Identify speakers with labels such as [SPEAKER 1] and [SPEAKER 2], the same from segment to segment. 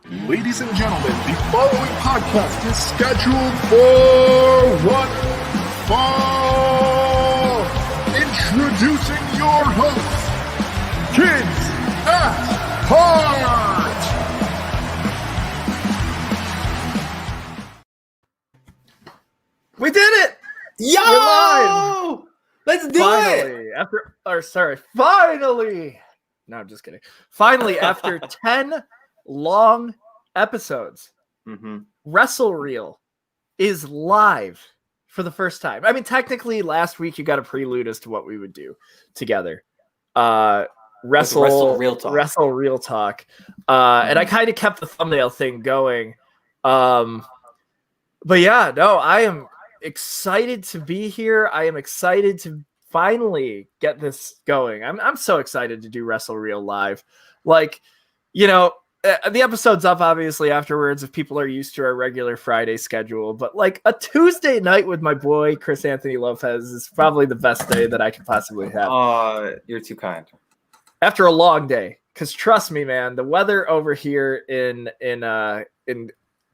[SPEAKER 1] Ladies and gentlemen, the following podcast is scheduled for one fall. Introducing your hosts, Kids at Hart.
[SPEAKER 2] We did it!
[SPEAKER 3] Yo!
[SPEAKER 2] We're live!
[SPEAKER 3] Let's do it!
[SPEAKER 2] Finally! No, I'm just kidding. Finally, after 10 long episodes, Wrestle Reel is live for the first time. I mean, technically, last week you got a prelude as to what we would do together. Wrestle Real Talk. And I kind of kept the thumbnail thing going. But yeah, no, I am excited to be here. I am excited to finally get this going. I'm so excited to do Wrestle Reel live. Like, you know, the episode's up obviously afterwards if people are used to our regular Friday schedule, but like a Tuesday night with my boy Chris Anthony Lopez is probably the best day that I could possibly have.
[SPEAKER 3] You're too kind.
[SPEAKER 2] After a long day, because trust me, man, the weather over here in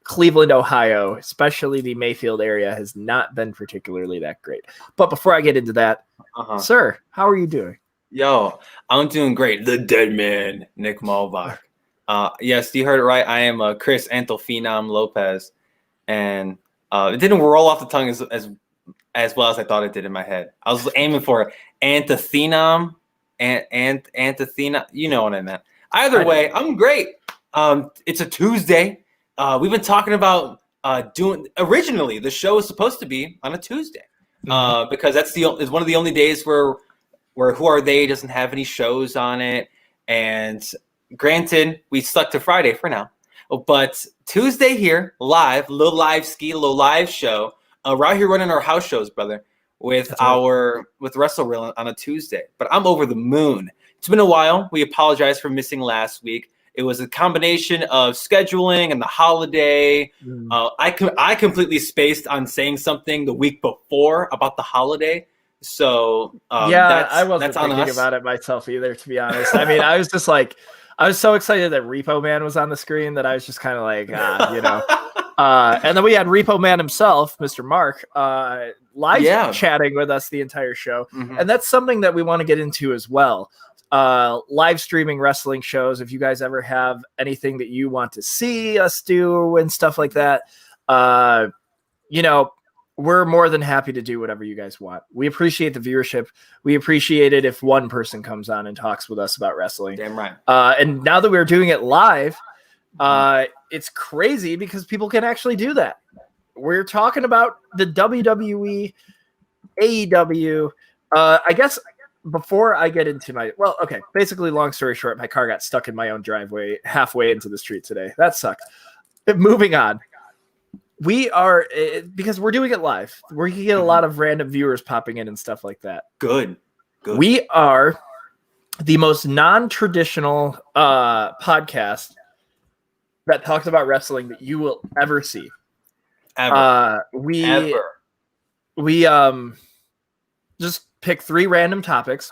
[SPEAKER 2] Cleveland, Ohio, especially the Mayfield area, has not been particularly that great. But before I get into that, sir, how are you doing?
[SPEAKER 3] Yo, I'm doing great. The dead man, Nick Malbach. Yes, you heard it right. I am Chris Anthelphenom Lopez, and it didn't roll off the tongue as well as I thought it did in my head. I was aiming for Anthethenom, Anthethena. You know what I meant. Either way, I'm great. It's a Tuesday. We've been talking about doing. Originally, the show was supposed to be on a Tuesday because is one of the only days where Who Are They doesn't have any shows on it, and granted, we stuck to Friday for now. But Tuesday here, live, little live show. We're out here running our house shows, brother, with Wrestle Reel on a Tuesday. But I'm over the moon. It's been a while. We apologize for missing last week. It was a combination of scheduling and the holiday. I completely spaced on saying something the week before about the holiday. So
[SPEAKER 2] I wasn't thinking about it myself either, to be honest. I mean, I was just like, I was so excited that Repo Man was on the screen that I was just kind of like, you know. And then we had Repo Man himself, Mr. Mark, live chatting with us the entire show. And that's something that we want to get into as well. Live streaming wrestling shows. If you guys ever have anything that you want to see us do and stuff like that, you know, we're more than happy to do whatever you guys want. We appreciate the viewership. We appreciate it if one person comes on and talks with us about wrestling.
[SPEAKER 3] Damn right.
[SPEAKER 2] And now that we're doing it live, it's crazy because people can actually do that. We're talking about the WWE, AEW. I guess before I get into basically, long story short, my car got stuck in my own driveway halfway into the street today. That sucked. Moving on. We are, because we're doing it live, we can get a lot of random viewers popping in and stuff like that.
[SPEAKER 3] Good.
[SPEAKER 2] We are the most non-traditional podcast that talks about wrestling that you will ever see.
[SPEAKER 3] Ever.
[SPEAKER 2] We just pick 3 random topics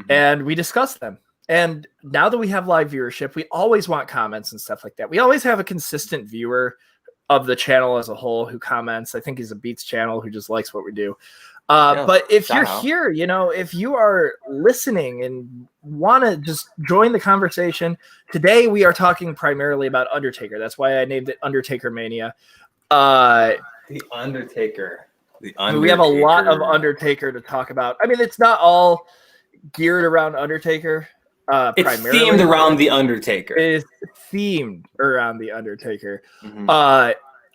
[SPEAKER 2] and we discuss them. And now that we have live viewership, we always want comments and stuff like that. We always have a consistent viewer of the channel as a whole who comments. I think he's a Beats channel who just likes what we do. But if you're here, you know, if you are listening and want to just join the conversation, today we are talking primarily about Undertaker. That's why I named it Undertaker Mania.
[SPEAKER 3] The Undertaker.
[SPEAKER 2] We have a lot of Undertaker to talk about. I mean, it's not all geared around Undertaker.
[SPEAKER 3] It's themed around the Undertaker.
[SPEAKER 2] It's themed around the Undertaker.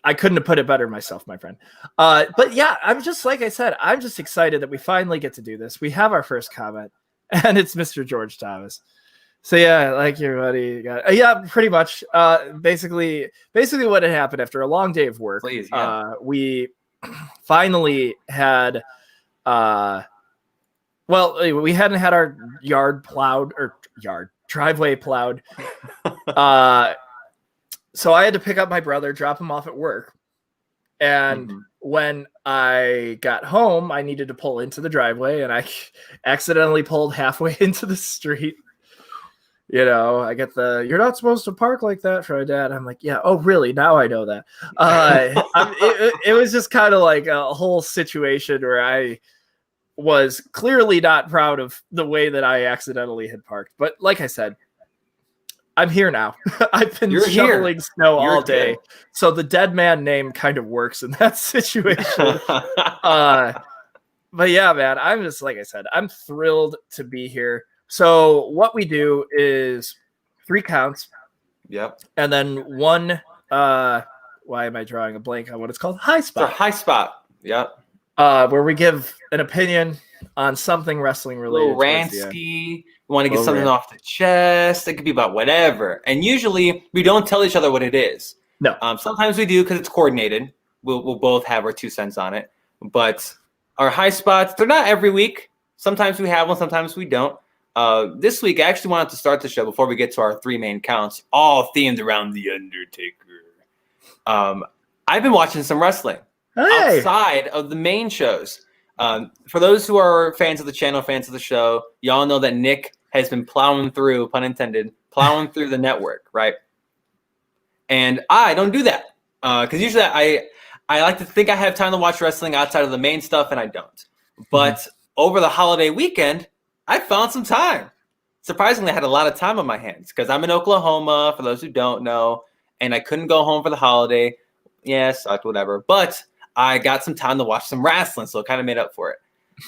[SPEAKER 2] I couldn't have put it better myself, my friend. But yeah, I'm just, like I said, I'm just excited that we finally get to do this. We have our first comment, and it's Mr. George Thomas. So yeah, like your buddy got, yeah, pretty much. Basically what had happened after a long day of work. We finally had we hadn't had our driveway plowed. So I had to pick up my brother, drop him off at work. And when I got home, I needed to pull into the driveway, and I accidentally pulled halfway into the street. I get you're not supposed to park like that for my dad. I'm like, yeah. Oh, really? Now I know that. It was just kind of like a whole situation where I was clearly not proud of the way that I accidentally had parked. But like I said, I'm here now. I've been shoveling snow all day. Good. So the dead man name kind of works in that situation. But yeah, man, I'm just, like I said, I'm thrilled to be here. So what we do is 3 counts.
[SPEAKER 3] Yep.
[SPEAKER 2] And then one, why am I drawing a blank on what it's called? High spot.
[SPEAKER 3] High spot. Yep.
[SPEAKER 2] Where we give an opinion on something wrestling related.
[SPEAKER 3] A little rantsky. We want to get something off the chest. It could be about whatever. And usually we don't tell each other what it is.
[SPEAKER 2] No.
[SPEAKER 3] Sometimes we do because it's coordinated. We'll both have our 2 cents on it. But our high spots, they're not every week. Sometimes we have one, sometimes we don't. This week, I actually wanted to start the show before we get to our 3 main counts, all themed around The Undertaker. I've been watching some wrestling outside of the main shows. For those who are fans of the channel, fans of the show, y'all know that Nick has been plowing through, pun intended, plowing through the network, right? And I don't do that because usually I like to think I have time to watch wrestling outside of the main stuff, and I don't. But over the holiday weekend, I found some time. Surprisingly, I had a lot of time on my hands because I'm in Oklahoma, for those who don't know, and I couldn't go home for the holiday. Yeah, sucked, whatever. But I got some time to watch some wrestling, so it kind of made up for it.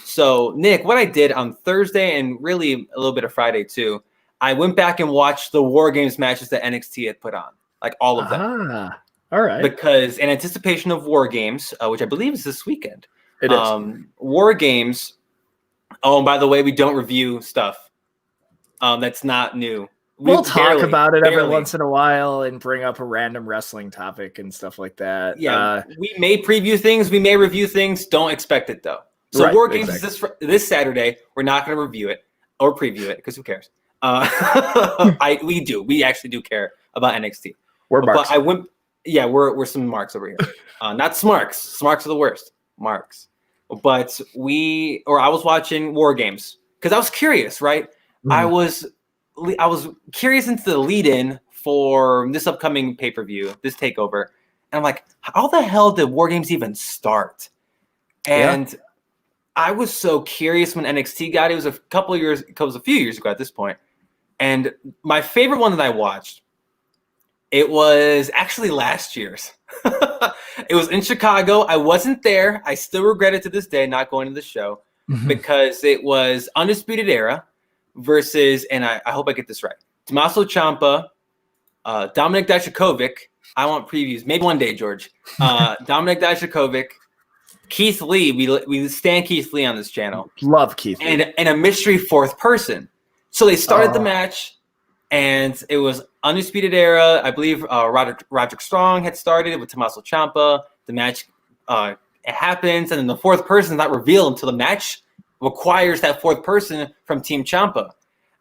[SPEAKER 3] So, Nick, what I did on Thursday and really a little bit of Friday too, I went back and watched the War Games matches that NXT had put on, like all of them.
[SPEAKER 2] All right.
[SPEAKER 3] Because in anticipation of War Games, which I believe is this weekend,
[SPEAKER 2] it is.
[SPEAKER 3] War Games. Oh, and by the way, we don't review stuff. That's not new.
[SPEAKER 2] We'll talk about it every once in a while and bring up a random wrestling topic and stuff like that.
[SPEAKER 3] Yeah, we may preview things, we may review things. Don't expect it though. So War Games is this Saturday. We're not going to review it or preview it because who cares? We actually do care about NXT.
[SPEAKER 2] We're marks.
[SPEAKER 3] But we're some marks over here. Not smarks. Smarks are the worst. Marks. But I was watching War Games because I was curious, right? I was curious into the lead-in for this upcoming pay-per-view, this takeover. And I'm like, how the hell did War Games even start? And I was so curious when NXT got it. It was a few years ago at this point. And my favorite one that I watched, it was actually last year's. It was in Chicago. I wasn't there. I still regret it to this day not going to the show because it was Undisputed Era versus, and I hope I get this right, Tommaso Ciampa, Dominik Dijakovic. I want previews. Maybe one day, George. Dominik Dijakovic, Keith Lee. We stand Keith Lee on this channel.
[SPEAKER 2] Love Keith Lee.
[SPEAKER 3] And a mystery 4th person. So they started the match, and it was Undisputed Era. I believe Roderick Strong had started with Tommaso Ciampa. The match it happens, and then the 4th person is not revealed until the match requires that 4th person from Team Ciampa.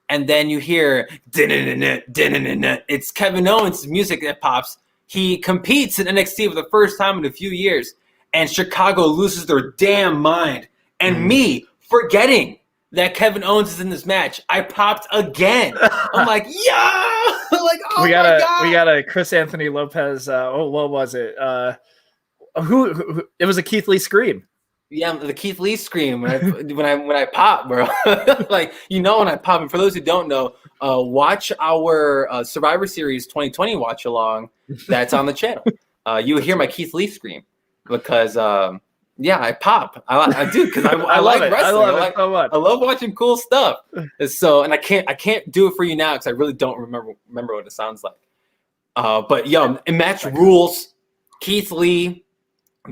[SPEAKER 3] And then you hear, it's Kevin Owens' music that pops. He competes in NXT for the first time in a few years, and Chicago loses their damn mind. And me forgetting that Kevin Owens is in this match, I popped again. I'm like, yeah! Like, oh my God!
[SPEAKER 2] We got a Chris Anthony Lopez. What was it? Who? It was a Keith Lee scream.
[SPEAKER 3] Yeah, the Keith Lee scream when I pop, bro. Like, when I pop. And for those who don't know, watch our Survivor Series 2020 watch along. That's on the channel. You will hear my Keith Lee scream because I pop. I do because I like wrestling.
[SPEAKER 2] I love it so much.
[SPEAKER 3] I love watching cool stuff. And I can't do it for you now because I really don't remember what it sounds like. But in match rules, Keith Lee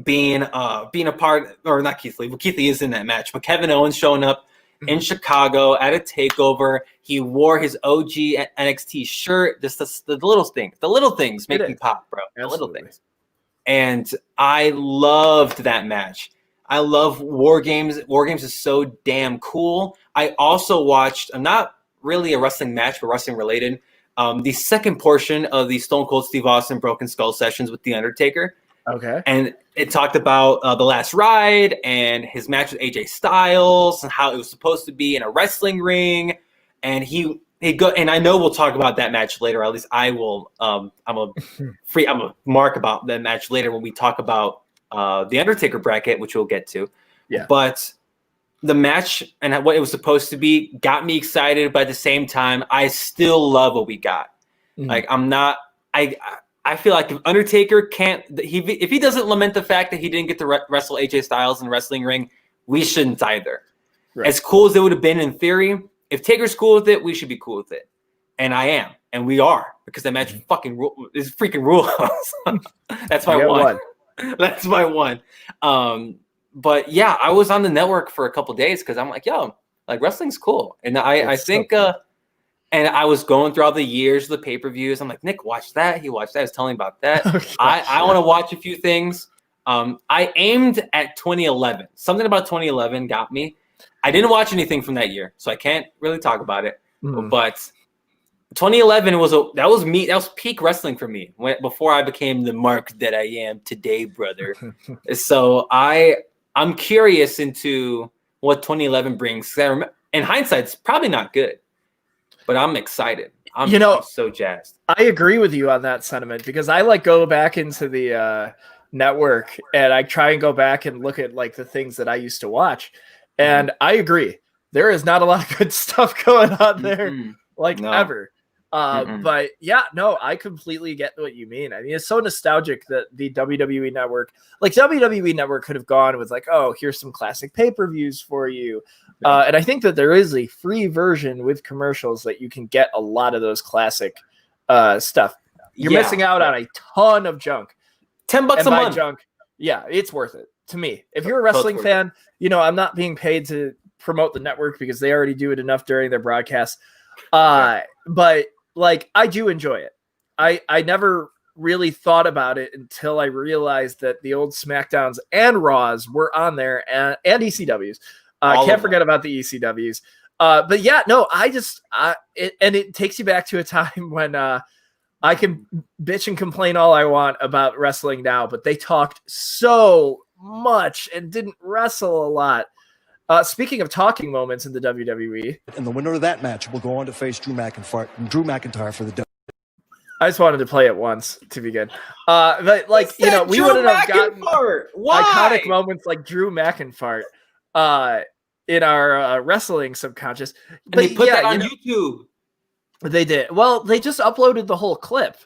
[SPEAKER 3] being a part, or not Keith Lee, but Keith Lee is in that match. But Kevin Owens showing up in Chicago at a takeover. He wore his OG NXT shirt. Just the little things. The little things make me pop, bro. The little things. And I loved that match. I love War Games. War Games is so damn cool. I also watched, not really a wrestling match, but wrestling related, the second portion of the Stone Cold Steve Austin Broken Skull sessions with The Undertaker.
[SPEAKER 2] Okay.
[SPEAKER 3] And it talked about the last ride and his match with AJ Styles and how it was supposed to be in a wrestling ring. And he and I know we'll talk about that match later. Or at least I will. I'm a mark about that match later when we talk about the Undertaker bracket, which we'll get to.
[SPEAKER 2] Yeah.
[SPEAKER 3] But the match and what it was supposed to be got me excited, but at the same time, I still love what we got. Like I feel like if Undertaker can't, if he doesn't lament the fact that he didn't get to wrestle AJ Styles in the wrestling ring, we shouldn't either. Right. As cool as it would have been in theory, if Taker's cool with it, we should be cool with it. And I am, and we are, because that match is freaking rules. That's my one. That's my one. But yeah, I was on the network for a couple of days because I'm like, yo, like wrestling's cool. And I think, cool. And I was going through all the years of the pay-per-views. I'm like, Nick, watch that. He watched that. He was telling me about that. I want to watch a few things. I aimed at 2011. Something about 2011 got me. I didn't watch anything from that year, so I can't really talk about it. But 2011 that was peak wrestling for me before I became the mark that I am today, brother. So I'm curious into what 2011 brings. In hindsight, it's probably not good, but I'm excited. I'm so jazzed.
[SPEAKER 2] I agree with you on that sentiment because I go back into the network and I try and go back and look at like the things that I used to watch. And I agree. There is not a lot of good stuff going on there, ever. But yeah, no, I completely get what you mean. I mean, it's so nostalgic that the WWE Network, WWE Network could have gone with here's some classic pay-per-views for you. And I think that there is a free version with commercials that you can get a lot of those classic stuff. You're missing out on a ton of junk.
[SPEAKER 3] $10 a month.
[SPEAKER 2] Junk. Yeah, it's worth it to me. If you're a wrestling fan, I'm not being paid to promote the network because they already do it enough during their broadcasts. But I do enjoy it. I never really thought about it until I realized that the old SmackDowns and Raws were on there and ECWs. Can't forget about the ECWs. But yeah, no, it takes you back to a time when I can bitch and complain all I want about wrestling now, but they talked so much and didn't wrestle a lot. Speaking of talking moments in the WWE,
[SPEAKER 4] and the winner of that match will go on to face Drew McIntyre for the W.
[SPEAKER 2] I just wanted to play it once to begin. But we wouldn't have gotten iconic moments like Drew McIntyre in our wrestling subconscious.
[SPEAKER 3] But they put that on YouTube.
[SPEAKER 2] They did. Well, they just uploaded the whole clip.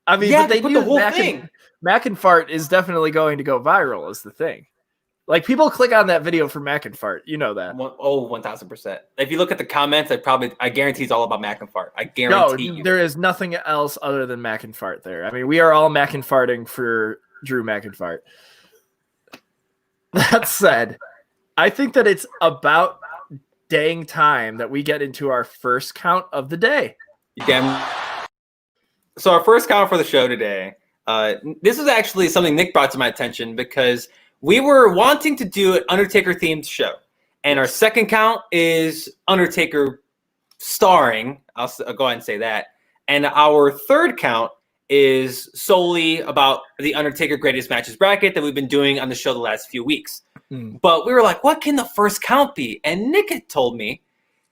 [SPEAKER 2] I mean, but they
[SPEAKER 3] put
[SPEAKER 2] knew
[SPEAKER 3] the whole thing.
[SPEAKER 2] McIntyre is definitely going to go viral is the thing. Like, people click on that video for McIntyre. You know that.
[SPEAKER 3] 1,000%. If you look at the comments, I guarantee it's all about McIntyre. I guarantee you.
[SPEAKER 2] There is nothing else other than McIntyre there. I mean, we are all McIntyring for Drew McIntyre. That said, I think that it's about dang time that we get into our first count of the day.
[SPEAKER 3] So our first count for the show today, this is actually something Nick brought to my attention because we were wanting to do an Undertaker-themed show. And our second count is Undertaker starring. I'll go ahead and say that. And our third count is solely about the Undertaker Greatest Matches bracket that we've been doing on the show the last few weeks. But we were like, what can the first count be? And Nick had told me,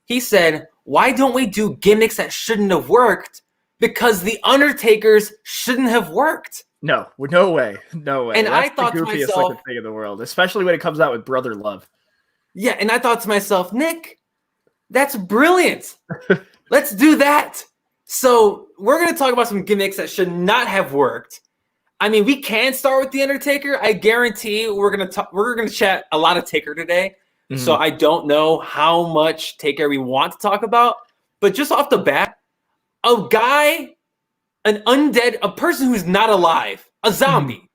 [SPEAKER 3] he said, why don't we do gimmicks that shouldn't have worked? Because the Undertakers shouldn't have worked.
[SPEAKER 2] No way. And
[SPEAKER 3] that's I thought
[SPEAKER 2] the
[SPEAKER 3] to
[SPEAKER 2] goofiest
[SPEAKER 3] myself,
[SPEAKER 2] thing in the world, especially when it comes out with Brother Love.
[SPEAKER 3] Yeah, and I thought to myself, Nick, that's brilliant. Let's do that. So we're going to talk about some gimmicks that should not have worked. I mean, we can start with the Undertaker. I guarantee we're going to chat a lot of Taker today. Mm-hmm. So I don't know how much Taker we want to talk about, but just off the bat, a guy, an undead, a person who's not alive, a zombie,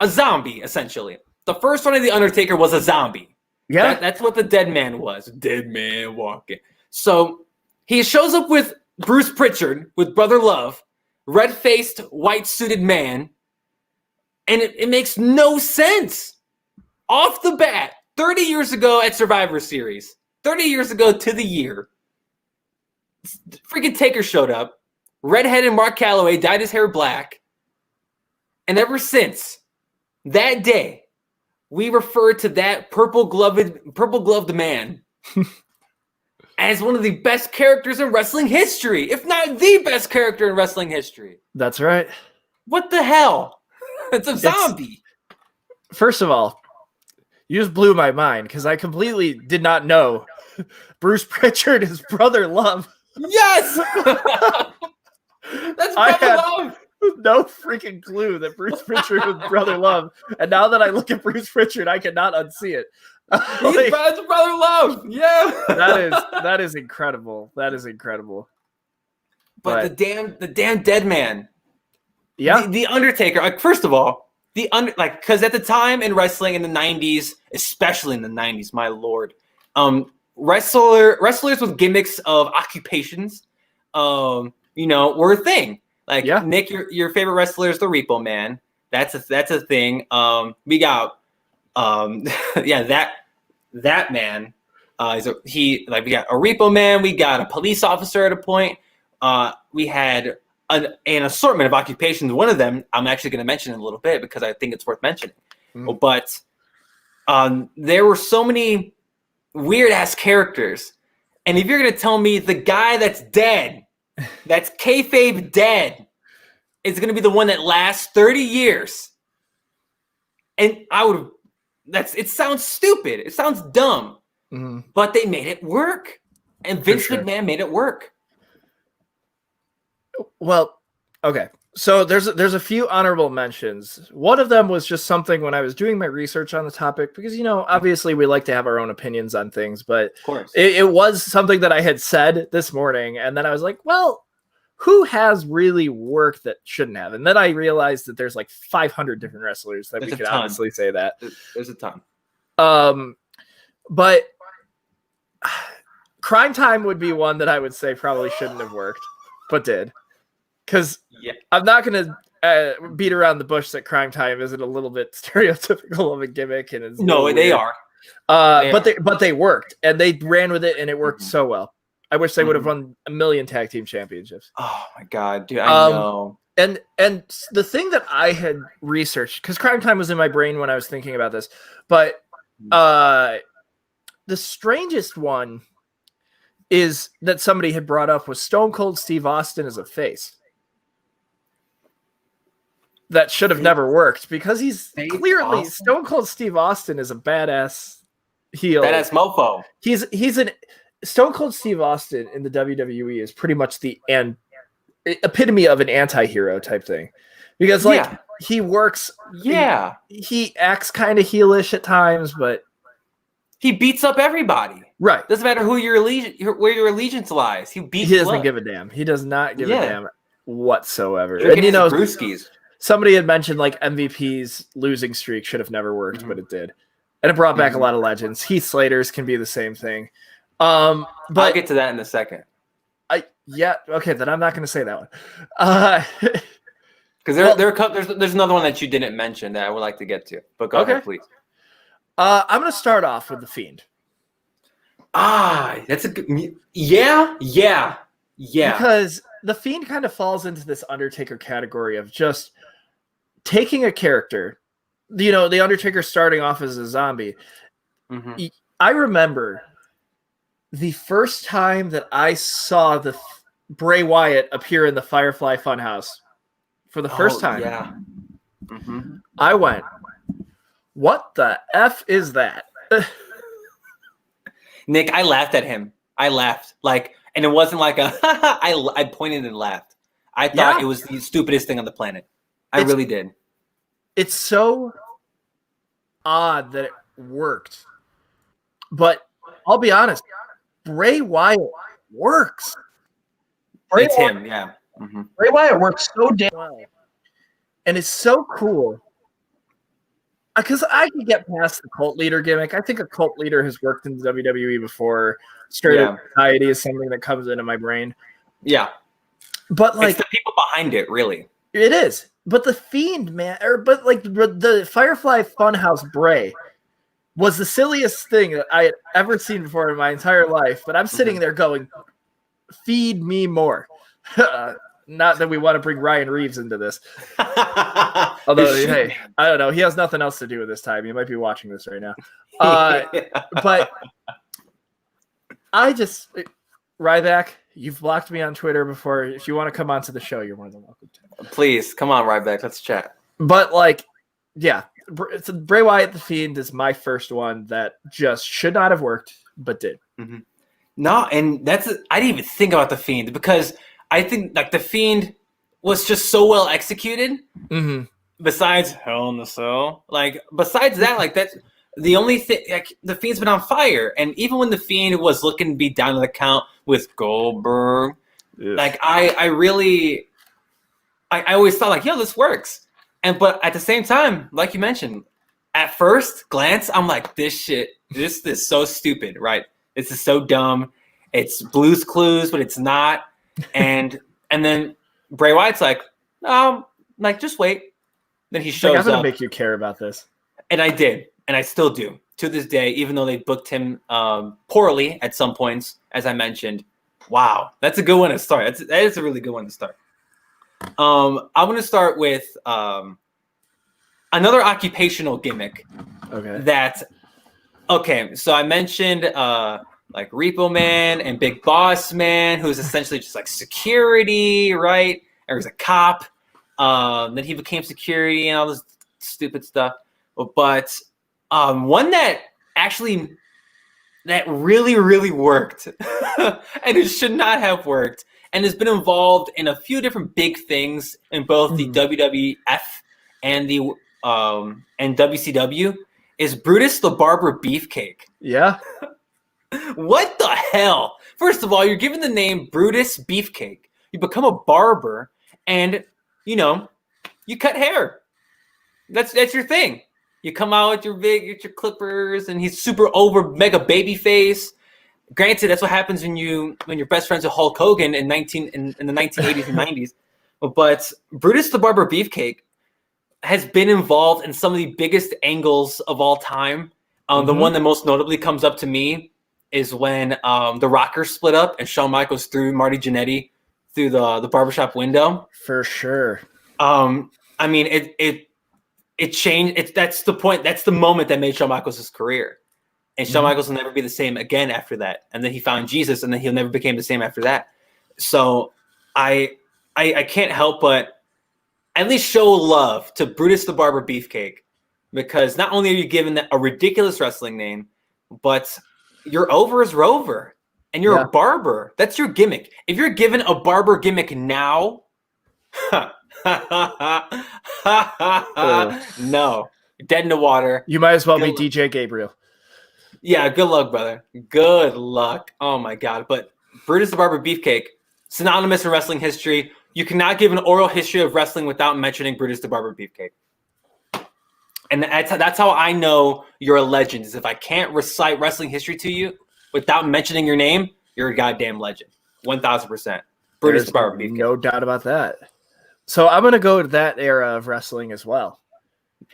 [SPEAKER 3] essentially. The first one of the Undertaker was a zombie.
[SPEAKER 2] Yeah,
[SPEAKER 3] that's what the dead man was. Dead man walking. So he shows up with Bruce Pritchard, with Brother Love, red-faced, white-suited man, and it makes no sense. Off the bat, 30 years ago at Survivor Series, 30 years ago to the year, freaking Taker showed up, redheaded Mark Calloway dyed his hair black, and ever since that day, we refer to that purple gloved man as one of the best characters in wrestling history, if not the best character in wrestling history.
[SPEAKER 2] That's right.
[SPEAKER 3] What the hell? It's a zombie.
[SPEAKER 2] First of all, you just blew my mind because I completely did not know Bruce Pritchard is Brother Love.
[SPEAKER 3] Yes! That's Brother Love!
[SPEAKER 2] No freaking clue that Bruce Pritchard was Brother Love. And now that I look at Bruce Pritchard, I cannot unsee it.
[SPEAKER 3] He's Brother Love! Yeah!
[SPEAKER 2] That is incredible. That is incredible.
[SPEAKER 3] But the damn dead man.
[SPEAKER 2] Yeah.
[SPEAKER 3] The Undertaker, like, first of all, because at the time in wrestling in the 90s, especially in the 90s, my lord, wrestlers with gimmicks of occupations, were a thing. Like, Nick, your favorite wrestler is the Repo Man. That's a thing. We got that man. We got a Repo Man. We got a police officer at a point. We had an assortment of occupations. One of them I'm actually going to mention in a little bit because I think it's worth mentioning. Mm. But there were so many weird ass characters, and if you're going to tell me the guy that's dead, that's kayfabe dead, is going to be the one that lasts 30 years, and it sounds stupid. It sounds dumb, but they made it work, and Vince McMahon made it work.
[SPEAKER 2] Well, okay. So there's a few honorable mentions. One of them was just something when I was doing my research on the topic, because, obviously we like to have our own opinions on things, but
[SPEAKER 3] of course.
[SPEAKER 2] It was something that I had said this morning. And then I was like, well, who has really worked that shouldn't have? And then I realized that there's like 500 different wrestlers that we could honestly say that.
[SPEAKER 3] There's a ton.
[SPEAKER 2] But Crime Time would be one that I would say probably shouldn't have worked, but did. Because I'm not going to beat around the bush that Crime Time isn't a little bit stereotypical of a gimmick, and it's
[SPEAKER 3] they are.
[SPEAKER 2] But they worked, and they ran with it, and it worked so well. I wish they would have won a million tag team championships.
[SPEAKER 3] Oh my god, dude! I know.
[SPEAKER 2] And the thing that I had researched, because Crime Time was in my brain when I was thinking about this, but the strangest one is that somebody had brought up was Stone Cold Steve Austin as a face. That should have never worked because he's clearly Stone Cold Steve Austin is a badass heel.
[SPEAKER 3] Badass mofo.
[SPEAKER 2] He's an Stone Cold Steve Austin in the WWE is pretty much the epitome of an anti-hero type thing. Because he works he acts kind of heelish at times, but
[SPEAKER 3] he beats up everybody.
[SPEAKER 2] Right.
[SPEAKER 3] Doesn't matter who where your allegiance lies. He
[SPEAKER 2] doesn't give a damn. He does not give a damn whatsoever.
[SPEAKER 3] And brewskis.
[SPEAKER 2] Somebody had mentioned like MVP's losing streak should have never worked, but it did. And it brought back a lot of legends. Heath Slater's can be the same thing. But
[SPEAKER 3] I'll get to that in a second.
[SPEAKER 2] Okay, then I'm not going to say that one.
[SPEAKER 3] Because there's another one that you didn't mention that I would like to get to. But go ahead, please.
[SPEAKER 2] I'm going to start off with The Fiend.
[SPEAKER 3] That's a good... Yeah.
[SPEAKER 2] Because The Fiend kind of falls into this Undertaker category of just taking a character, the Undertaker starting off as a zombie. Mm-hmm. I remember the first time that I saw the Bray Wyatt appear in the Firefly Funhouse for the first time. Yeah. Mm-hmm. I went, what the F is that?
[SPEAKER 3] Nick, I laughed at him. I laughed. And it wasn't like I pointed and laughed. I thought it was the stupidest thing on the planet. I really did.
[SPEAKER 2] It's so odd that it worked. But I'll be honest, Bray Wyatt works.
[SPEAKER 3] It's him, yeah. Mm-hmm.
[SPEAKER 2] Bray Wyatt works so damn well. And it's so cool. Because I can get past the cult leader gimmick. I think a cult leader has worked in the WWE before. Straight up society is something that comes into my brain.
[SPEAKER 3] Yeah.
[SPEAKER 2] But
[SPEAKER 3] it's the people behind it, really.
[SPEAKER 2] It is. But the Fiend, man, the Firefly Funhouse Bray was the silliest thing that I had ever seen before in my entire life. But I'm sitting there going, feed me more. Not that we want to bring Ryan Reeves into this. Although, hey, I don't know. He has nothing else to do with this time. He might be watching this right now. But Ryback, you've blocked me on Twitter before. If you want to come onto the show, you're more than welcome to.
[SPEAKER 3] Please, come on, Ryback. Let's chat.
[SPEAKER 2] But, like, yeah, Bray Wyatt the Fiend is my first one that just should not have worked, but did.
[SPEAKER 3] Mm-hmm. No, and I didn't even think about the Fiend because I think, like, the Fiend was just so well executed.
[SPEAKER 2] Mm-hmm.
[SPEAKER 3] Besides Hell in the Cell, like, besides that, like, that's the only thing. Like, the Fiend's been on fire, and even when the Fiend was looking to be down to the count with Goldberg, like, I always thought, like, yo, this works. But at the same time, like you mentioned, at first glance, I'm like, this is so stupid, right? This is so dumb. It's Blue's Clues, but it's not. And then Bray Wyatt's like, like, just wait. Then he shows
[SPEAKER 2] I'm gonna
[SPEAKER 3] up.
[SPEAKER 2] make you care about this. And
[SPEAKER 3] I did. And I still do to this day, even though they booked him poorly at some points, as I mentioned. Wow. That's a good one to start. That is a really good one to start. I'm going to start with another occupational gimmick. Okay. So I mentioned like Repo Man and Big Boss Man, who's essentially just like security, right? Or he's a cop. Then he became security and all this stupid stuff. But one that really, really worked, and it should not have worked, and has been involved in a few different big things in both the WWF and the and WCW, is Brutus the Barber Beefcake.
[SPEAKER 2] Yeah.
[SPEAKER 3] What the hell? First of all, you're given the name Brutus Beefcake. You become a barber, and you cut hair. That's your thing. You come out with your clippers, and he's super over mega baby face. Granted, that's what happens when you're best friends with Hulk Hogan in the 1980s and 90s. But Brutus the Barber Beefcake has been involved in some of the biggest angles of all time. The one that most notably comes up to me is when the Rockers split up and Shawn Michaels threw Marty Jannetty through the barbershop window.
[SPEAKER 2] For sure.
[SPEAKER 3] I mean, it changed. That's the point. That's the moment that made Shawn Michaels his career. And Shawn Michaels will never be the same again after that. And then he found Jesus, and then he'll never became the same after that. So I can't help but at least show love to Brutus the Barber Beefcake, because not only are you given a ridiculous wrestling name, but you're over as Rover, and you're a barber. That's your gimmick. If you're given a barber gimmick now, no, dead in the water.
[SPEAKER 2] You might as well be DJ Gabriel.
[SPEAKER 3] Yeah, good luck, brother. Good luck. Oh my God. But Brutus the Barber Beefcake, synonymous in wrestling history. You cannot give an oral history of wrestling without mentioning Brutus the Barber Beefcake. And that's how I know you're a legend, is if I can't recite wrestling history to you without mentioning your name, you're a goddamn legend. 1,000%. Brutus the Barber Beefcake.
[SPEAKER 2] No doubt about that. So I'm going to go to that era of wrestling as well.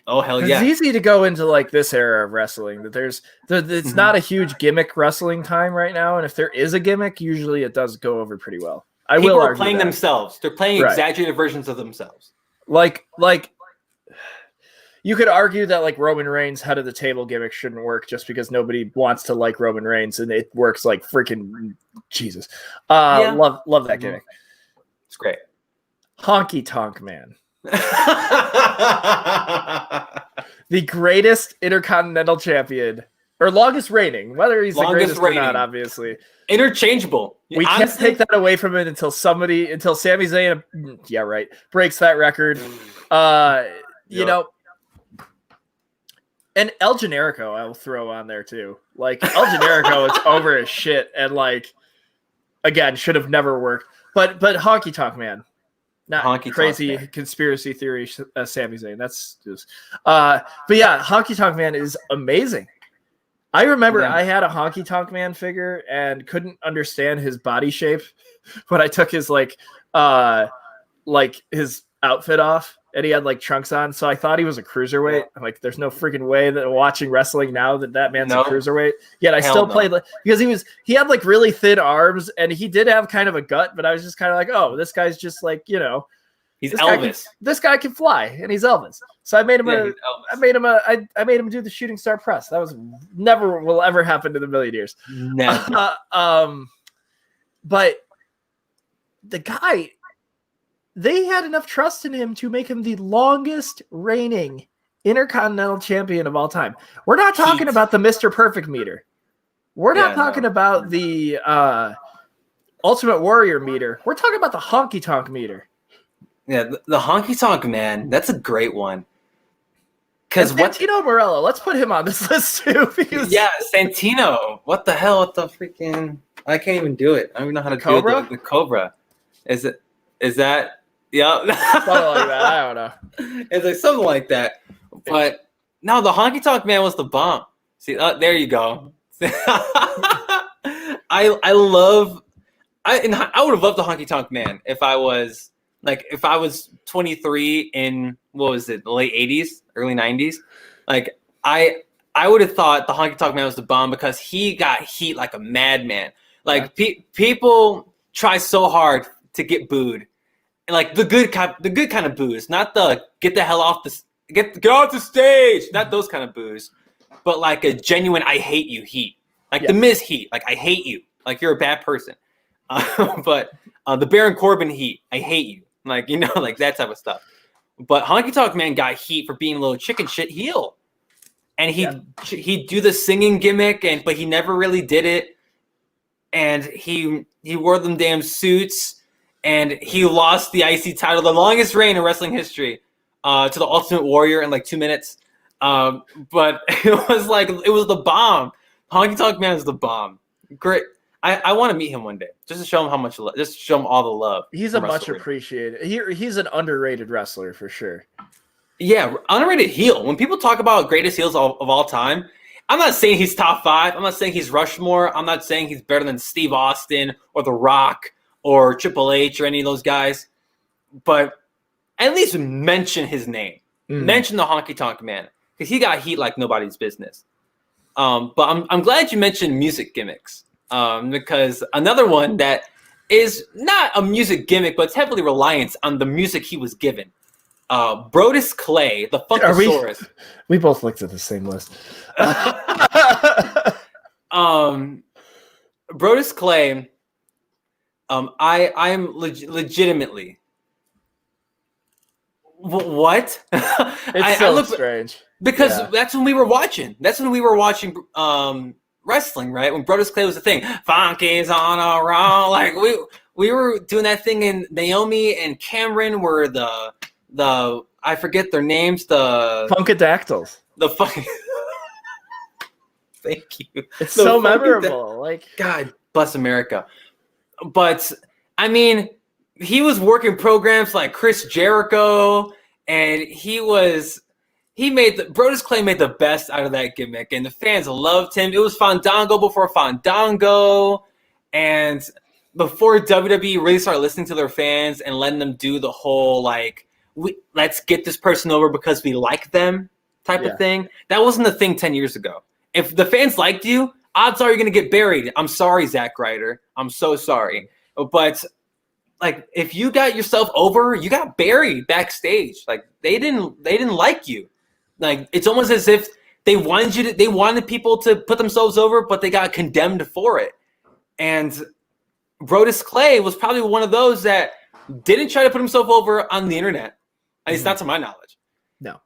[SPEAKER 3] Oh, hell yeah.
[SPEAKER 2] It's easy to go into like this era of wrestling. It's not a huge gimmick wrestling time right now. And if there is a gimmick, usually it does go over pretty well.
[SPEAKER 3] People are playing themselves. They're playing exaggerated versions of themselves.
[SPEAKER 2] Like you could argue that like Roman Reigns' head of the table gimmick shouldn't work just because nobody wants to like Roman Reigns, and it works like freaking Jesus. Love that gimmick.
[SPEAKER 3] It's great.
[SPEAKER 2] Honky Tonk Man. The greatest Intercontinental Champion, or longest reigning, whether he's the greatest or not, obviously.
[SPEAKER 3] Interchangeable.
[SPEAKER 2] We can't take that away from it until Sami Zayn, breaks that record. You know, and El Generico I will throw on there too. Like El Generico is over as shit, and like again should have never worked. But Honky Tonk Man. Not Honky crazy conspiracy theory, Sami Zayn. That's just, but yeah, Honky Tonk Man is amazing. I remember I had a Honky Tonk Man figure and couldn't understand his body shape when I took his like his outfit off, and he had like trunks on. So I thought he was a cruiserweight. I'm like, there's no freaking way that watching wrestling now that man's a cruiserweight. Yet I still played because he had like really thin arms, and he did have kind of a gut, but I was just kind of like, oh, this guy's just like,
[SPEAKER 3] He's Elvis.
[SPEAKER 2] This guy can fly, and he's Elvis. So I made him I made him do the shooting star press. That was never will ever happen to the million years.
[SPEAKER 3] Never.
[SPEAKER 2] But the guy, they had enough trust in him to make him the longest reigning Intercontinental Champion of all time. We're not talking about the Mr. Perfect meter. We're not talking about the Ultimate Warrior meter. We're talking about the Honky Tonk meter.
[SPEAKER 3] Yeah, the Honky Tonk Man. That's a great one. Because
[SPEAKER 2] Santino Morello, let's put him on this list too. Because
[SPEAKER 3] Santino. What the hell? What the freaking? I can't even do it. I don't even know how to do it. The Cobra. Is that? Yeah.
[SPEAKER 2] Something like that. I don't know.
[SPEAKER 3] It's like something like that. But no, the Honky Tonk Man was the bomb. See, there you go. I would have loved the Honky Tonk Man if I was 23 in what was it, the late 80s, early 90s. Like I would have thought the Honky Tonk Man was the bomb because he got heat like a madman. Like people try so hard to get booed, and like the good kind of boos, not the get the hell off get off the stage, not those kind of boos, but like a genuine I hate you heat, like the Miz heat, like I hate you, like you're a bad person. But the Baron Corbin heat, I hate you, like like that type of stuff. But Honky Tonk Man got heat for being a little chicken shit heel, and he'd do the singing gimmick, but he never really did it. And he wore them damn suits, and he lost the IC title, the longest reign in wrestling history, to the Ultimate Warrior in like 2 minutes. But it was the bomb. Honky Tonk Man is the bomb. Great. I want to meet him one day just to show him how much love, just to show him all the love.
[SPEAKER 2] He's a much appreciated. He's an underrated wrestler for sure.
[SPEAKER 3] Yeah, underrated heel. When people talk about greatest heels of all time, I'm not saying he's top 5. I'm not saying he's Rushmore. I'm not saying he's better than Steve Austin or The Rock or Triple H or any of those guys. But at least mention his name. Mention the Honky Tonk Man because he got heat like nobody's business. But I'm glad you mentioned music gimmicks because another one that is not a music gimmick, but it's heavily reliant on the music he was given. Brodus Clay, the Funkasaurus.
[SPEAKER 2] We both looked at the same list.
[SPEAKER 3] Brodus Clay. I'm legitimately. What?
[SPEAKER 2] It's strange
[SPEAKER 3] because that's when we were watching. That's when we were watching wrestling, right? When Brodus Clay was the thing. Funky's on a roll. Like we were doing that thing, and Naomi and Cameron were the I forget their names. The
[SPEAKER 2] Funkadactyls.
[SPEAKER 3] The fucking. Thank you.
[SPEAKER 2] It's so memorable. Like
[SPEAKER 3] God bless America. But I mean, he was working programs like Chris Jericho, and Brodus Clay made the best out of that gimmick, and the fans loved him. It was Fandango before Fandango, and before WWE really started listening to their fans and letting them do the whole let's get this person over because we like them type of thing. That wasn't a thing 10 years ago. If the fans liked you, odds are you're going to get buried. I'm sorry, Zack Ryder. I'm so sorry. But if you got yourself over, you got buried backstage. Like they didn't like you. Like it's almost as if they wanted people to put themselves over, but they got condemned for it. And Brodus Clay was probably one of those that didn't try to put himself over on the internet. At least not to my knowledge.
[SPEAKER 2] No.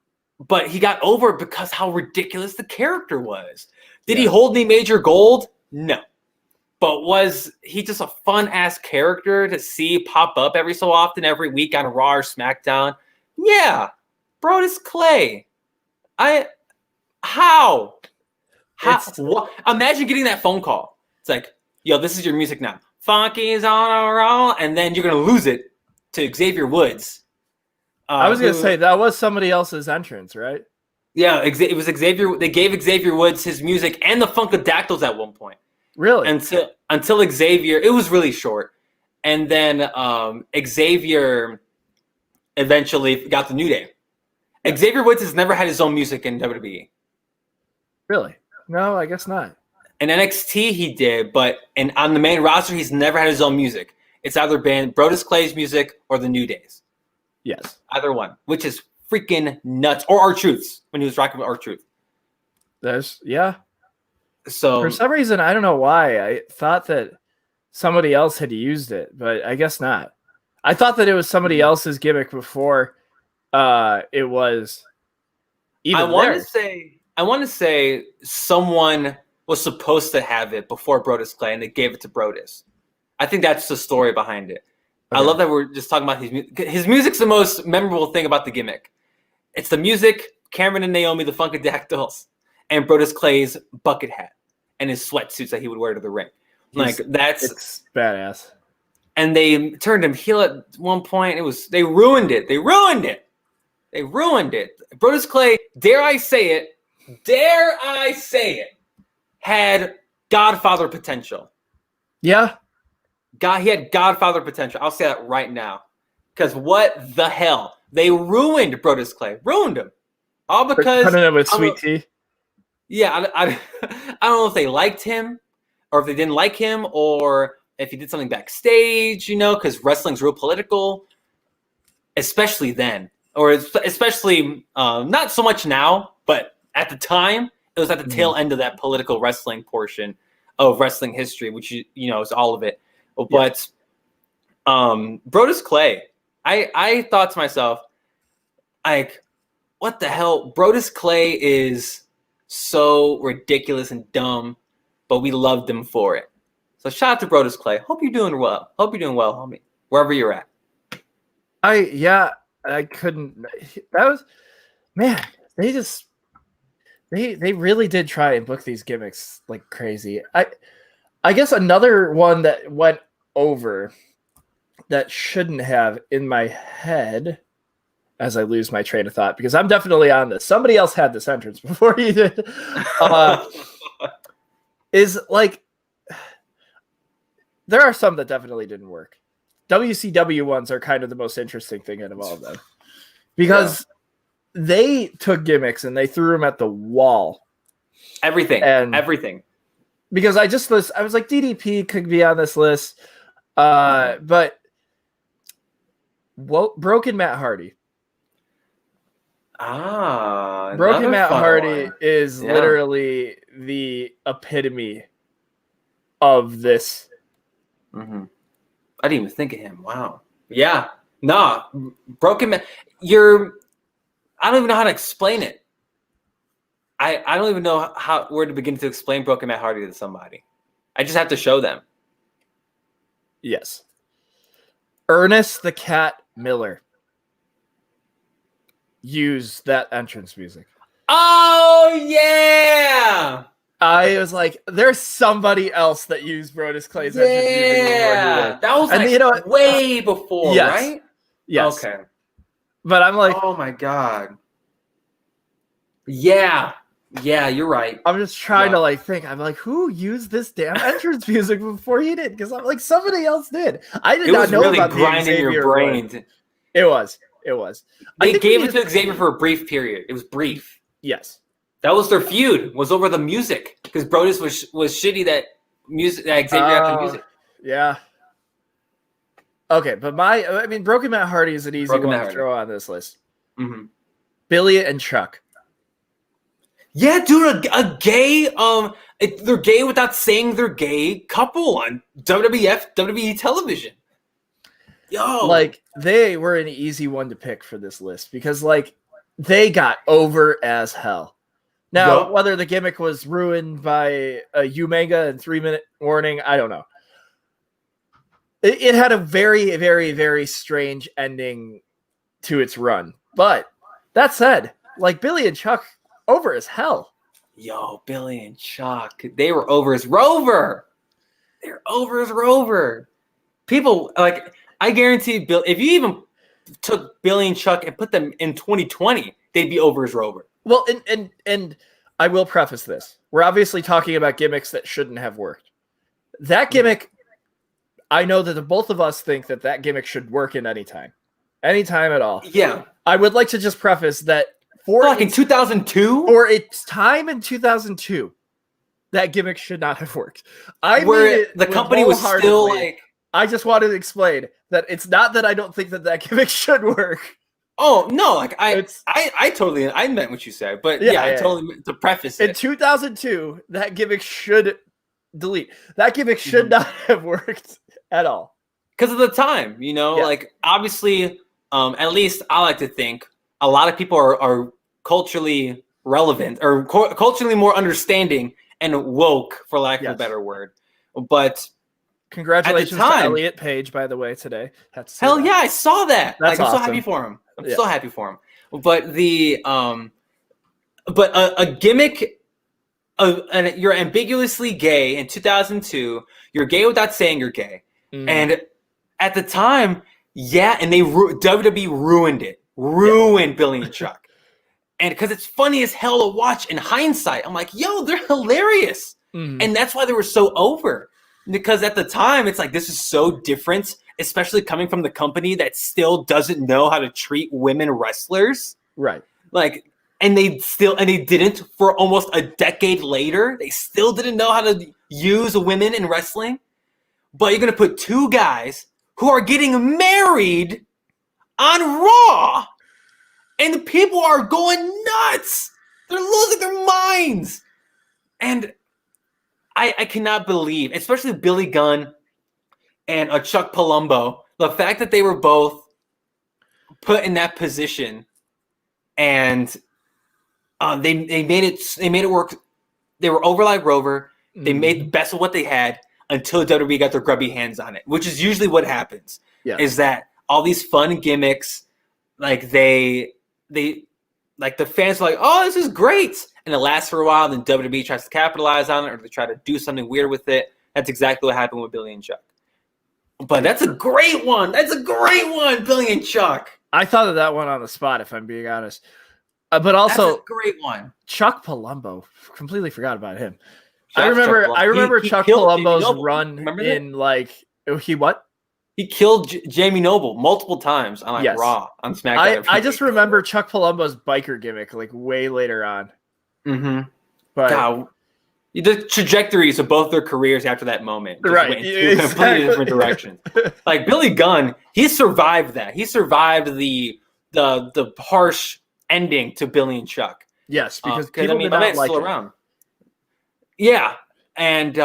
[SPEAKER 3] But he got over because how ridiculous the character was. Did he hold any major gold? No. But was he just a fun-ass character to see pop up every so often, every week on Raw or SmackDown? Yeah. Brodus Clay. How? Imagine getting that phone call. It's like, yo, this is your music now. Funky's on a roll. And then you're going to lose it to Xavier Woods.
[SPEAKER 2] I was going to say, that was somebody else's entrance, right?
[SPEAKER 3] Yeah, it was Xavier. They gave Xavier Woods his music and the Funkadactyls at one point.
[SPEAKER 2] Really?
[SPEAKER 3] Until Xavier, it was really short. And then Xavier eventually got the New Day. Xavier Woods has never had his own music in WWE.
[SPEAKER 2] Really? No, I guess not.
[SPEAKER 3] In NXT, he did, but on the main roster, he's never had his own music. It's either been Brodus Clay's music or the New Day's.
[SPEAKER 2] Yes.
[SPEAKER 3] Either one, which is freaking nuts. Or R-Truth's when he was rocking with R-Truth.
[SPEAKER 2] Yeah.
[SPEAKER 3] So
[SPEAKER 2] for some reason, I don't know why. I thought that somebody else had used it, but I guess not. I thought that it was somebody else's gimmick before it was even
[SPEAKER 3] I want to say someone was supposed to have it before Brodus Clay, and they gave it to Brodus. I think that's the story behind it. Okay. I love that we're just talking about his music's the most memorable thing about the gimmick. It's the music, Cameron and Naomi, the Funkadactyls, and Brodus Clay's bucket hat and his sweatsuits that he would wear to the ring. It's
[SPEAKER 2] badass.
[SPEAKER 3] And they turned him heel at one point. They ruined it. They ruined it. Brodus Clay, dare I say it, had Godfather potential.
[SPEAKER 2] Yeah.
[SPEAKER 3] He had Godfather potential. I'll say that right now. Because what the hell? They ruined Brodus Clay. Ruined him. All because...
[SPEAKER 2] Putting it with Sweet Tea.
[SPEAKER 3] Yeah, I don't know if they liked him or if they didn't like him or if he did something backstage, because wrestling's real political, especially then. Or especially not so much now, but at the time, it was at the tail end of that political wrestling portion of wrestling history, which, is all of it. But Brodus Clay, I thought to myself, like, what the hell? Brodus Clay is so ridiculous and dumb, but we loved him for it. So shout out to Brodus Clay. Hope you're doing well. Homie. Wherever you're at.
[SPEAKER 2] I couldn't. That was, man. They really did try and book these gimmicks like crazy. I guess another one that went over that shouldn't have in my head as I lose my train of thought, because I'm definitely on this. Somebody else had this entrance before you did. Is like, there are some that definitely didn't work. WCW ones are kind of the most interesting thing out of all of them, because they took gimmicks and they threw them at the wall.
[SPEAKER 3] Everything.
[SPEAKER 2] Because I was like, DDP could be on this list, but Broken Matt Hardy. Broken Matt Hardy is literally the epitome of this.
[SPEAKER 3] Mm-hmm. I didn't even think of him. Wow. Yeah. Nah. Broken Matt. I don't even know how to explain it. I don't even know where to begin to explain Broken Matt Hardy to somebody. I just have to show them.
[SPEAKER 2] Yes. Ernest the Cat Miller used that entrance music.
[SPEAKER 3] Oh, yeah!
[SPEAKER 2] I was like, there's somebody else that used Brodus Clay's entrance music.
[SPEAKER 3] Yeah! That was way before, right?
[SPEAKER 2] Yes.
[SPEAKER 3] Okay.
[SPEAKER 2] But I'm like...
[SPEAKER 3] Oh, my God. Yeah. Yeah, you're right.
[SPEAKER 2] I'm just trying to think. I'm like, who used this damn entrance music before he did? Because I'm like, somebody else did. I did not know
[SPEAKER 3] really
[SPEAKER 2] about the
[SPEAKER 3] grinding your brain.
[SPEAKER 2] It was.
[SPEAKER 3] They gave it to Xavier for a brief period. It was brief.
[SPEAKER 2] Yes.
[SPEAKER 3] That was their feud. Was over the music because Brodus was shitty that Xavier had the music.
[SPEAKER 2] Yeah. Okay, but Broken Matt Hardy is an easy one to throw on this list.
[SPEAKER 3] Mm-hmm.
[SPEAKER 2] Billy and Chuck.
[SPEAKER 3] Yeah, dude, a gay, they're gay without saying they're gay couple on WWE television. Yo.
[SPEAKER 2] Like, they were an easy one to pick for this list because, they got over as hell. Now, whether the gimmick was ruined by a U-Manga and 3-minute warning, I don't know. It had a very, very, very strange ending to its run. But, that said, Billy and Chuck, over as hell.
[SPEAKER 3] Yo, Billy and Chuck. They were over as Rover. They're over as Rover. People, I guarantee, Bill, if you even took Billy and Chuck and put them in 2020, they'd be over as Rover.
[SPEAKER 2] Well, and I will preface this. We're obviously talking about gimmicks that shouldn't have worked. That gimmick, I know that the both of us think that gimmick should work in any time at all.
[SPEAKER 3] Yeah.
[SPEAKER 2] I would like to just preface that
[SPEAKER 3] in 2002?
[SPEAKER 2] Or its time in 2002, that gimmick should not have worked. The
[SPEAKER 3] company was still
[SPEAKER 2] I just wanted to explain that it's not that I don't think that gimmick should work.
[SPEAKER 3] Oh no, like I totally meant what you said, but I totally meant to preface it.
[SPEAKER 2] In 2002, that gimmick should delete. That gimmick should not have worked at all.
[SPEAKER 3] Because of the time, like obviously, at least I like to think a lot of people are culturally relevant or culturally more understanding and woke, for lack of a better word. But
[SPEAKER 2] congratulations to Elliot Page, by the way, today.
[SPEAKER 3] Hell yeah, I saw that.
[SPEAKER 2] That's
[SPEAKER 3] I'm
[SPEAKER 2] awesome.
[SPEAKER 3] so happy for him. I'm so happy for him. But a gimmick and you're ambiguously gay in 2002. You're gay without saying you're gay. And at the time, and WWE ruined it. Ruined Billy and Chuck. And because it's funny as hell to watch in hindsight. I'm like, yo, they're hilarious. And that's why they were so over. Because at the time, it's like, this is so different, especially coming from the company that still doesn't know how to treat women wrestlers.
[SPEAKER 2] Right.
[SPEAKER 3] Like, and they didn't for almost a decade later. They still didn't know how to use women in wrestling. But you're going to put two guys who are getting married on Raw, and people are going nuts. They're losing their minds. And I cannot believe, especially Billy Gunn and Chuck Palumbo, the fact that they were both put in that position, and they made it work. They were over like Rover. They made the best of what they had until WWE got their grubby hands on it, which is usually what happens. Yeah. Is that all these fun gimmicks, like the fans are like, oh, this is great. And it lasts for a while, then WWE tries to capitalize on it, or they try to do something weird with it. That's exactly what happened with Billy and Chuck. But that's a great one. That's a great one, Billy and Chuck.
[SPEAKER 2] I thought of that one on the spot, if I'm being honest. But also,
[SPEAKER 3] that's a great one.
[SPEAKER 2] Chuck Palumbo. Completely forgot about him. I remember Chuck Palumbo's run in like he what?
[SPEAKER 3] He killed Jamie Noble multiple times on Raw, on SmackDown.
[SPEAKER 2] I just remember Chuck Palumbo's biker gimmick like way later on.
[SPEAKER 3] But God, the trajectories of both their careers after that moment just went in completely different directions. Like Billy Gunn, he survived that. He survived the harsh ending to Billy and Chuck.
[SPEAKER 2] Yes, because people did not like
[SPEAKER 3] still around. Yeah, and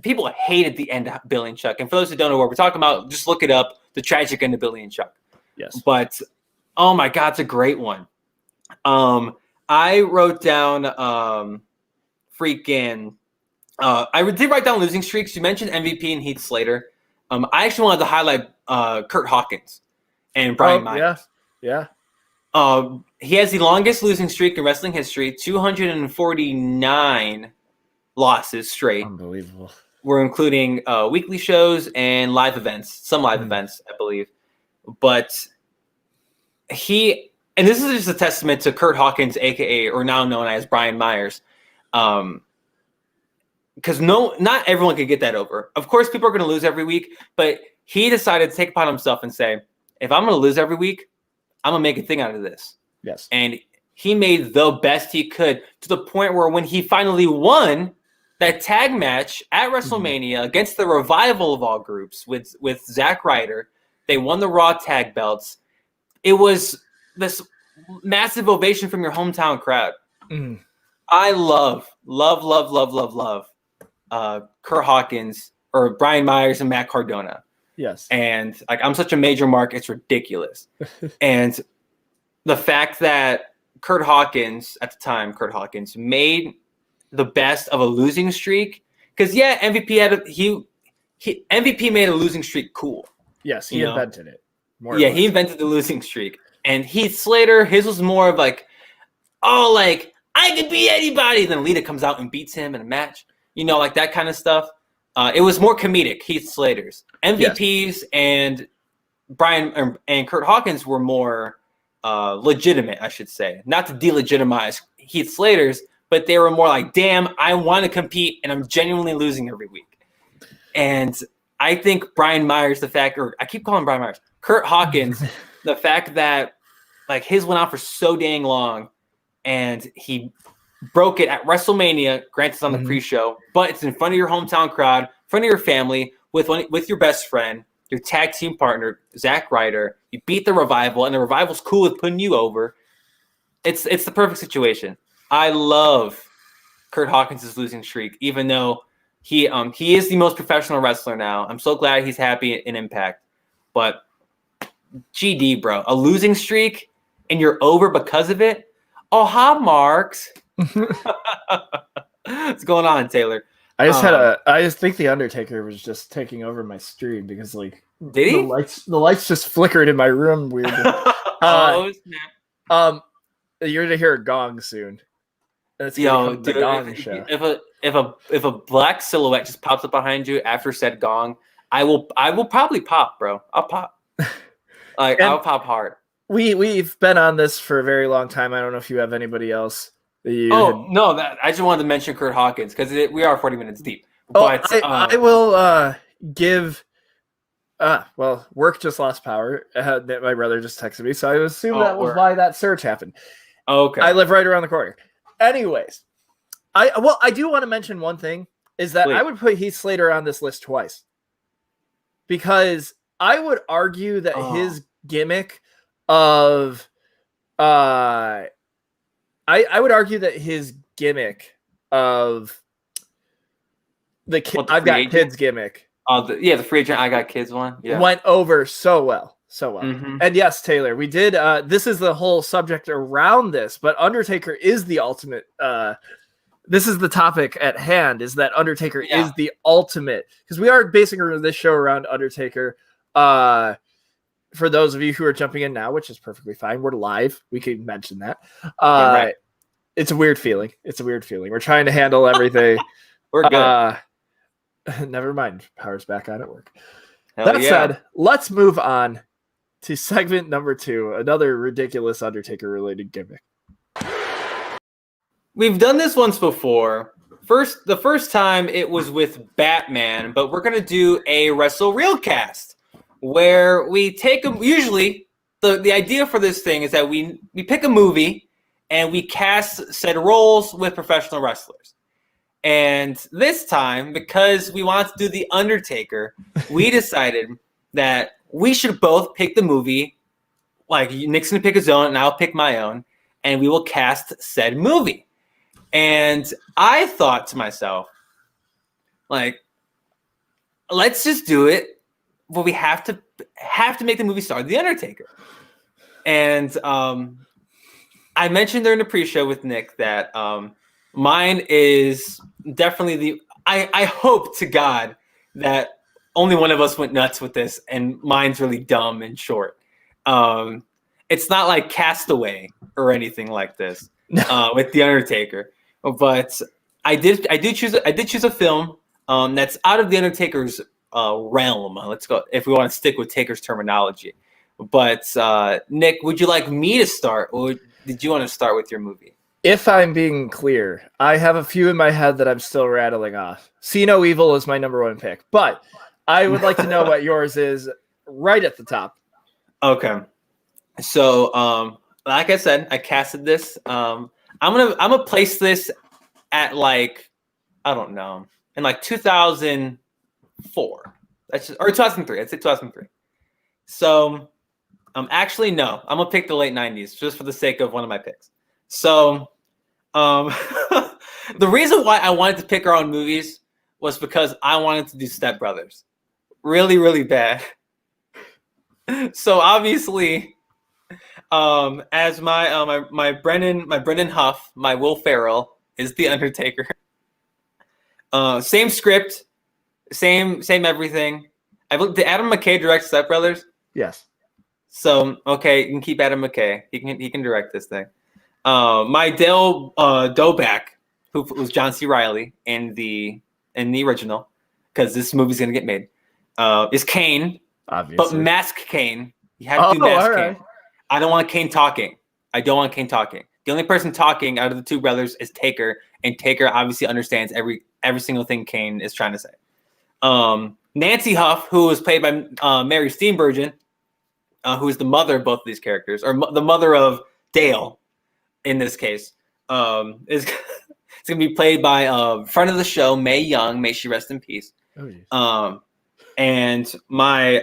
[SPEAKER 3] people hated the end of Billy and Chuck. And for those who don't know what we're talking about, just look it up. The tragic end of Billy and Chuck.
[SPEAKER 2] Yes,
[SPEAKER 3] but oh my God, it's a great one. I wrote down I did write down losing streaks. You mentioned MVP and Heath Slater. I actually wanted to highlight Kurt Hawkins and Brian Myers.
[SPEAKER 2] Yeah.
[SPEAKER 3] He has the longest losing streak in wrestling history, 249 losses straight.
[SPEAKER 2] Unbelievable.
[SPEAKER 3] We're including weekly shows and live events, some live events, I believe. But and this is just a testament to Kurt Hawkins, aka or now known as Brian Myers, because not everyone could get that over. Of course, people are going to lose every week, but he decided to take upon himself and say, if I'm going to lose every week, I'm going to make a thing out of this.
[SPEAKER 2] Yes. And
[SPEAKER 3] he made the best he could to the point where when he finally won that tag match at WrestleMania against the Revival of all groups with Zack Ryder, they won the Raw tag belts. It was this massive ovation from your hometown crowd. I love Kurt Hawkins or Brian Myers and Matt Cardona.
[SPEAKER 2] Yes.
[SPEAKER 3] And I'm such a major mark, it's ridiculous. And the fact that Kurt Hawkins made the best of a losing streak, because MVP made a losing streak cool.
[SPEAKER 2] Yes, he invented it.
[SPEAKER 3] He invented the losing streak. And Heath Slater, his was more of like, I could beat anybody. Then Lita comes out and beats him in a match. Like that kind of stuff. It was more comedic, Heath Slater's. MVPs and Brian and Kurt Hawkins were more legitimate, I should say. Not to delegitimize Heath Slater's, but they were more like, damn, I want to compete and I'm genuinely losing every week. And I think Brian Myers, I keep calling Brian Myers, Kurt Hawkins, the fact that his went on for so dang long and he broke it at WrestleMania, granted it's on the pre-show, but it's in front of your hometown crowd, in front of your family, with your best friend, your tag team partner, Zack Ryder. You beat the Revival, and the Revival's cool with putting you over. It's the perfect situation. I love Kurt Hawkins' losing streak, even though he is the most professional wrestler now. I'm so glad he's happy in Impact. But GD, bro, a losing streak and you're over because of it? Oh, hi, Marks. What's going on, Taylor?
[SPEAKER 2] I just think the Undertaker was just taking over my stream because like
[SPEAKER 3] did he?
[SPEAKER 2] The lights just flickered in my room weirdly.
[SPEAKER 3] Oh snap.
[SPEAKER 2] You're gonna hear a gong soon.
[SPEAKER 3] Dude, the gong show. If a black silhouette just pops up behind you after said gong, I will probably pop, bro. I'll pop. I'll pop hard.
[SPEAKER 2] We've been on this for a very long time. I don't know if you have anybody else.
[SPEAKER 3] No, I just wanted to mention Kurt Hawkins because we are 40 minutes deep.
[SPEAKER 2] But I will give. Work just lost power. My brother just texted me, so I assume that was why that surge happened.
[SPEAKER 3] Okay,
[SPEAKER 2] I live right around the corner. Anyways, I do want to mention one thing is that I would put Heath Slater on this list twice because I would argue that his gimmick of I would argue that his gimmick of the I've got kids gimmick.
[SPEAKER 3] The free agent I got kids one
[SPEAKER 2] went over so well.
[SPEAKER 3] Mm-hmm.
[SPEAKER 2] And yes, Taylor, we did. This is the whole subject around this, but Undertaker is the ultimate. This is the topic at hand: is that Undertaker is the ultimate? Because we are basing this show around Undertaker. For those of you who are jumping in now, which is perfectly fine, we're live. We can mention that.
[SPEAKER 3] Right.
[SPEAKER 2] It's a weird feeling. We're trying to handle everything.
[SPEAKER 3] We're good.
[SPEAKER 2] Never mind. Power's back on at work. That said, let's move on to segment number 2, another ridiculous Undertaker-related gimmick.
[SPEAKER 3] We've done this once before. The first time it was with Batman, but we're going to do a Wrestle Real cast where we take usually the idea for this thing is that we pick a movie and we cast said roles with professional wrestlers. And this time, because we wanted to do The Undertaker, we decided that we should both pick the movie. Like, Nick's going to pick his own, and I'll pick my own, and we will cast said movie. And I thought to myself, like, let's just do it, but we have to make the movie star The Undertaker. And I mentioned during the pre-show with Nick that mine is definitely I hope to God that only one of us went nuts with this, and mine's really dumb and short. It's not like Castaway or anything like this with The Undertaker, but I did choose a film that's out of The Undertaker's realm. Let's go if we want to stick with Taker's terminology. But Nick, would you like me to start, or did you want to start with your movie?
[SPEAKER 2] If I'm being clear, I have a few in my head that I'm still rattling off. See No Evil is my number 1 pick, but I would like to know what yours is right at the top. Okay.
[SPEAKER 3] So, like I said, I casted this. I'm gonna place this at like, I don't know, in like 2004. Or 2003. I'd say 2003. So, actually no, I'm gonna pick the late 90s just for the sake of one of my picks. So, the reason why I wanted to pick our own movies was because I wanted to do Step Brothers, really, really bad. So obviously, as my Brendan Huff, my Will Ferrell is The Undertaker. Same script, same everything. Did Adam McKay direct Step Brothers?
[SPEAKER 2] Yes.
[SPEAKER 3] So okay, you can keep Adam McKay. He can direct this thing. My Dale Doback, who was John C. Reilly in the original, because this movie's gonna get made, is Kane.
[SPEAKER 2] Obviously.
[SPEAKER 3] But mask Kane. You have to do mask Kane. I don't want Kane talking. The only person talking out of the two brothers is Taker, and Taker obviously understands every single thing Kane is trying to say. Nancy Huff, who was played by Mary Steenburgen, who is the mother of both of these characters, or the mother of Dale in this case, is it's gonna be played by friend of the show, Mae Young. May she rest in peace.
[SPEAKER 2] Oh, yes.
[SPEAKER 3] And my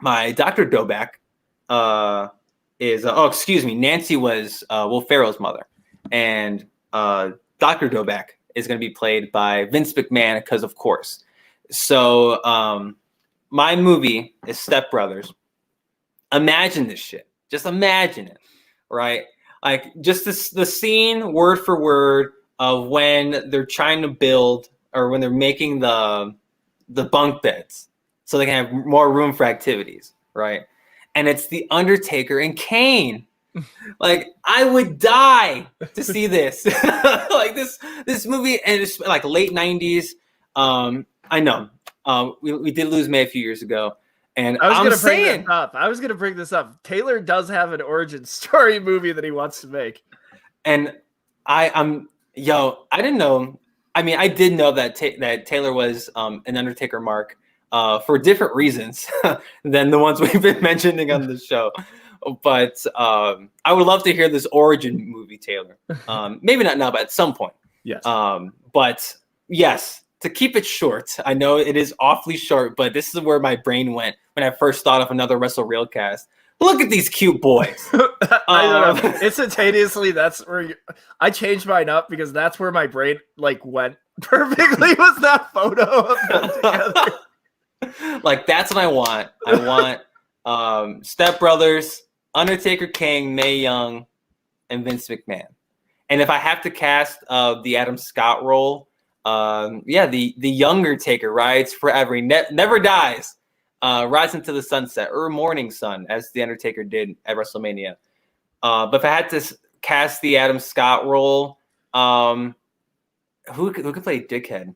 [SPEAKER 3] Dr. Doback is excuse me, Nancy was Will Ferrell's mother, and Dr. Doback is going to be played by Vince McMahon because of course. So my movie is Step Brothers. Imagine this shit. Just imagine it, right? Like just the scene word for word of when they're trying to build or when they're making the bunk beds so they can have more room for activities, right? And it's The Undertaker and Kane. Like I would die to see this. Like this movie, and it's like late 90s. I know. We did lose May a few years ago. And
[SPEAKER 2] I was going to bring this up. Taylor does have an origin story movie that he wants to make.
[SPEAKER 3] And I didn't know. I mean, I did know that Taylor was an Undertaker mark for different reasons than the ones we've been mentioning on the show. But I would love to hear this origin movie, Taylor. Maybe not now, but at some point.
[SPEAKER 2] Yes.
[SPEAKER 3] But yes, to keep it short, I know it is awfully short, but this is where my brain went when I first thought of another Wrestle Reelcast. Look at these cute boys.
[SPEAKER 2] I don't know. Instantaneously, that's where I changed mine up because that's where my brain like went perfectly. Was that photo of them together?
[SPEAKER 3] Like that's what I want. I want Step Brothers, Undertaker, King, Mae Young, and Vince McMahon. And if I have to cast the Adam Scott role, the younger Taker rides forever. He never dies. Rise into the sunset or morning sun, as the Undertaker did at WrestleMania. But if I had to cast the Adam Scott role, who could play Dickhead?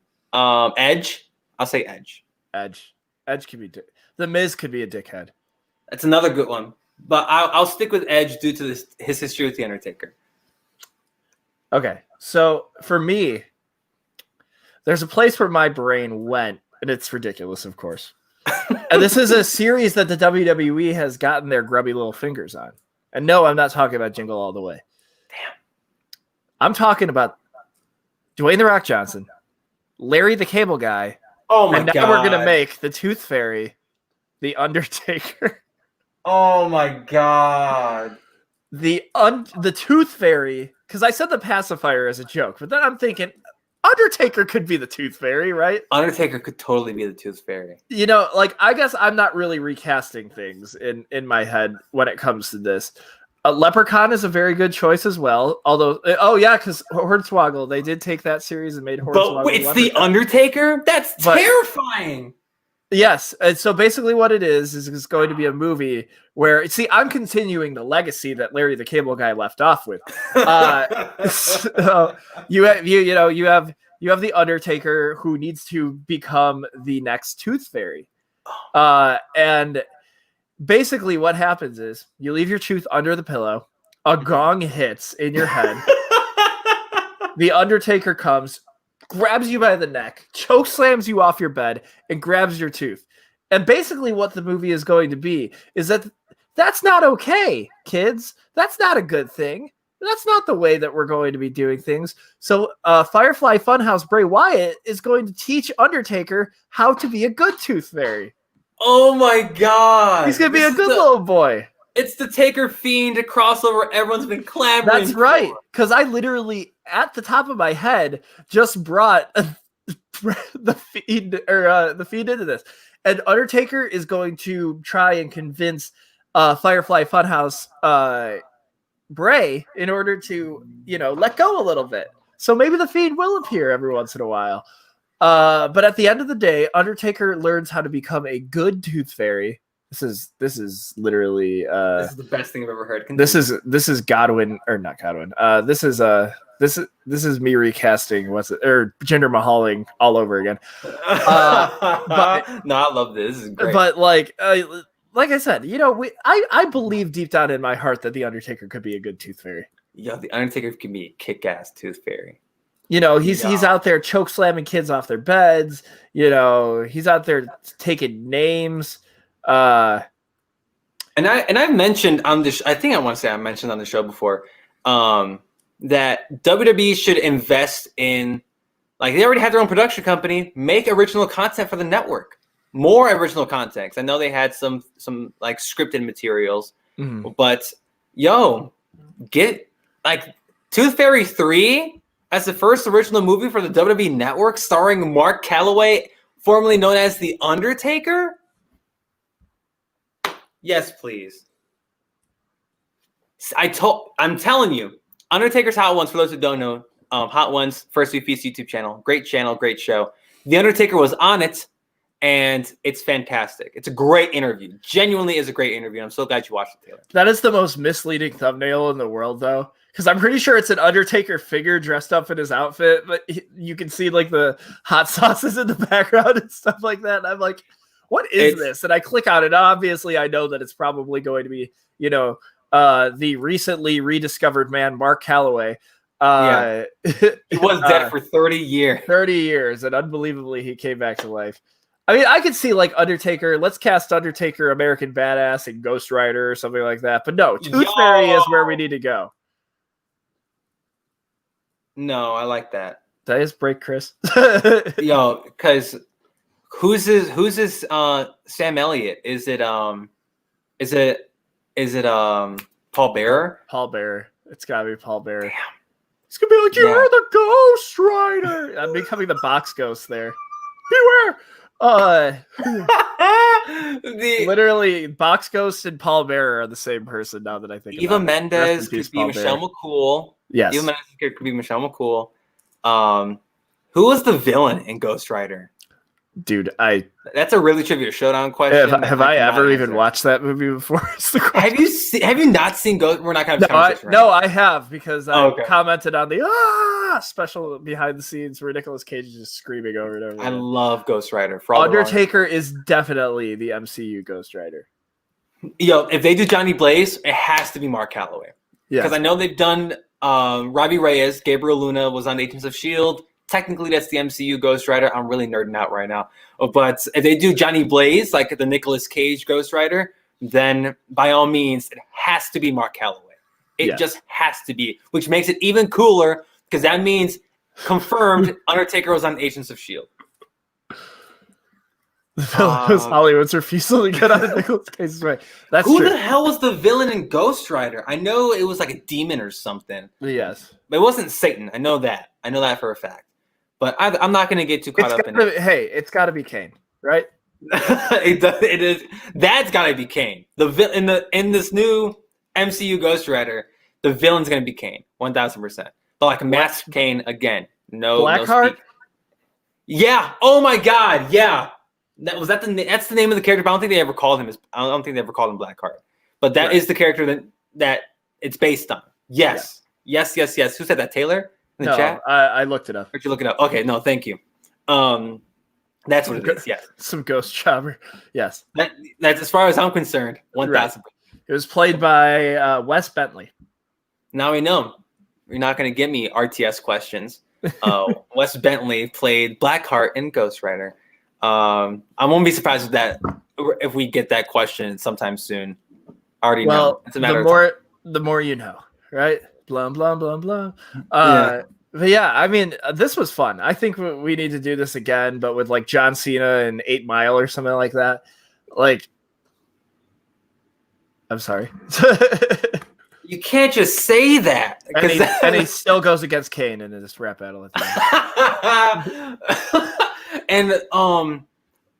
[SPEAKER 3] Edge. I'll say Edge.
[SPEAKER 2] Edge could be. The Miz could be a dickhead.
[SPEAKER 3] That's another good one. But I'll stick with Edge due to his history with the Undertaker.
[SPEAKER 2] Okay, so for me, there's a place where my brain went, and it's ridiculous, of course. And this is a series that the WWE has gotten their grubby little fingers on. And no, I'm not talking about Jingle All the Way.
[SPEAKER 3] Damn.
[SPEAKER 2] I'm talking about Dwayne The Rock Johnson, Larry the Cable Guy.
[SPEAKER 3] Oh my God.
[SPEAKER 2] And now we're going to make the Tooth Fairy the Undertaker.
[SPEAKER 3] Oh my God.
[SPEAKER 2] The Tooth Fairy, because I said the pacifier as a joke, but then I'm thinking Undertaker could be the Tooth Fairy, right?
[SPEAKER 3] Undertaker could totally be the Tooth Fairy.
[SPEAKER 2] You know, like, I guess I'm not really recasting things in my head when it comes to this. Leprechaun is a very good choice as well. Although, because Hornswoggle, they did take that series and made Hornswoggle.
[SPEAKER 3] But it's the Undertaker? That's terrifying.
[SPEAKER 2] Yes. And so basically what it is it's going to be a movie where, see, I'm continuing the legacy that Larry the Cable Guy left off with. So you have the Undertaker who needs to become the next Tooth Fairy. And basically what happens is you leave your tooth under the pillow, a gong hits in your head, the Undertaker comes, grabs you by the neck, choke slams you off your bed, and grabs your tooth. And basically what the movie is going to be is that's not okay, kids. That's not a good thing. That's not the way that we're going to be doing things. So Firefly Funhouse Bray Wyatt is going to teach Undertaker how to be a good Tooth Fairy.
[SPEAKER 3] Oh my God.
[SPEAKER 2] He's going to be a good little boy.
[SPEAKER 3] It's the Taker Fiend, a crossover everyone's been clamoring
[SPEAKER 2] That's right. Because I literally, at the top of my head, just brought the Fiend into this. And Undertaker is going to try and convince Firefly Funhouse Bray in order to, let go a little bit. So maybe the Fiend will appear every once in a while. But at the end of the day, Undertaker learns how to become a good Tooth Fairy. This is literally
[SPEAKER 3] this is the best thing I've ever heard.
[SPEAKER 2] This is Godwin, or not Godwin. This is me recasting Jinder Mahaling all over again.
[SPEAKER 3] But no, I love this. This is great.
[SPEAKER 2] But like I said, I believe deep down in my heart that the Undertaker could be a good Tooth Fairy.
[SPEAKER 3] Yeah, the Undertaker can be a kick-ass Tooth Fairy.
[SPEAKER 2] He's out there choke slamming kids off their beds. He's out there taking names.
[SPEAKER 3] And I've mentioned on this. I think I want to say I mentioned on the show before that WWE should invest in, like, they already have their own production company, make original content for the network. more original content. I know they had some like scripted materials, but get like Tooth Fairy 3 as the first original movie for the WWE Network, starring Mark Calloway, formerly known as The Undertaker. Yes, please. I'm telling you, Undertaker's Hot Ones, for those who don't know, Hot Ones, First We Feast YouTube channel, great show. The Undertaker was on it, and it's fantastic. It's a great interview. Genuinely is a great interview. I'm so glad you watched it, Taylor.
[SPEAKER 2] That is the most misleading thumbnail in the world, though, because I'm pretty sure it's an Undertaker figure dressed up in his outfit, but you can see like the hot sauces in the background and stuff like that. And I'm like, what is this? And I click on it. Obviously, I know that it's probably going to be, the recently rediscovered man, Mark Calloway.
[SPEAKER 3] He was dead for 30 years.
[SPEAKER 2] 30 years, and unbelievably, he came back to life. I mean, I could see like Undertaker. Let's cast Undertaker, American Badass, and Ghost Rider or something like that. But no, Tooth Fairy is where we need to go.
[SPEAKER 3] No, I like that.
[SPEAKER 2] Did I just break Chris?
[SPEAKER 3] Because who's his Sam Elliott? Is it Paul Bearer?
[SPEAKER 2] Paul Bearer. It's gotta be Paul Bearer.
[SPEAKER 3] Damn.
[SPEAKER 2] It's gonna be like, you're the Ghost Rider. I'm becoming the box ghost there. Beware. Literally, Box Ghost and Paul Bearer are the same person now that I think
[SPEAKER 3] Eva
[SPEAKER 2] about it.
[SPEAKER 3] Mendes could be Michelle McCool.
[SPEAKER 2] Yes.
[SPEAKER 3] Eva Mendes could be Michelle McCool. Who was the villain in Ghost Rider?
[SPEAKER 2] Dude,
[SPEAKER 3] that's a really trivia showdown question.
[SPEAKER 2] Have I ever even watched that movie before?
[SPEAKER 3] Have you not seen Ghost? We're not going to have this
[SPEAKER 2] No, I have, because I commented on the special behind the scenes where Nicolas Cage is just screaming over and over.
[SPEAKER 3] I love Ghost Rider.
[SPEAKER 2] Undertaker is definitely the MCU Ghost Rider.
[SPEAKER 3] If they do Johnny Blaze, it has to be Mark Calloway. Yeah, because I know they've done Robbie Reyes. Gabriel Luna was on Agents of S.H.I.E.L.D. Technically, that's the MCU Ghost Rider. I'm really nerding out right now. But if they do Johnny Blaze, like the Nicolas Cage Ghost Rider, then by all means, it has to be Mark Calloway. It just has to be, which makes it even cooler, because that means confirmed Undertaker was on Agents of S.H.I.E.L.D.
[SPEAKER 2] Hollywood's refusal to get on a Nicolas Cage's way. That's
[SPEAKER 3] Who
[SPEAKER 2] true.
[SPEAKER 3] the hell was the villain in Ghost Rider? I know it was like a demon or something.
[SPEAKER 2] Yes.
[SPEAKER 3] But it wasn't Satan. I know that. I know that for a fact. But I'm not going to get too caught up in it.
[SPEAKER 2] Hey, it's got to be Kane, right?
[SPEAKER 3] It is. That's got to be Kane. In this new MCU Ghost Rider, the villain's going to be Kane, 1,000%. But like a masked Kane again.
[SPEAKER 2] Blackheart?
[SPEAKER 3] Yeah. Oh my God. Yeah. That's the name of the character. But I don't think they ever called him. I don't think they ever called him Blackheart. But that is the character that it's based on. Yes. Yeah. Yes. Who said that? Taylor? In the chat?
[SPEAKER 2] I looked it up.
[SPEAKER 3] Did you look it up? Okay, no, thank you. That's what it is. Yes,
[SPEAKER 2] some ghost jobber. Yes,
[SPEAKER 3] that's as far as I'm concerned. 1,000%.
[SPEAKER 2] Right. It was played by Wes Bentley.
[SPEAKER 3] Now we know. You're not going to give me RTS questions. Wes Bentley played Blackheart in Ghost Rider. I won't be surprised if we get that question sometime soon. I already know. It's a matter of time.
[SPEAKER 2] The more you know, right? Blah, blah, blah, blah. But yeah, I mean, this was fun. I think we need to do this again, but with like John Cena and 8 Mile or something like that. Like, I'm sorry.
[SPEAKER 3] You can't just say that.
[SPEAKER 2] And he still goes against Kane in this rap battle at the
[SPEAKER 3] end.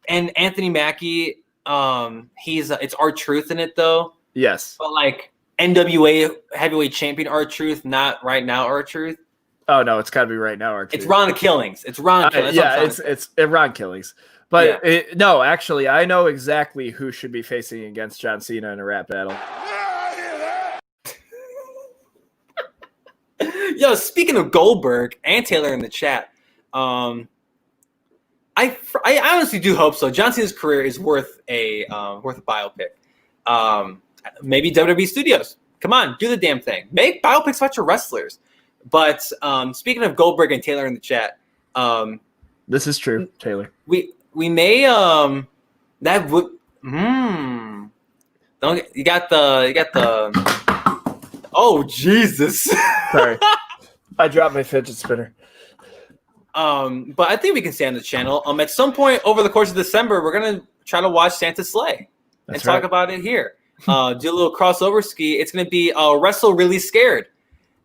[SPEAKER 3] And Anthony Mackie, it's R-Truth in it though.
[SPEAKER 2] Yes.
[SPEAKER 3] But like NWA heavyweight champion R-Truth, not right now R-Truth.
[SPEAKER 2] Oh no, it's got to be right now R-Truth.
[SPEAKER 3] It's Ron Killings. It's Ron Killings.
[SPEAKER 2] It's Ron Killings. But no, actually, I know exactly who should be facing against John Cena in a rap battle.
[SPEAKER 3] Yo, speaking of Goldberg and Taylor in the chat, I honestly do hope so. John Cena's career is worth a biopic. Maybe WWE Studios. Come on, do the damn thing. Make biopics about your wrestlers. But speaking of Goldberg and Taylor in the chat,
[SPEAKER 2] this is true, Taylor.
[SPEAKER 3] We may that would you got the oh Jesus.
[SPEAKER 2] Sorry. I dropped my fidget spinner.
[SPEAKER 3] But I think we can stay on the channel. At some point over the course of December, we're gonna try to watch Santa's Sleigh and talk about it here. Do a little crossover ski. It's gonna be Wrestle Really Scared,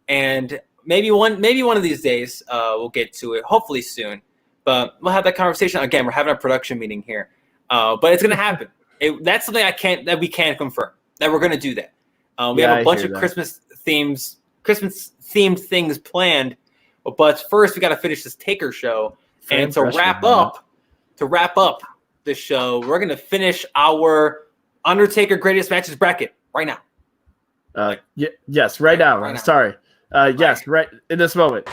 [SPEAKER 3] and maybe one of these days we'll get to it. Hopefully soon, but we'll have that conversation again. We're having a production meeting here, but it's gonna happen. That's something we can confirm that we're gonna do that. We have a bunch of Christmas themed things planned. But first, we got to finish this Taker show, and to wrap up the show, we're gonna finish our Undertaker Greatest Matches bracket right now.
[SPEAKER 2] Yes, right now. Sorry. Yes, right in this moment.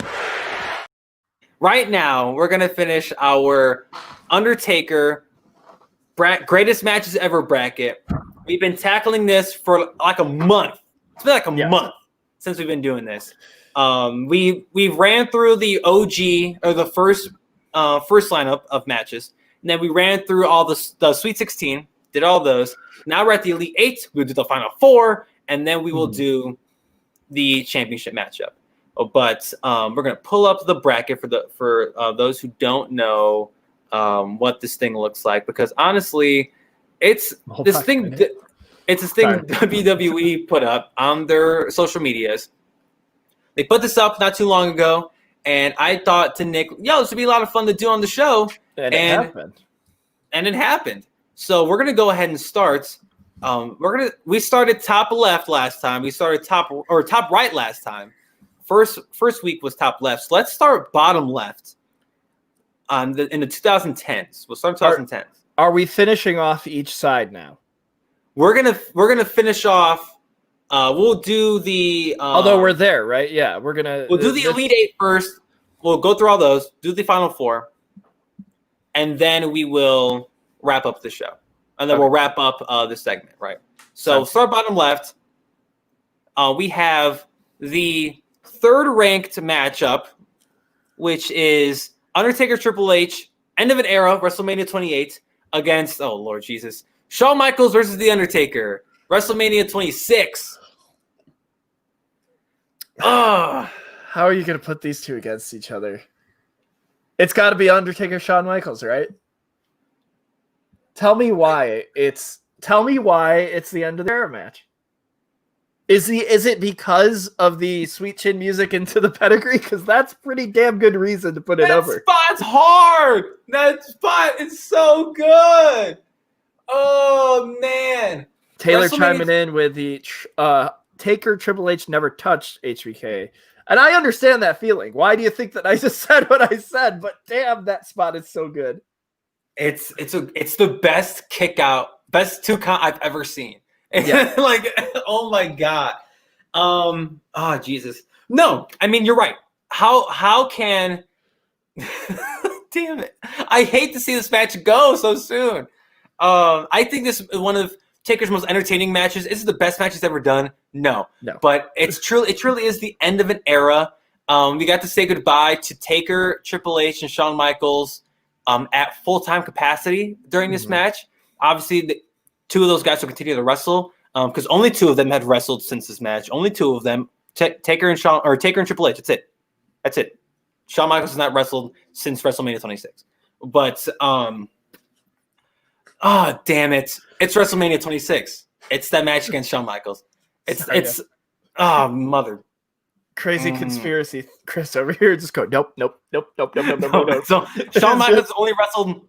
[SPEAKER 3] Right now, we're gonna finish our Undertaker Greatest Matches Ever bracket. We've been tackling this for like a month. It's been like a month since we've been doing this. We ran through the OG or the first lineup of matches, and then we ran through all the Sweet 16, did all those. Now we're at the Elite 8. We'll do the Final 4, and then we will do the championship matchup. But we're gonna pull up the bracket for those who don't know what this thing looks like, because honestly, it's this thing WWE put up on their social medias. They put this up not too long ago, and I thought to Nick, this would be a lot of fun to do on the show.
[SPEAKER 2] And it happened.
[SPEAKER 3] So we're going to go ahead and start. We started top left last time. We started top right last time. First week was top left. So let's start bottom left in the 2010s. We'll start 2010s.
[SPEAKER 2] Are we finishing off each side now?
[SPEAKER 3] We're gonna finish off. We'll do the.
[SPEAKER 2] Although we're there, right? Yeah, we'll
[SPEAKER 3] do the Elite 8 first. We'll go through all those. Do the Final 4, and then we will wrap up the show, and then we'll wrap up the segment. Right. So start bottom left. We have the third ranked matchup, which is Undertaker Triple H, end of an era, WrestleMania 28, against Lord Jesus, Shawn Michaels versus The Undertaker, WrestleMania 26.
[SPEAKER 2] How are you going to put these two against each other? It's got to be Undertaker, Shawn Michaels, right? Tell me why it's the end of the era match. Is it because of the sweet chin music into the pedigree? Because that's pretty damn good reason to put it over.
[SPEAKER 3] That spot's hard. That spot is so good. Oh man.
[SPEAKER 2] Taylor chiming in with the Taker Triple H never touched HBK. And I understand that feeling. Why do you think that I just said what I said? But damn, that spot is so good.
[SPEAKER 3] It's the best kick out, best 2 count I've ever seen. Yeah. Like, oh my God. Oh Jesus. No, I mean, you're right. How can damn it. I hate to see this match go so soon. I think this is one of Taker's most entertaining matches. Is it the best match he's ever done? No. But it truly is the end of an era. We got to say goodbye to Taker, Triple H, and Shawn Michaels at full-time capacity during this match. Obviously, 2 of those guys will continue to wrestle because only 2 of them had wrestled since this match. Only 2 of them, Taker and Triple H. That's it. Shawn Michaels has not wrestled since WrestleMania 26. But damn it! It's WrestleMania 26. It's that match against Shawn Michaels. It's mother.
[SPEAKER 2] Crazy conspiracy, Chris over here. Just go nope.
[SPEAKER 3] So Shawn Michaels only wrestled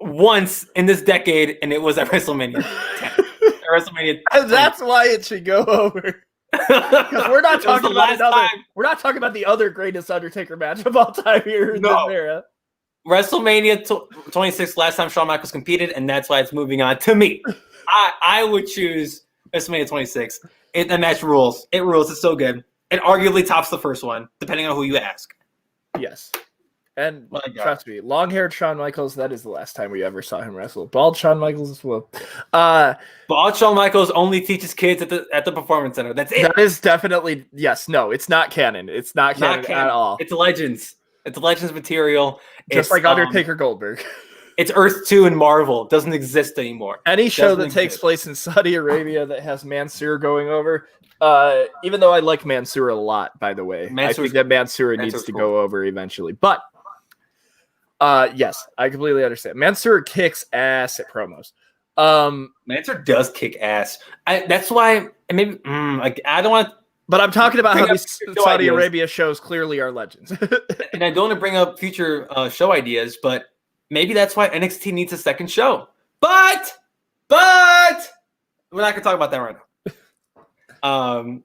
[SPEAKER 3] once in this decade, and it was at WrestleMania 10. WrestleMania.
[SPEAKER 2] And that's why it should go over. Because we're not talking about we're not talking about the other greatest Undertaker match of all time here in this era.
[SPEAKER 3] WrestleMania 26, last time Shawn Michaels competed, and that's why it's moving on to me. I would choose WrestleMania 26. That match rules. It rules. It's so good. It arguably tops the first one, depending on who you ask.
[SPEAKER 2] Yes. And trust me, long-haired Shawn Michaels, that is the last time we ever saw him wrestle. Bald Shawn Michaels as well.
[SPEAKER 3] Bald Shawn Michaels only teaches kids at the Performance Center. That's it.
[SPEAKER 2] That is definitely, yes, no, it's not canon. It's not canon at all.
[SPEAKER 3] It's Legends. It's Legends material.
[SPEAKER 2] Just like Undertaker Goldberg.
[SPEAKER 3] It's Earth 2 and Marvel. It doesn't exist anymore.
[SPEAKER 2] Any show that takes place in Saudi Arabia that has Mansoor going over, even though I like Mansoor a lot, by the way. I think that Mansoor needs to go over eventually. But Yes, I completely understand. Mansoor kicks ass at promos.
[SPEAKER 3] Mansoor does kick ass. That's why maybe I don't want.
[SPEAKER 2] But I'm talking about how these Saudi
[SPEAKER 3] ideas.
[SPEAKER 2] Arabia shows clearly are legends.
[SPEAKER 3] And I don't want to bring up future show ideas, but maybe that's why NXT needs a second show. But we're not gonna talk about that right now.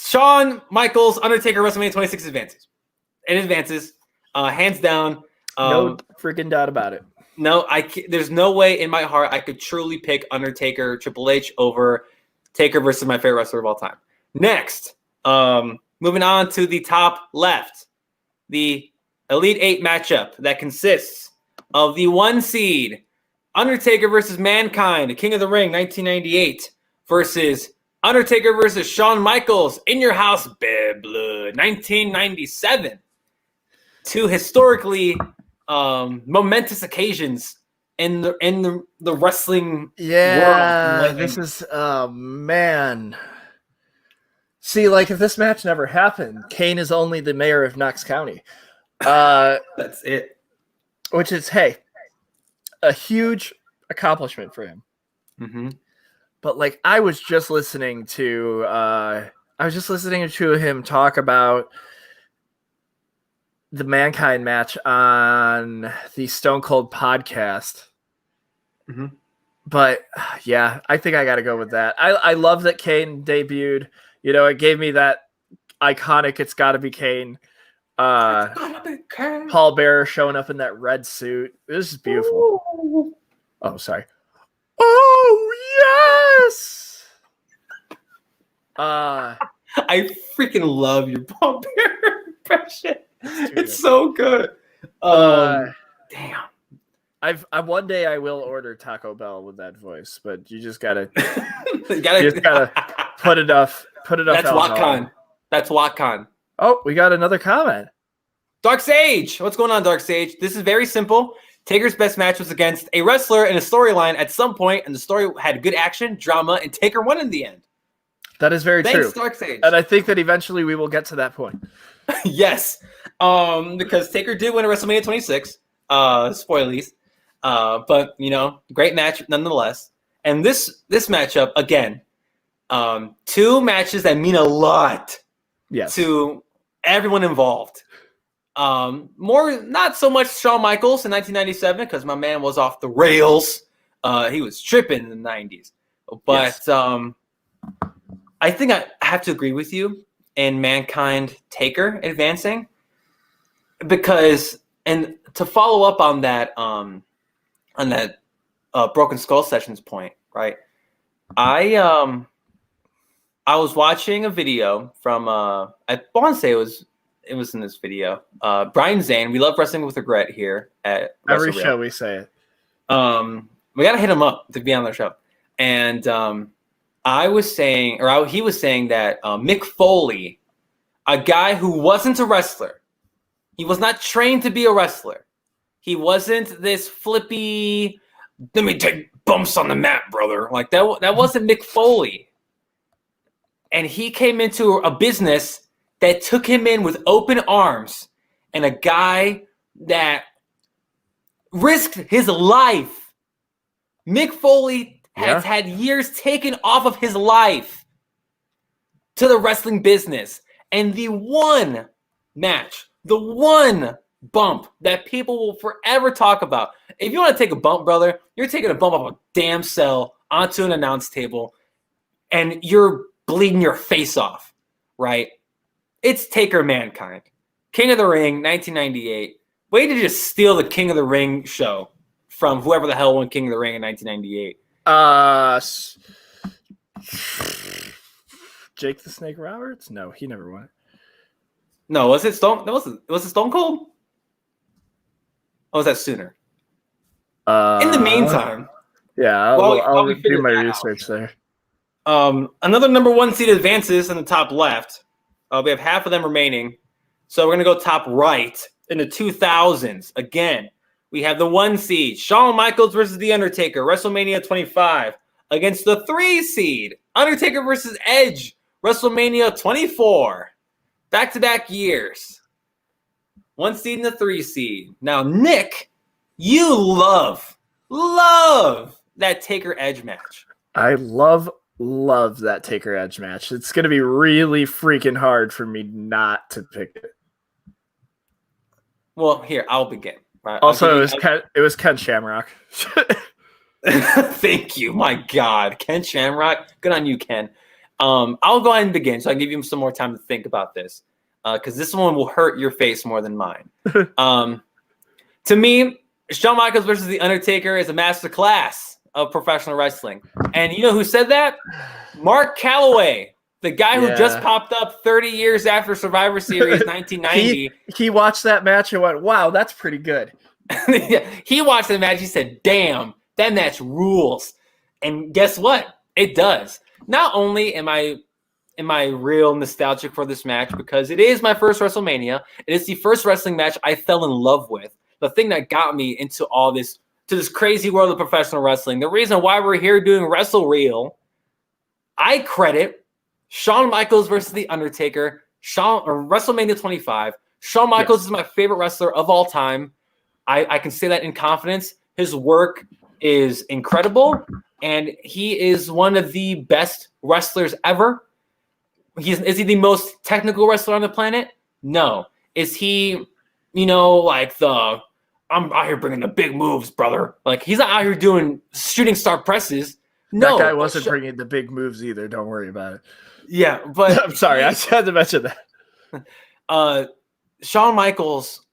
[SPEAKER 3] Shawn Michaels, Undertaker, WrestleMania 26 advances, hands down.
[SPEAKER 2] No freaking doubt about it.
[SPEAKER 3] No, there's no way in my heart I could truly pick Undertaker, Triple H over Taker versus my favorite wrestler of all time. Next, moving on to the top left, the Elite 8 matchup that consists of the 1 seed, Undertaker versus Mankind, King of the Ring, 1998, versus Undertaker versus Shawn Michaels, In Your House, Bad Blood, 1997. 2 historically momentous occasions in the wrestling world.
[SPEAKER 2] This is man. See, like if this match never happened, Kane is only the mayor of Knox County.
[SPEAKER 3] That's it.
[SPEAKER 2] Which is a huge accomplishment for him.
[SPEAKER 3] Mm-hmm.
[SPEAKER 2] But like I was just listening to him talk about the Mankind match on the Stone Cold podcast.
[SPEAKER 3] Mm-hmm.
[SPEAKER 2] But yeah, I think I got to go with that. I love that Kane debuted. You know, it gave me that iconic "It's Gotta Be Kane." Paul Bearer showing up in that red suit. This is beautiful. Ooh. Oh, sorry. Oh yes. I
[SPEAKER 3] freaking love your Paul Bearer impression. It's so good. Damn.
[SPEAKER 2] One day I will order Taco Bell with that voice, but you just gotta put enough.
[SPEAKER 3] That's Wakon. That's Wakon.
[SPEAKER 2] Oh, we got another comment.
[SPEAKER 3] Dark Sage. What's going on, Dark Sage? This is very simple. Taker's best match was against a wrestler in a storyline at some point, and the story had good action, drama, and Taker won in the end.
[SPEAKER 2] That is very true.
[SPEAKER 3] Dark Sage.
[SPEAKER 2] And I think that eventually we will get to that point.
[SPEAKER 3] Yes. Because Taker did win at WrestleMania 26. Spoilies. But, great match nonetheless. And this matchup, again, 2 matches that mean a lot to everyone involved. Not so much Shawn Michaels in 1997 because my man was off the rails. He was tripping in the 90s. But I think I have to agree with you in Mankind Taker advancing because, and to follow up on that Broken Skull Sessions point, right? I was watching a video from I want to say it was in this video. Brian Zane, we love Wrestling with Regret here at
[SPEAKER 2] every show we say it.
[SPEAKER 3] We gotta hit him up to be on their show. And he was saying that Mick Foley, a guy who wasn't a wrestler, he was not trained to be a wrestler. He wasn't this flippy, let me take bumps on the mat, brother. Like that wasn't Mick Foley. And he came into a business that took him in with open arms, and a guy that risked his life. Mick Foley has had years taken off of his life to the wrestling business. And the one match, the one bump that people will forever talk about. If you want to take a bump, brother, you're taking a bump off a damn cell onto an announce table, and you're bleeding your face off, right? It's Taker Mankind. King of the Ring, 1998. Way to just steal the King of the Ring show from whoever the hell won King of the Ring in 1998.
[SPEAKER 2] Jake the Snake Roberts? No, he never won it.
[SPEAKER 3] No, was it Stone? Was it Stone Cold? Or was that sooner? In the meantime,
[SPEAKER 2] I'll do my research there.
[SPEAKER 3] Another number 1 seed advances in the top left. We have half of them remaining. So we're going to go top right in the 2000s. Again, we have the 1 seed, Shawn Michaels versus The Undertaker, WrestleMania 25, against the 3 seed, Undertaker versus Edge, WrestleMania 24. Back-to-back years. 1 seed and a 3 seed. Now, Nick, you love that Taker Edge match.
[SPEAKER 2] I love that Taker Edge match. It's going to be really freaking hard for me not to pick it.
[SPEAKER 3] Well, here, I'll begin. Right,
[SPEAKER 2] also, it was Ken Shamrock.
[SPEAKER 3] Thank you. My God. Ken Shamrock. Good on you, Ken. I'll go ahead and begin so I give you some more time to think about this. Because this one will hurt your face more than mine. To me, Shawn Michaels versus The Undertaker is a masterclass of professional wrestling. And you know who said that? Mark Calloway, the guy who just popped up 30 years after Survivor Series 1990.
[SPEAKER 2] He watched that match and went, wow, that's pretty good.
[SPEAKER 3] He watched the match. He said, damn, that match rules. And guess what? It does. Not only am I real nostalgic for this match because it is my first WrestleMania. It is the first wrestling match I fell in love with. The thing that got me into all this, to this crazy world of professional wrestling. The reason why we're here doing Wrestle Real, I credit Shawn Michaels versus The Undertaker, WrestleMania 25. Shawn Michaels is my favorite wrestler of all time. I can say that in confidence. His work is incredible, and he is one of the best wrestlers ever. Is he the most technical wrestler on the planet? No. Is he, like I'm out here bringing the big moves, brother. Like, he's not out here doing shooting star presses. No.
[SPEAKER 2] That guy wasn't bringing the big moves either. Don't worry about it.
[SPEAKER 3] Yeah, but
[SPEAKER 2] I'm sorry. I just had to mention
[SPEAKER 3] that. Shawn Michaels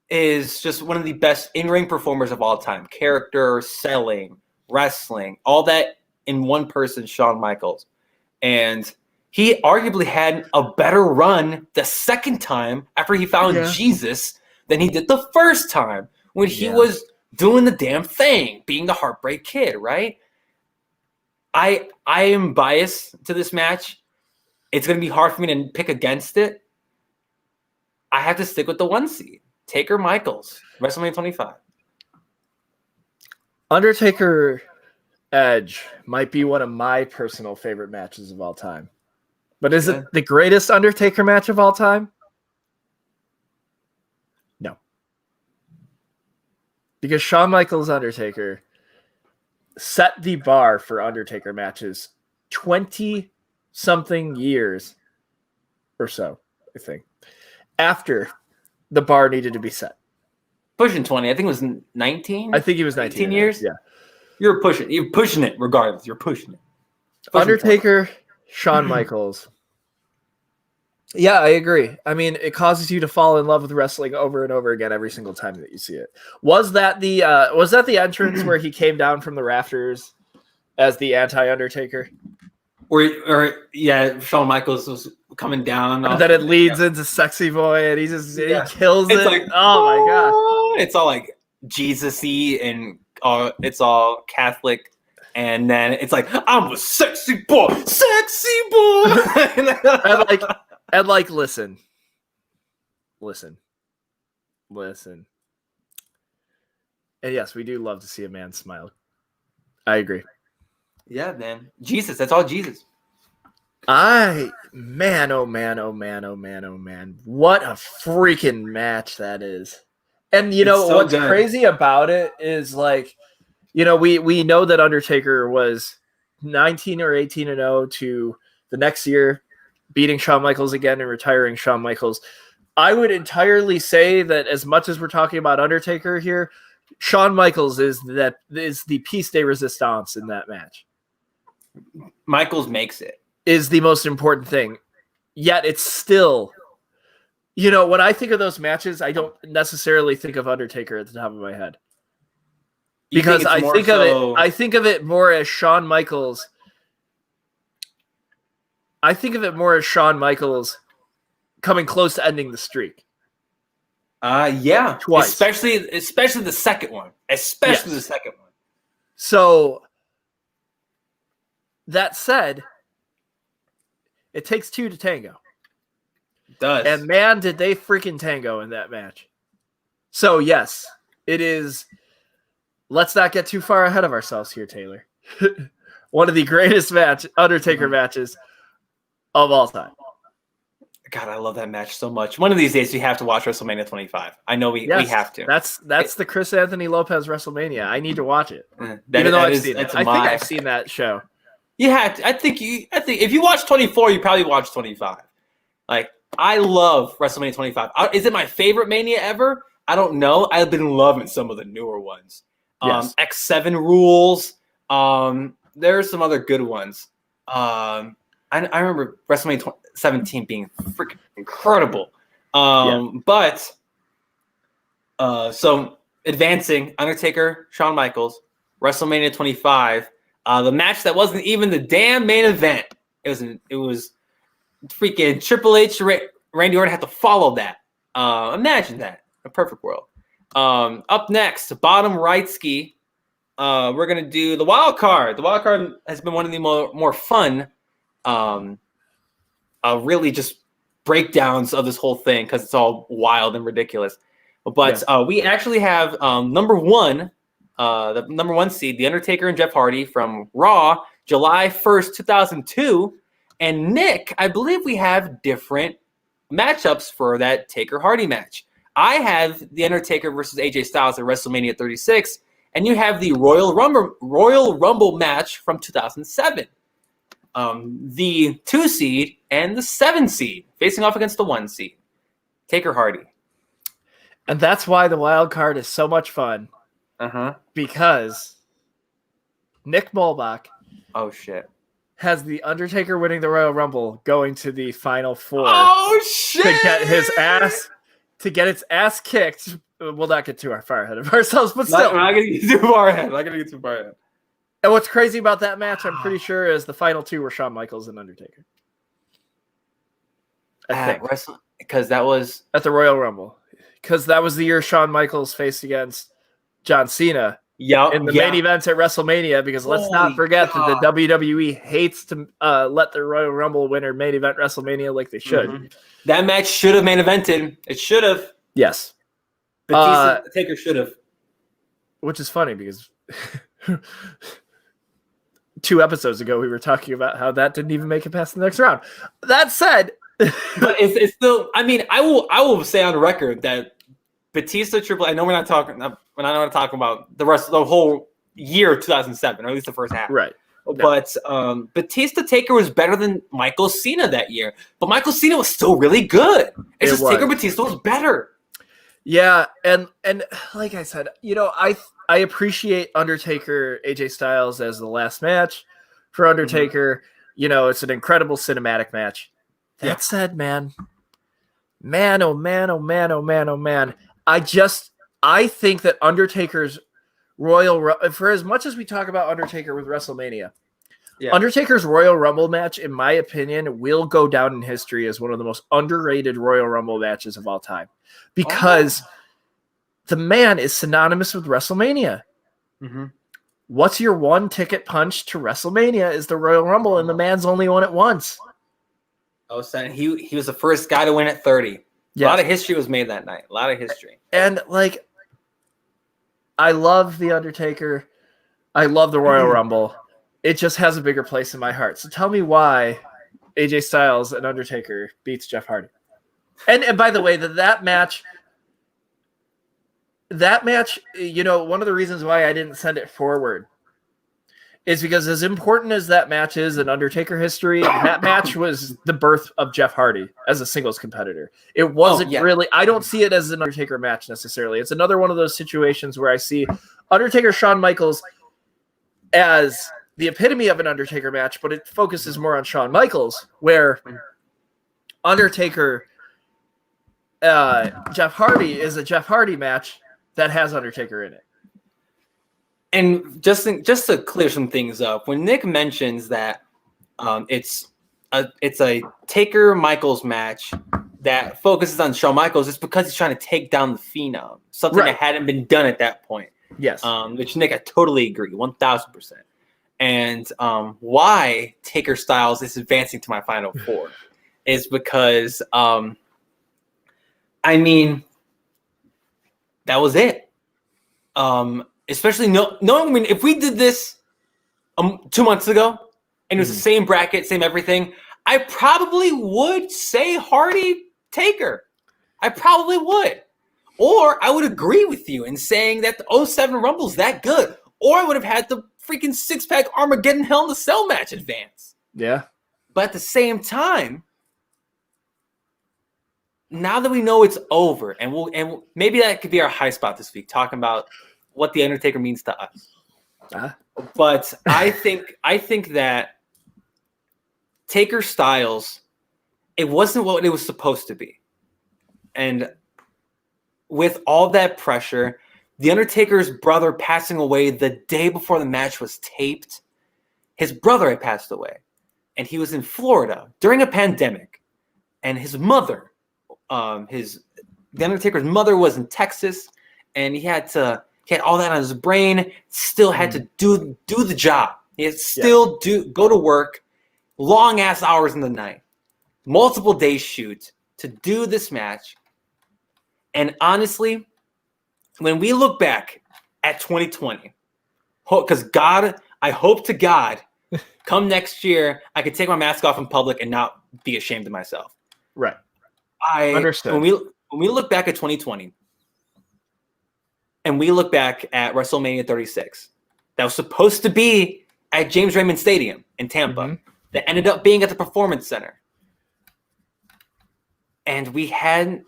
[SPEAKER 3] is just one of the best in-ring performers of all time. Character, selling, wrestling, all that in one person, Shawn Michaels. And he arguably had a better run the second time after he found Jesus than he did the first time when he was doing the damn thing, being the Heartbreak Kid, right? I am biased to this match. It's going to be hard for me to pick against it. I have to stick with the 1 seed. Taker Michaels, WrestleMania 25.
[SPEAKER 2] Undertaker Edge might be one of my personal favorite matches of all time. But is it the greatest Undertaker match of all time? No. Because Shawn Michaels Undertaker set the bar for Undertaker matches 20-something years or so, I think, after the bar needed to be set.
[SPEAKER 3] Pushing 20. I think it was 19.
[SPEAKER 2] I think he was 19
[SPEAKER 3] years.
[SPEAKER 2] Yeah.
[SPEAKER 3] You're pushing it regardless. You're pushing it.
[SPEAKER 2] Undertaker, Shawn Michaels. Yeah, I agree. I mean, it causes you to fall in love with wrestling over and over again every single time that you see it. Was that the entrance where he came down from the rafters as the anti-Undertaker?
[SPEAKER 3] Or Shawn Michaels was coming down.
[SPEAKER 2] And then it leads into Sexy Boy, and he kills it.
[SPEAKER 3] Like,
[SPEAKER 2] oh my god!
[SPEAKER 3] It's all like Jesus-y, and it's all Catholic. And then it's like, I'm a sexy boy.
[SPEAKER 2] and listen. And yes, we do love to see a man smile. I agree.
[SPEAKER 3] Yeah, man. Jesus, that's all Jesus.
[SPEAKER 2] Oh man. What a freaking match that is. And what's crazy about it is we know that Undertaker was 19 or 18-0 to the next year beating Shawn Michaels again and retiring Shawn Michaels. I would entirely say that as much as we're talking about Undertaker here, Shawn Michaels is the piece de resistance in that match.
[SPEAKER 3] Michaels makes it.
[SPEAKER 2] Is the most important thing. Yet it's still, when I think of those matches, I don't necessarily think of Undertaker at the top of my head. Because I think of it more as Shawn Michaels. I think of it more as Shawn Michaels coming close to ending the streak.
[SPEAKER 3] Yeah.
[SPEAKER 2] Twice.
[SPEAKER 3] Especially the second one. The second one.
[SPEAKER 2] So that said, it takes two to tango.
[SPEAKER 3] It does.
[SPEAKER 2] And man, did they freaking tango in that match. So yes, it is. Let's not get too far ahead of ourselves here, Taylor. One of the greatest Undertaker matches of all time.
[SPEAKER 3] God, I love that match so much. One of these days, we have to watch WrestleMania 25. I know we have to.
[SPEAKER 2] That's the Chris Anthony Lopez WrestleMania. I need to watch it. Even though I've seen it. I think I've seen that show.
[SPEAKER 3] You had to. I think if you watch 24, you probably watch 25. Like, I love WrestleMania 25. Is it my favorite Mania ever? I don't know. I've been loving some of the newer ones.
[SPEAKER 2] Yes.
[SPEAKER 3] X7 rules. There are some other good ones. I remember WrestleMania 17 being freaking incredible. But so advancing, Undertaker, Shawn Michaels, WrestleMania 25. The match that wasn't even the damn main event. It was freaking Triple H, Randy Orton had to follow that. Imagine that. A perfect world. Up next, bottom right ski. We're gonna do the wild card. The wild card has been one of the more fun, really just breakdowns of this whole thing because it's all wild and ridiculous. But we actually have number one, the number one seed, The Undertaker and Jeff Hardy from Raw, July 1st, 2002. And Nick, I believe we have different matchups for that Taker Hardy match. I have The Undertaker versus AJ Styles at WrestleMania 36, and you have the Royal Rumble match from 2007. The 2 seed and the 7 seed facing off against the 1 seed. Taker Hardy.
[SPEAKER 2] And that's why the wild card is so much fun. Because Nick Mulbach has the Undertaker winning the Royal Rumble going to the Final Four.
[SPEAKER 3] Oh shit!
[SPEAKER 2] To get its ass kicked. We'll not get too far ahead of ourselves, but still.
[SPEAKER 3] I'm not going to get too far ahead.
[SPEAKER 2] And what's crazy about that match, I'm pretty sure, is the final 2 were Shawn Michaels and Undertaker. I think.
[SPEAKER 3] Because that was
[SPEAKER 2] at the Royal Rumble. Because that was the year Shawn Michaels faced against John Cena in the main events at WrestleMania. Because let's not forget that the WWE hates to let the Royal Rumble winner main event WrestleMania like they should.
[SPEAKER 3] That match should have main evented. It should have.
[SPEAKER 2] Yes.
[SPEAKER 3] Taker should have.
[SPEAKER 2] Which is funny because 2 episodes ago we were talking about how that didn't even make it past the next round. That said,
[SPEAKER 3] but it's still. I mean, I will say on record that Batista Triple. I know we're not talking about the rest of the whole year of 2007, or at least the first half.
[SPEAKER 2] Right.
[SPEAKER 3] But Batista Taker was better than Michael Cena that year. But Michael Cena was still really good. It's just Taker Batista was better.
[SPEAKER 2] Yeah, and like I said, I appreciate Undertaker AJ Styles as the last match for Undertaker. It's an incredible cinematic match. That said, man, oh man. I think that Undertaker's for as much as we talk about Undertaker with WrestleMania, Undertaker's Royal Rumble match, in my opinion, will go down in history as one of the most underrated Royal Rumble matches of all time. Because the man is synonymous with WrestleMania. What's your one ticket punch to WrestleMania is the Royal Rumble, and the man's only won it once.
[SPEAKER 3] Oh, son, he was the first guy to win at 30. Yes. A lot of history was made that night. A lot of history.
[SPEAKER 2] And I love the Undertaker. I love the Royal Rumble. It just has a bigger place in my heart. So tell me why AJ Styles and Undertaker beats Jeff Hardy. And by the way, that match, one of the reasons why I didn't send it forward is because as important as that match is in Undertaker history, that match was the birth of Jeff Hardy as a singles competitor. It wasn't really, I don't see it as an Undertaker match necessarily. It's another one of those situations where I see Undertaker Shawn Michaels as the epitome of an Undertaker match, but it focuses more on Shawn Michaels, where Undertaker Jeff Hardy is a Jeff Hardy match that has Undertaker in it.
[SPEAKER 3] And just to clear some things up, when Nick mentions that it's a Taker Michaels match that focuses on Shawn Michaels, it's because he's trying to take down the Phenom, something that hadn't been done at that point.
[SPEAKER 2] Yes,
[SPEAKER 3] which Nick, I totally agree, 1,000%. And why Taker Styles is advancing to my Final Four is because, I mean, that was it. Especially knowing if we did this 2 months ago and it was the same bracket, same everything, I probably would say Hardy Taker. I probably would. Or I would agree with you in saying that the 07 Rumble's that good. Or I would have had the freaking six-pack Armageddon Hell in a Cell match advance.
[SPEAKER 2] Yeah.
[SPEAKER 3] But at the same time, now that we know it's over, and maybe that could be our high spot this week, talking about what the Undertaker means to us. But I think that Taker Styles, it wasn't what it was supposed to be. And with all that pressure, the Undertaker's brother passing away the day before the match was taped, his brother had passed away. And he was in Florida during a pandemic. And his mother, the Undertaker's mother was in Texas, and he had all that on his brain, still had to do the job. He had to still go to work, long ass hours in the night, multiple days shoot to do this match. And honestly, when we look back at 2020, because God, I hope to God, come next year, I could take my mask off in public and not be ashamed of myself.
[SPEAKER 2] Right.
[SPEAKER 3] I understand. When we look back at 2020, and we look back at WrestleMania 36, that was supposed to be at James Raymond Stadium in Tampa, that ended up being at the Performance Center. And we had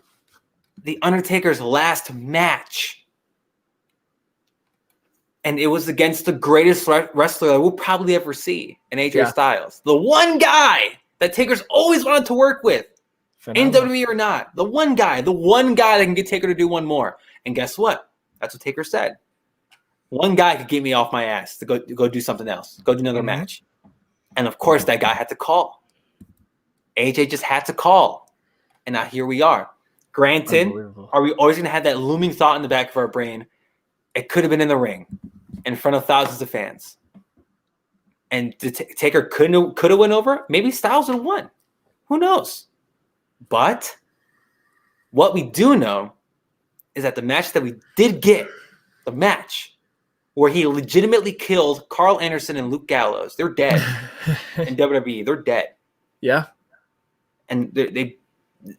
[SPEAKER 3] the Undertaker's last match. And it was against the greatest wrestler that we'll probably ever see in AJ Styles. The one guy that Taker's always wanted to work with. In WWE or not. The one guy that can get Taker to do one more. And guess what? That's what Taker said. One guy could get me off my ass to go do something else. Go do another match. And of course, that guy had to call. AJ just had to call. And now here we are. Granted, are we always going to have that looming thought in the back of our brain? It could have been in the ring in front of thousands of fans. And Taker could have went over. Maybe Styles would have won. Who knows? But what we do know is that the match that we did get, the match where he legitimately killed Carl Anderson and Luke Gallows, they're dead in WWE. They're dead.
[SPEAKER 2] Yeah.
[SPEAKER 3] And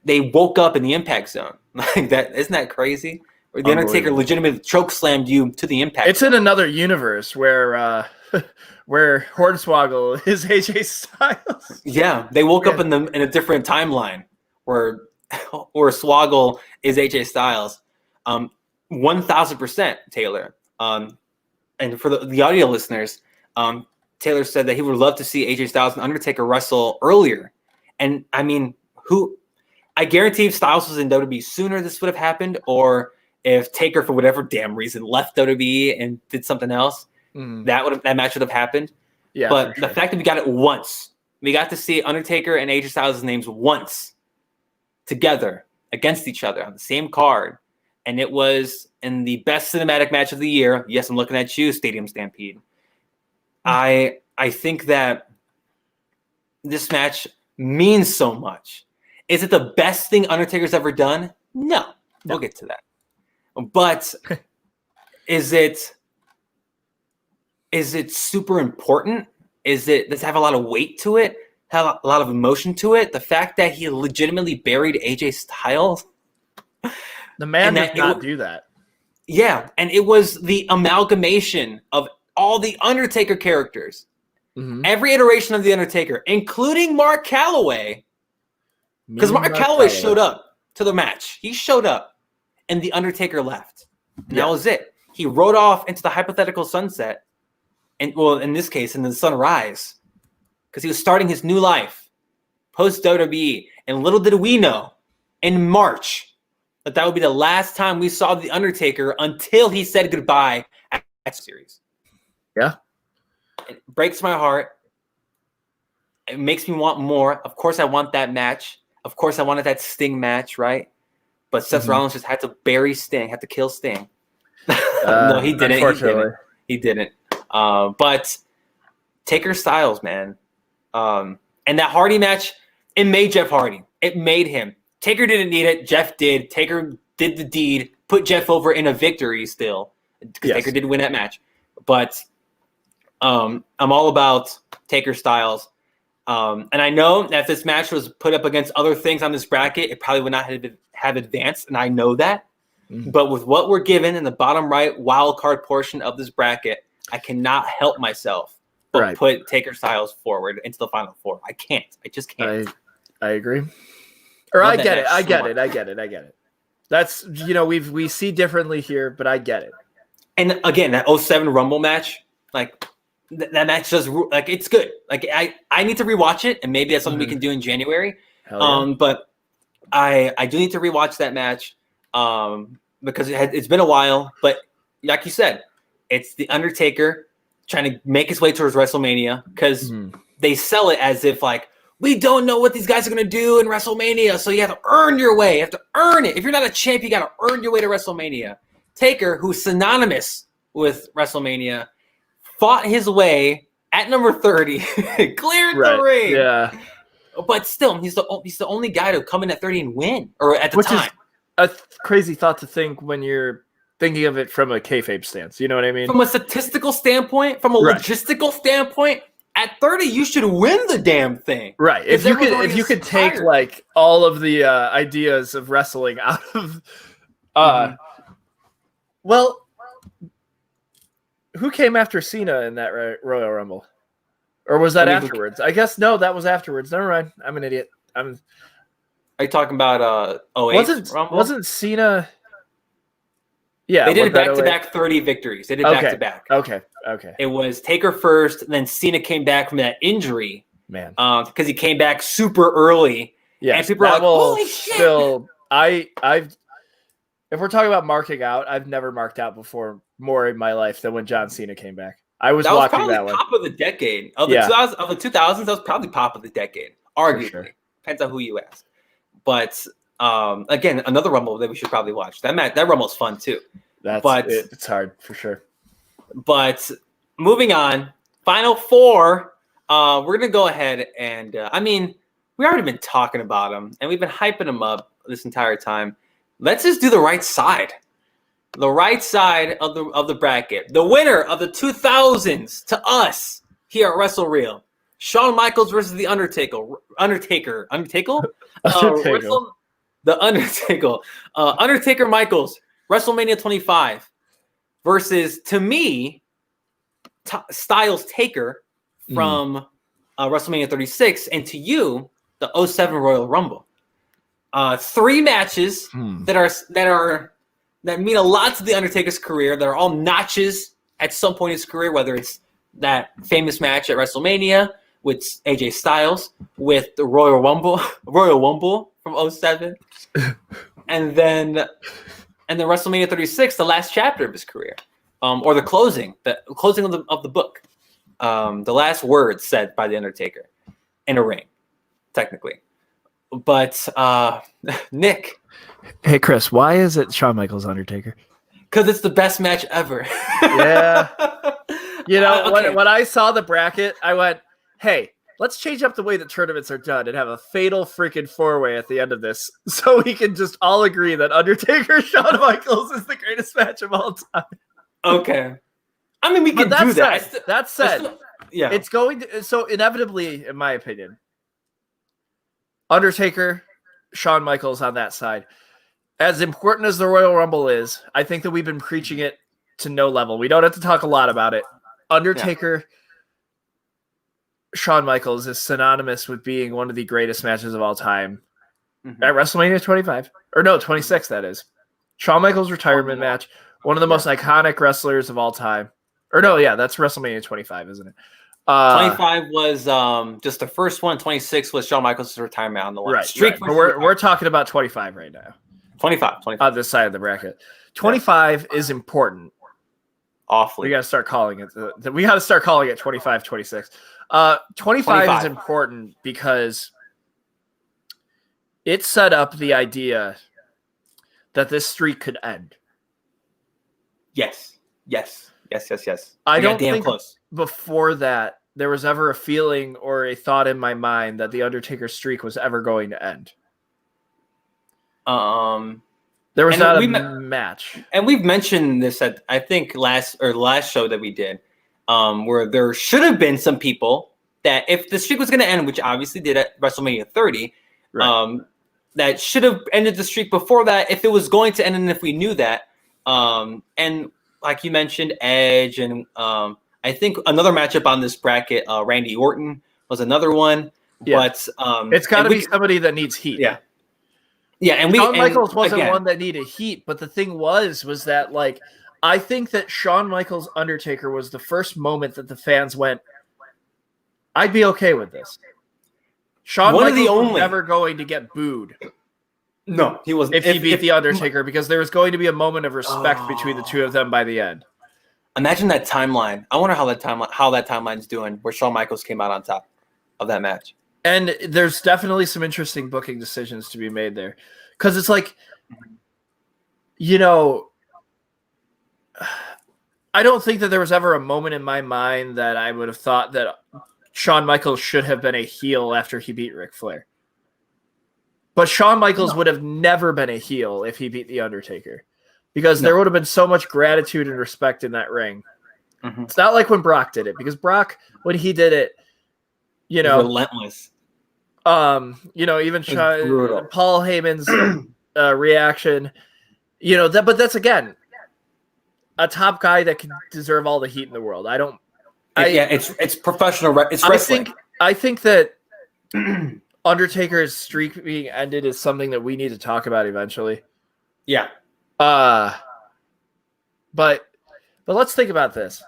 [SPEAKER 3] they woke up in the Impact Zone. Like that, isn't that crazy? Where the Undertaker legitimately choke slammed you to the Impact
[SPEAKER 2] It's
[SPEAKER 3] Zone.
[SPEAKER 2] in another universe where Hornswoggle is AJ Styles.
[SPEAKER 3] Yeah, they woke up in a different timeline where Swoggle is AJ Styles. 1,000%, Taylor. And for the audio listeners, Taylor said that he would love to see AJ Styles and Undertaker wrestle earlier. And I mean, I guarantee if Styles was in WWE sooner, this would have happened. Or if Taker, for whatever damn reason, left WWE and did something else, that match would have happened. Yeah, but the fact that we got it once, we got to see Undertaker and AJ Styles' names once together against each other on the same card. And it was in the best cinematic match of the year. Yes, I'm looking at you, Stadium Stampede. I think that this match means so much. Is it the best thing Undertaker's ever done? No. We'll get to that. But is it super important? Does it have a lot of weight to it? Have a lot of emotion to it? The fact that he legitimately buried AJ Styles?
[SPEAKER 2] The man did not do that.
[SPEAKER 3] Yeah, and it was the amalgamation of all the Undertaker characters. Every iteration of the Undertaker, including Mark Calloway. Because Mark Calloway showed up to the match. He showed up, and the Undertaker left. And that was it. He rode off into the hypothetical sunset, and well, in this case, in the sunrise, because he was starting his new life post WWE. And little did we know, in March, that would be the last time we saw the Undertaker until he said goodbye at the series.
[SPEAKER 2] Yeah,
[SPEAKER 3] it breaks my heart. It makes me want more. Of course, I want that match. Of course, I wanted that Sting match, right? But Seth Rollins just had to bury Sting, had to kill Sting. No, he didn't. He didn't. But Taker Styles, man. And that Hardy match, it made Jeff Hardy. It made him. Taker didn't need it. Jeff did. Taker did the deed, put Jeff over in a victory still, because Taker did win that match. But I'm all about Taker Styles. And I know that if this match was put up against other things on this bracket, it probably would not have advanced, and I know that. Mm-hmm. But with what we're given in the bottom right wild card portion of this bracket, I cannot help myself but put Taker Styles forward into the Final Four. I can't. I just can't.
[SPEAKER 2] I agree. Or I get it. I get it. That's, we see differently here, but I get it.
[SPEAKER 3] And again, that 07 Rumble match, like that match does, like, it's good. Like I need to rewatch it, and maybe that's something we can do in January. Yeah. But I do need to rewatch that match because it's been a while. But like you said, it's the Undertaker trying to make his way towards WrestleMania because they sell it as if like, we don't know what these guys are going to do in WrestleMania, so you have to earn your way. You have to earn it. If you're not a champ, you got to earn your way to WrestleMania. Taker, who's synonymous with WrestleMania, fought his way at number 30, cleared the ring. Yeah, but still, he's the only guy to come in at 30 and win, or at the time.
[SPEAKER 2] Which is a crazy thought to think when you're thinking of it from a kayfabe stance. You know what I mean?
[SPEAKER 3] From a statistical standpoint, from a logistical standpoint. At 30, you should win the damn thing.
[SPEAKER 2] Right. If you could take like all of the ideas of wrestling out of well, who came after Cena in that Royal Rumble? Or was that afterwards? I guess no, that was afterwards. Never mind. I'm an idiot.
[SPEAKER 3] Are you talking about 08 Rumble?
[SPEAKER 2] Wasn't Cena? Yeah,
[SPEAKER 3] they did back-to-back 30 victories. They did back-to-back.
[SPEAKER 2] Okay.
[SPEAKER 3] It was Taker first, and then Cena came back from that injury.
[SPEAKER 2] Man.
[SPEAKER 3] Because he came back super early.
[SPEAKER 2] Yeah.
[SPEAKER 3] And people are like, holy shit.
[SPEAKER 2] If we're talking about marking out, I've never marked out before more in my life than when John Cena came back. I was watching that one.
[SPEAKER 3] Pop of the decade. Of the 2000s, that was probably pop of the decade. Arguably. Sure. Depends on who you ask. But again, another Rumble that we should probably watch. That Rumble's fun too.
[SPEAKER 2] It's hard for sure.
[SPEAKER 3] But moving on, Final Four. We're gonna go ahead and we already been talking about them and we've been hyping them up this entire time. Let's just do the right side. The right side of the bracket. The winner of the 2000s to us here at Wrestle Real. Shawn Michaels versus the Undertaker. Undertaker. Undertaker Michaels, WrestleMania 25 versus, to me, Styles Taker from WrestleMania 36, and to you, the 07 Royal Rumble. 3 matches that mean a lot to the Undertaker's career. That are all notches at some point in his career, whether it's that famous match at WrestleMania with AJ Styles, with the Royal Rumble from 07, and then WrestleMania 36, the last chapter of his career, or the closing of the book, the last words said by the Undertaker in a ring, technically. But Nick,
[SPEAKER 2] hey Chris, why is it Shawn Michaels Undertaker?
[SPEAKER 3] Because it's the best match ever.
[SPEAKER 2] Yeah, when I saw the bracket, I went, hey, let's change up the way that tournaments are done and have a fatal freaking 4-way at the end of this so we can just all agree that Undertaker Shawn Michaels is the greatest match of all time.
[SPEAKER 3] Okay. I mean, we can do that.
[SPEAKER 2] That said, yeah, it's going to, so inevitably, in my opinion, Undertaker, Shawn Michaels on that side. As important as the Royal Rumble is, I think that we've been preaching it to no level. We don't have to talk a lot about it. Undertaker, Shawn Michaels is synonymous with being one of the greatest matches of all time at WrestleMania 25. Or no, 26, that is. Shawn Michaels' retirement match, one of the most iconic wrestlers of all time. Or no, yeah, that's WrestleMania 25, isn't it?
[SPEAKER 3] 25 was just the first one. 26 was Shawn Michaels' retirement on the line.
[SPEAKER 2] Right. But we're talking about 25 right now.
[SPEAKER 3] 25.
[SPEAKER 2] On this side of the bracket. 25 is important.
[SPEAKER 3] Awfully.
[SPEAKER 2] We got to start calling it 25, 26. 25 is important because it set up the idea that this streak could end.
[SPEAKER 3] Yes.
[SPEAKER 2] I don't think before that there was ever a feeling or a thought in my mind that the Undertaker streak was ever going to end. There was not a match.
[SPEAKER 3] And we've mentioned this at, I think, last show that we did, where there should have been some people that if the streak was going to end, which obviously did at WrestleMania 30,
[SPEAKER 2] Right.
[SPEAKER 3] that should have ended the streak before that if it was going to end and if we knew that. And like you mentioned, Edge and I think another matchup on this bracket, Randy Orton was another one.
[SPEAKER 2] Yeah.
[SPEAKER 3] But
[SPEAKER 2] it's got to be somebody that needs heat.
[SPEAKER 3] Yeah. Yeah, and
[SPEAKER 2] Shawn Michaels wasn't
[SPEAKER 3] again,
[SPEAKER 2] one that needed heat, but the thing was that like I think that Shawn Michaels Undertaker was the first moment that the fans went, I'd be okay with this. Shawn Michaels was never going to get booed.
[SPEAKER 3] No, he wasn't.
[SPEAKER 2] If he beat the Undertaker, because there was going to be a moment of respect between the two of them by the end.
[SPEAKER 3] Imagine that timeline. I wonder how that timeline's doing, where Shawn Michaels came out on top of that match.
[SPEAKER 2] And there's definitely some interesting booking decisions to be made there. Because it's like, I don't think that there was ever a moment in my mind that I would have thought that Shawn Michaels should have been a heel after he beat Ric Flair. But Shawn Michaels would have never been a heel if he beat The Undertaker. Because there would have been so much gratitude and respect in that ring.
[SPEAKER 3] Mm-hmm.
[SPEAKER 2] It's not like when Brock did it. Because Brock, when he did it,
[SPEAKER 3] relentless.
[SPEAKER 2] Even Paul Heyman's reaction, but that's again a top guy that can deserve all the heat in the world.
[SPEAKER 3] It's professional. It's wrestling.
[SPEAKER 2] I think that Undertaker's streak being ended is something that we need to talk about eventually.
[SPEAKER 3] Yeah.
[SPEAKER 2] But let's think about this.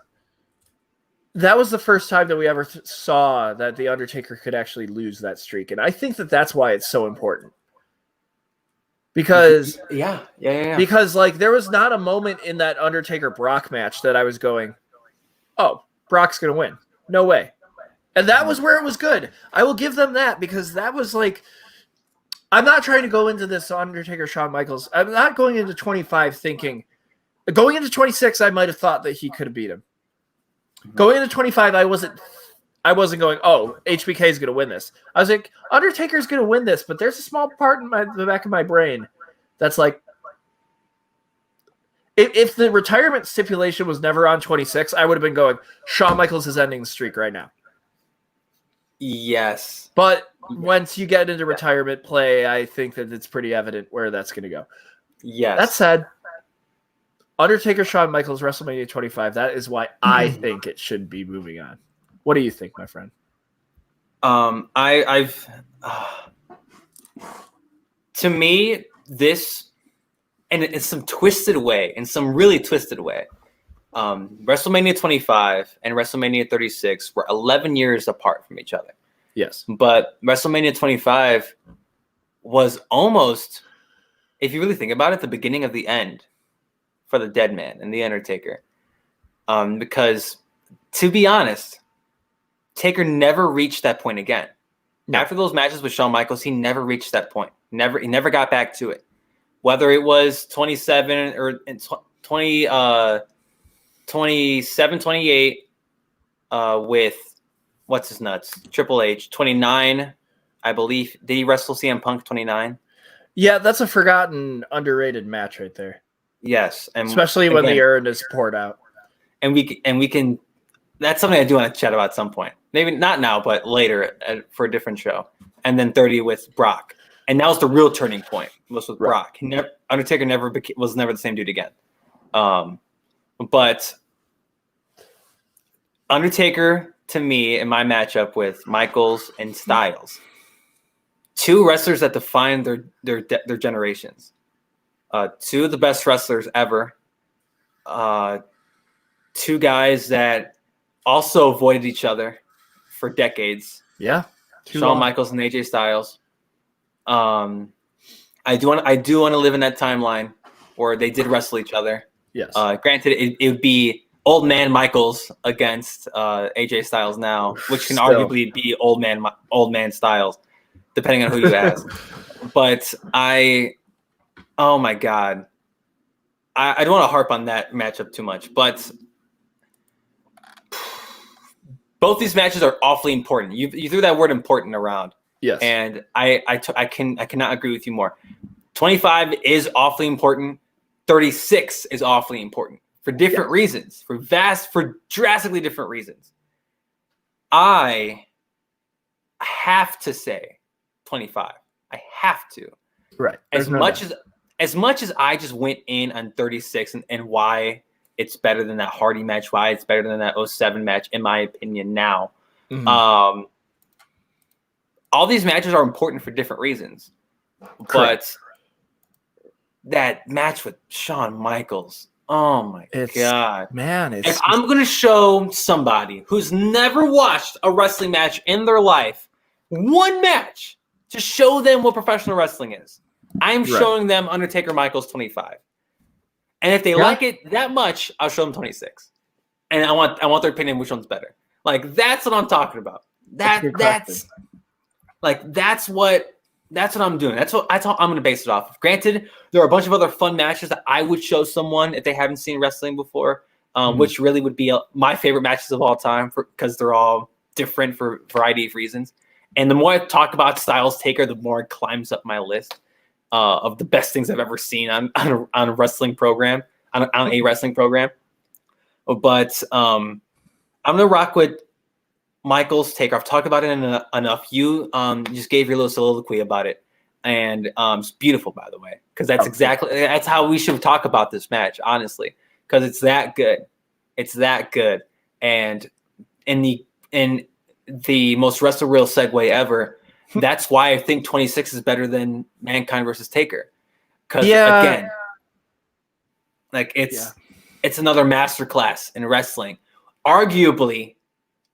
[SPEAKER 2] That was the first time that we ever saw that the Undertaker could actually lose that streak, and I think that that's why it's so important. Because because like there was not a moment in that Undertaker Brock match that I was going, oh, Brock's gonna win. No way. And that was where it was good. I will give them that, because that was like, I'm not trying to go into this Undertaker Shawn Michaels. I'm not going into 25 thinking, going into 26, I might have thought that he could have beat him. Going into 25, I wasn't going, oh, HBK is going to win this. I was like, Undertaker's going to win this, but there's a small part in the back of my brain that's like, if the retirement stipulation was never on 26, I would have been going, Shawn Michaels is ending the streak right now.
[SPEAKER 3] Yes.
[SPEAKER 2] But once you get into retirement play, I think that it's pretty evident where that's going to go.
[SPEAKER 3] Yes.
[SPEAKER 2] That said, Undertaker, Shawn Michaels, WrestleMania 25. That is why I think it should be moving on. What do you think, my friend?
[SPEAKER 3] To me, this, and in some really twisted way, WrestleMania 25 and WrestleMania 36 were 11 years apart from each other.
[SPEAKER 2] Yes.
[SPEAKER 3] But WrestleMania 25 was almost, if you really think about it, the beginning of the end for the Dead Man and the Undertaker. Because, to be honest, Taker never reached that point again. No. After those matches with Shawn Michaels, he never reached that point. He never got back to it. Whether it was 27 or 27, 28 with, what's his nuts? Triple H. 29, I believe. Did he wrestle CM Punk 29?
[SPEAKER 2] Yeah, that's a forgotten, underrated match right there.
[SPEAKER 3] Yes. And
[SPEAKER 2] especially when the urn is poured out.
[SPEAKER 3] And we can, that's something I do want to chat about at some point. Maybe not now, but later for a different show. And then 30 with Brock. And that was the real turning point, was with Brock. Undertaker was never the same dude again. But Undertaker, to me, in my matchup with Michaels and Styles, two wrestlers that defined their generations. Two of the best wrestlers ever. Two guys that also avoided each other for decades.
[SPEAKER 2] Yeah.
[SPEAKER 3] Shawn Michaels and AJ Styles. I do want to live in that timeline where they did wrestle each other.
[SPEAKER 2] Yes.
[SPEAKER 3] Granted, it would be old man Michaels against AJ Styles now, which can arguably be old man Styles, depending on who you ask. But oh my God, I don't want to harp on that matchup too much, but both these matches are awfully important. You threw that word important around.
[SPEAKER 2] Yes.
[SPEAKER 3] And I cannot agree with you more. 25 is awfully important. 36 is awfully important for different reasons, for drastically different reasons. I have to say 25. I have to.
[SPEAKER 2] Right.
[SPEAKER 3] As much as I just went in on 36 and why it's better than that Hardy match, why it's better than that 07 match, in my opinion now.
[SPEAKER 2] Mm-hmm.
[SPEAKER 3] All these matches are important for different reasons.
[SPEAKER 2] Correct.
[SPEAKER 3] But that match with Shawn Michaels, oh my God.
[SPEAKER 2] Man,
[SPEAKER 3] if I'm going to show somebody who's never watched a wrestling match in their life, one match to show them what professional wrestling is, I'm showing them Undertaker Michaels 25. And if they like it that much, I'll show them 26. And I want their opinion which one's better. Like, that's what I'm talking about. That's what I'm doing. That's what I'm going to base it off of. Granted, there are a bunch of other fun matches that I would show someone if they haven't seen wrestling before, which really would be my favorite matches of all time because they're all different for a variety of reasons. And the more I talk about Styles Taker, the more it climbs up my list of the best things I've ever seen on a wrestling program, on a wrestling program. But I'm going to rock with Michael's Taker. I've talked about it enough. You just gave your little soliloquy about it, and it's beautiful, by the way, because that's how we should talk about this match, honestly, because it's that good. It's that good, and in the most Wrestle Real segue ever, that's why I think 26 is better than Mankind versus Taker, because again, like it's another masterclass in wrestling, arguably.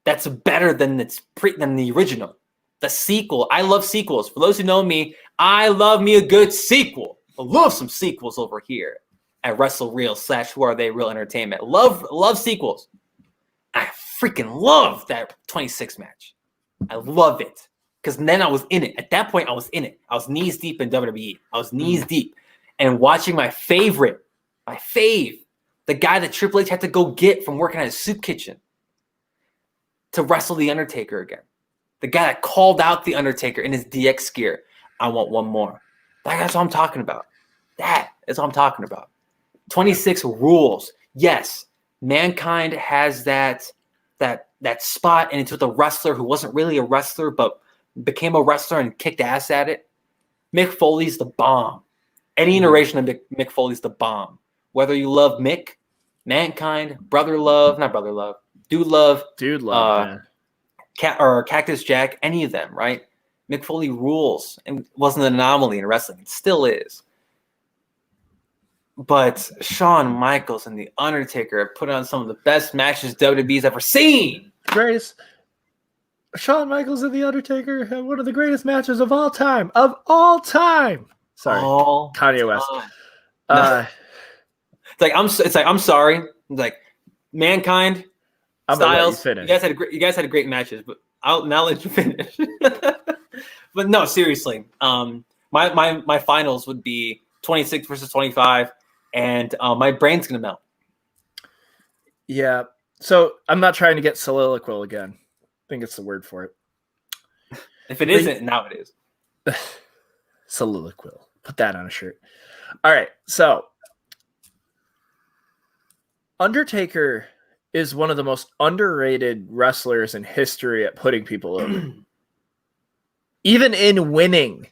[SPEAKER 3] That's better than the original. The sequel. I love sequels. For those who know me, I love me a good sequel. I love some sequels over here at Wrestle Real / Who Are They Real Entertainment. Love sequels. I freaking love that 26 match. I love it. Because then I was in it. At that point, I was in it. I was knees deep in WWE. I was knees deep. And watching my fave, the guy that Triple H had to go get from working at a soup kitchen, to wrestle The Undertaker again. The guy that called out The Undertaker in his DX gear. I want one more. That's what I'm talking about. That is what I'm talking about. 26 rules. Yes, Mankind has that spot, and it's with a wrestler who wasn't really a wrestler, but became a wrestler and kicked ass at it. Mick Foley's the bomb. Any iteration of Mick Foley's the bomb. Whether you love Mick, Mankind, Dude Love, man. Or Cactus Jack, any of them, right? Mick Foley rules and wasn't an anomaly in wrestling. It still is. But Shawn Michaels and The Undertaker have put on some of the best matches WWE's ever seen.
[SPEAKER 2] Grace, Shawn Michaels and The Undertaker have one of the greatest matches of all time. Of all time. Sorry, Kanye West.
[SPEAKER 3] It's like I'm sorry. It's like Mankind. Styles, you guys had great matches, but I'll now let you finish. But no, seriously, my finals would be 26 versus 25, and my brain's gonna melt.
[SPEAKER 2] Yeah, so I'm not trying to get soliloquial again. I think it's the word for it.
[SPEAKER 3] If it isn't, now it is.
[SPEAKER 2] Soliloquial. Put that on a shirt. All right, so Undertaker is one of the most underrated wrestlers in history at putting people over. Even in winning,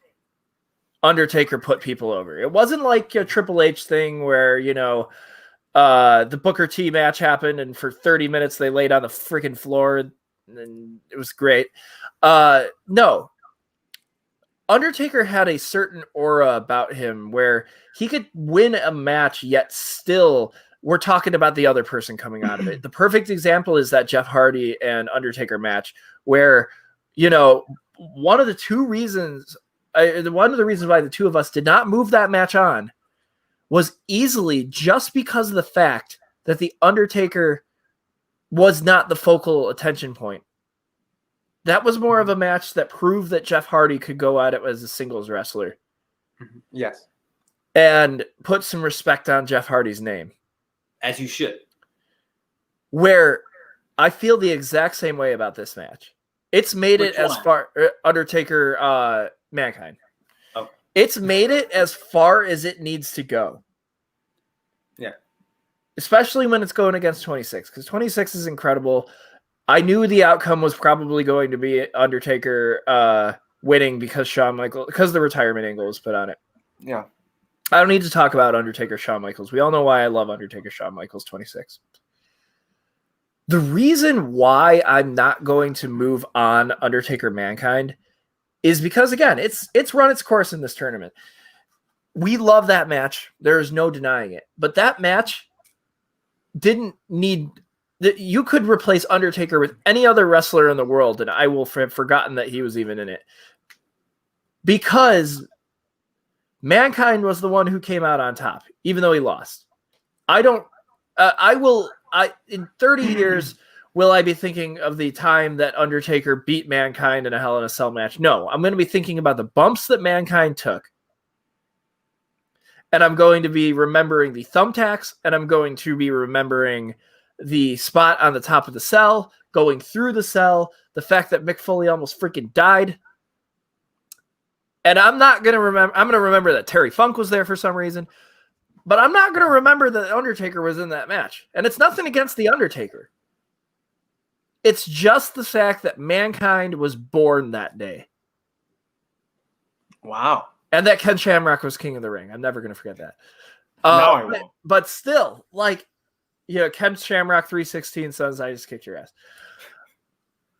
[SPEAKER 2] Undertaker put people over. It wasn't like a Triple H thing where, the Booker T match happened and for 30 minutes they laid on the freaking floor and it was great. No. Undertaker had a certain aura about him where he could win a match yet still we're talking about the other person coming out of it. The perfect example is that Jeff Hardy and Undertaker match where, one of the reasons why the two of us did not move that match on was easily just because of the fact that the Undertaker was not the focal attention point. That was more of a match that proved that Jeff Hardy could go at it as a singles wrestler.
[SPEAKER 3] Yes.
[SPEAKER 2] And put some respect on Jeff Hardy's name.
[SPEAKER 3] As you should.
[SPEAKER 2] Where I feel the exact same way about this match. It's made it as far Undertaker Mankind. Oh. It's made it as far as it needs to go.
[SPEAKER 3] Yeah.
[SPEAKER 2] Especially when it's going against 26, because 26 is incredible. I knew the outcome was probably going to be Undertaker winning because the retirement angle was put on it.
[SPEAKER 3] Yeah.
[SPEAKER 2] I don't need to talk about Undertaker Shawn Michaels. We all know why I love Undertaker Shawn Michaels 26. The reason why I'm not going to move on Undertaker Mankind is because, again, it's run its course in this tournament. We love that match. There is no denying it. But that match didn't need... You could replace Undertaker with any other wrestler in the world, and I will have forgotten that he was even in it. Because Mankind was the one who came out on top, even though he lost. In 30 years, will I be thinking of the time that Undertaker beat Mankind in a Hell in a Cell match? No, I'm going to be thinking about the bumps that Mankind took. And I'm going to be remembering the thumbtacks, and I'm going to be remembering the spot on the top of the cell, going through the cell, the fact that Mick Foley almost freaking died. And I'm going to remember that Terry Funk was there for some reason, but I'm not going to remember that Undertaker was in that match. And it's nothing against the Undertaker. It's just the fact that Mankind was born that day.
[SPEAKER 3] Wow.
[SPEAKER 2] And that Ken Shamrock was king of the ring. I'm never going to forget that.
[SPEAKER 3] I won't.
[SPEAKER 2] But still, Ken Shamrock 316 says, I just kicked your ass.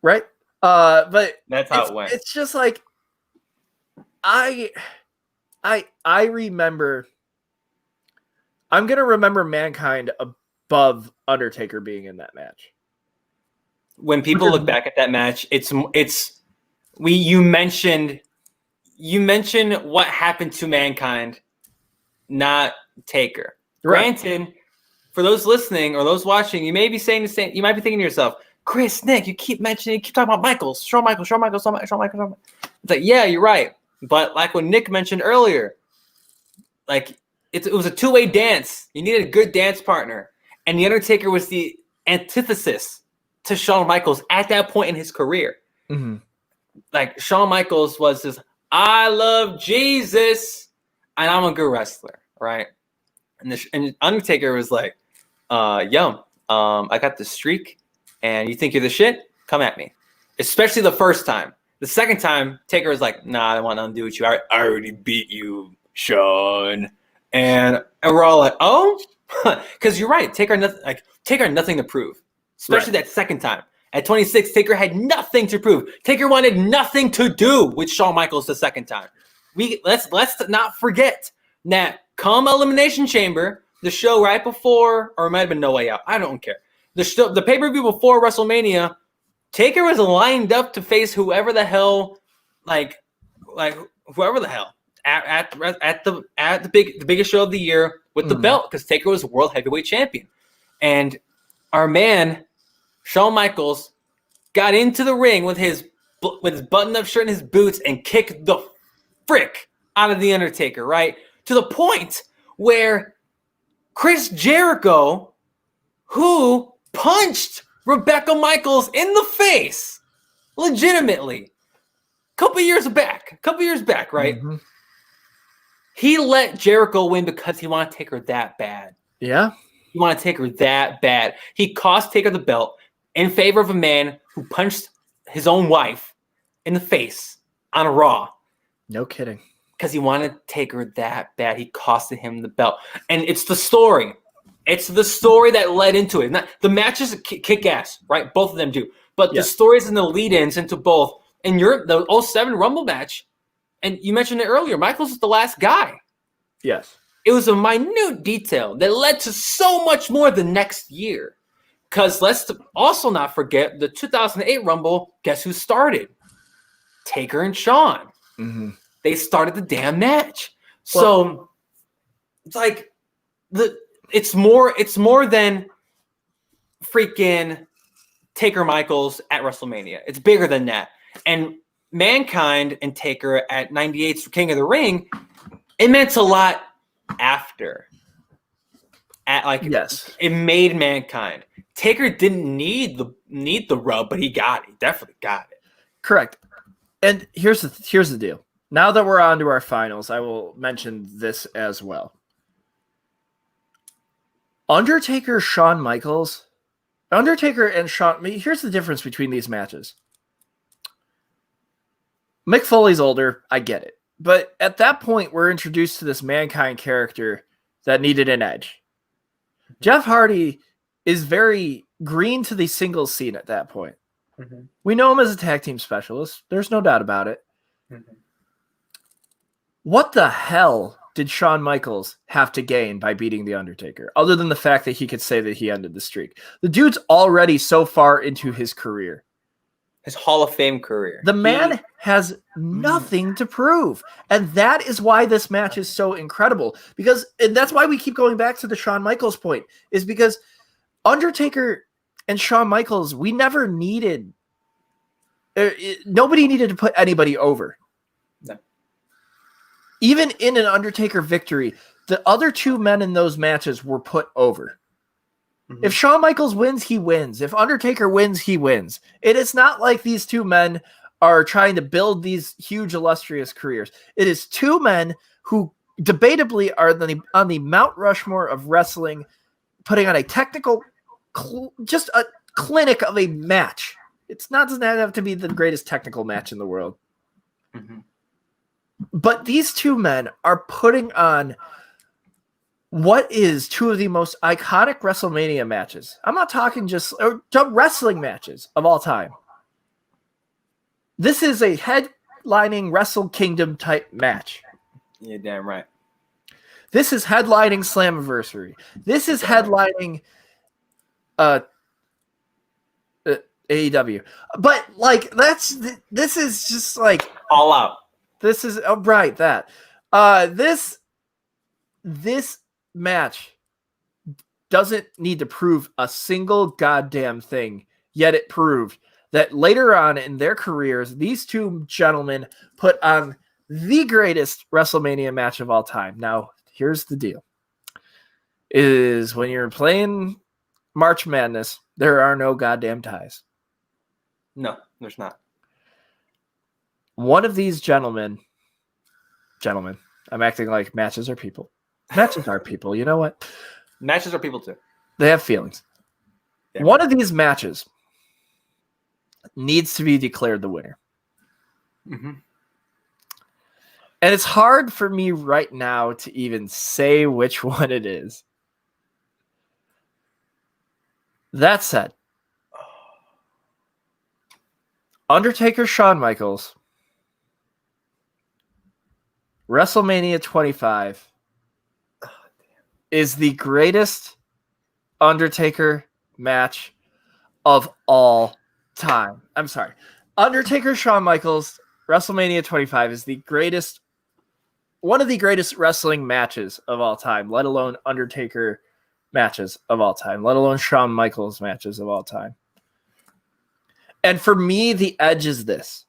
[SPEAKER 2] Right? But
[SPEAKER 3] that's how it went.
[SPEAKER 2] It's just like, I remember, I'm going to remember Mankind above Undertaker being in that match.
[SPEAKER 3] When people look back at that match, you mentioned what happened to Mankind, not Taker.
[SPEAKER 2] Right.
[SPEAKER 3] Granted, for those listening or those watching, you may be saying the same. You might be thinking to yourself, Chris, Nick, you keep talking about Michaels, Shawn Michaels. It's like, yeah, you're right. But like what Nick mentioned earlier, like it was a two-way dance. You needed a good dance partner. And The Undertaker was the antithesis to Shawn Michaels at that point in his career.
[SPEAKER 2] Mm-hmm.
[SPEAKER 3] Like Shawn Michaels was this, I love Jesus, and I'm a good wrestler, right? And Undertaker was like, I got the streak, and you think you're the shit? Come at me. Especially the first time. The second time, Taker was like, nah, I don't want nothing to do with you. I already beat you, Shawn. And we're all like, oh? Because you're right. Taker had nothing to prove. Especially that second time. At 26, Taker had nothing to prove. Taker wanted nothing to do with Shawn Michaels the second time. Let's not forget that come Elimination Chamber, the show right before, or it might have been No Way Out. I don't care. The pay-per-view before WrestleMania, Taker was lined up to face whoever the hell, whoever the hell at the biggest show of the year with the belt, because Taker was world heavyweight champion, and our man Shawn Michaels got into the ring with his button-up shirt and his boots and kicked the frick out of the Undertaker, right? To the point where Chris Jericho, who punched Rebecca Michaels in the face, legitimately, a couple years back, right? Mm-hmm. He let Jericho win because he wanted to take her that bad.
[SPEAKER 2] Yeah.
[SPEAKER 3] He wanted to take her that bad. He cost Taker the belt in favor of a man who punched his own wife in the face on a Raw.
[SPEAKER 2] No kidding.
[SPEAKER 3] Because he wanted to take her that bad. He costed him the belt. And it's the story. It's the story that led into it. The matches kick ass, right? Both of them do. But the stories and the lead-ins into both. And the 07 Rumble match, and you mentioned it earlier, Michaels was the last guy.
[SPEAKER 2] Yes.
[SPEAKER 3] It was a minute detail that led to so much more the next year. Because let's also not forget the 2008 Rumble, guess who started? Taker and Shawn.
[SPEAKER 2] Mm-hmm.
[SPEAKER 3] They started the damn match. So it's like it's more than freaking Taker Michaels at WrestleMania. It's bigger than that. And Mankind and Taker at 98's King of the Ring, it meant a lot after. It made Mankind. Taker didn't need the rub, but he got it. He definitely got it.
[SPEAKER 2] Correct. And here's the deal. Now that we're on to our finals, I will mention this as well. Undertaker Shawn Michaels Undertaker and Shawn. Here's the difference between these matches. Mick Foley's older, I get it. But at that point, we're introduced to this Mankind character that needed an edge. Jeff Hardy is very green to the singles scene at that point. Mm-hmm. We know him as a tag team specialist. There's no doubt about it. Mm-hmm. What the hell did Shawn Michaels have to gain by beating The Undertaker, other than the fact that he could say that he ended the streak? The dude's already so far into his career.
[SPEAKER 3] His Hall of Fame career.
[SPEAKER 2] The man has nothing to prove. And that is why this match is so incredible. And that's why we keep going back to the Shawn Michaels point, is because Undertaker and Shawn Michaels, we never needed, nobody needed to put anybody over.
[SPEAKER 3] No.
[SPEAKER 2] Even in an Undertaker victory, the other two men in those matches were put over. Mm-hmm. If Shawn Michaels wins, he wins. If Undertaker wins, he wins. It is not like these two men are trying to build these huge, illustrious careers. It is two men who debatably are on the Mount Rushmore of wrestling, putting on a technical, just a clinic of a match. Doesn't have to be the greatest technical match in the world. Mm-hmm. But these two men are putting on what is two of the most iconic WrestleMania matches. I'm not talking just wrestling matches of all time. This is a headlining Wrestle Kingdom type match.
[SPEAKER 3] Yeah, damn right.
[SPEAKER 2] This is headlining Slammiversary. This is headlining AEW. But like this is just like
[SPEAKER 3] all out.
[SPEAKER 2] This is right that. This match doesn't need to prove a single goddamn thing, yet it proved that later on in their careers, these two gentlemen put on the greatest WrestleMania match of all time. Now, here's the deal. Is when you're playing March Madness, there are no goddamn ties.
[SPEAKER 3] No, there's not.
[SPEAKER 2] One of these gentlemen, I'm acting like matches are people. Matches are people. You know what?
[SPEAKER 3] Matches are people too.
[SPEAKER 2] They have feelings. Yeah. One of these matches needs to be declared the winner. Mm-hmm. And it's hard for me right now to even say which one it is. That said, Undertaker, Shawn Michaels, WrestleMania 25 is the greatest Undertaker match of all time. I'm sorry. Undertaker, Shawn Michaels, WrestleMania 25 is one of the greatest wrestling matches of all time, let alone Undertaker matches of all time, let alone Shawn Michaels matches of all time. And for me, the edge is this.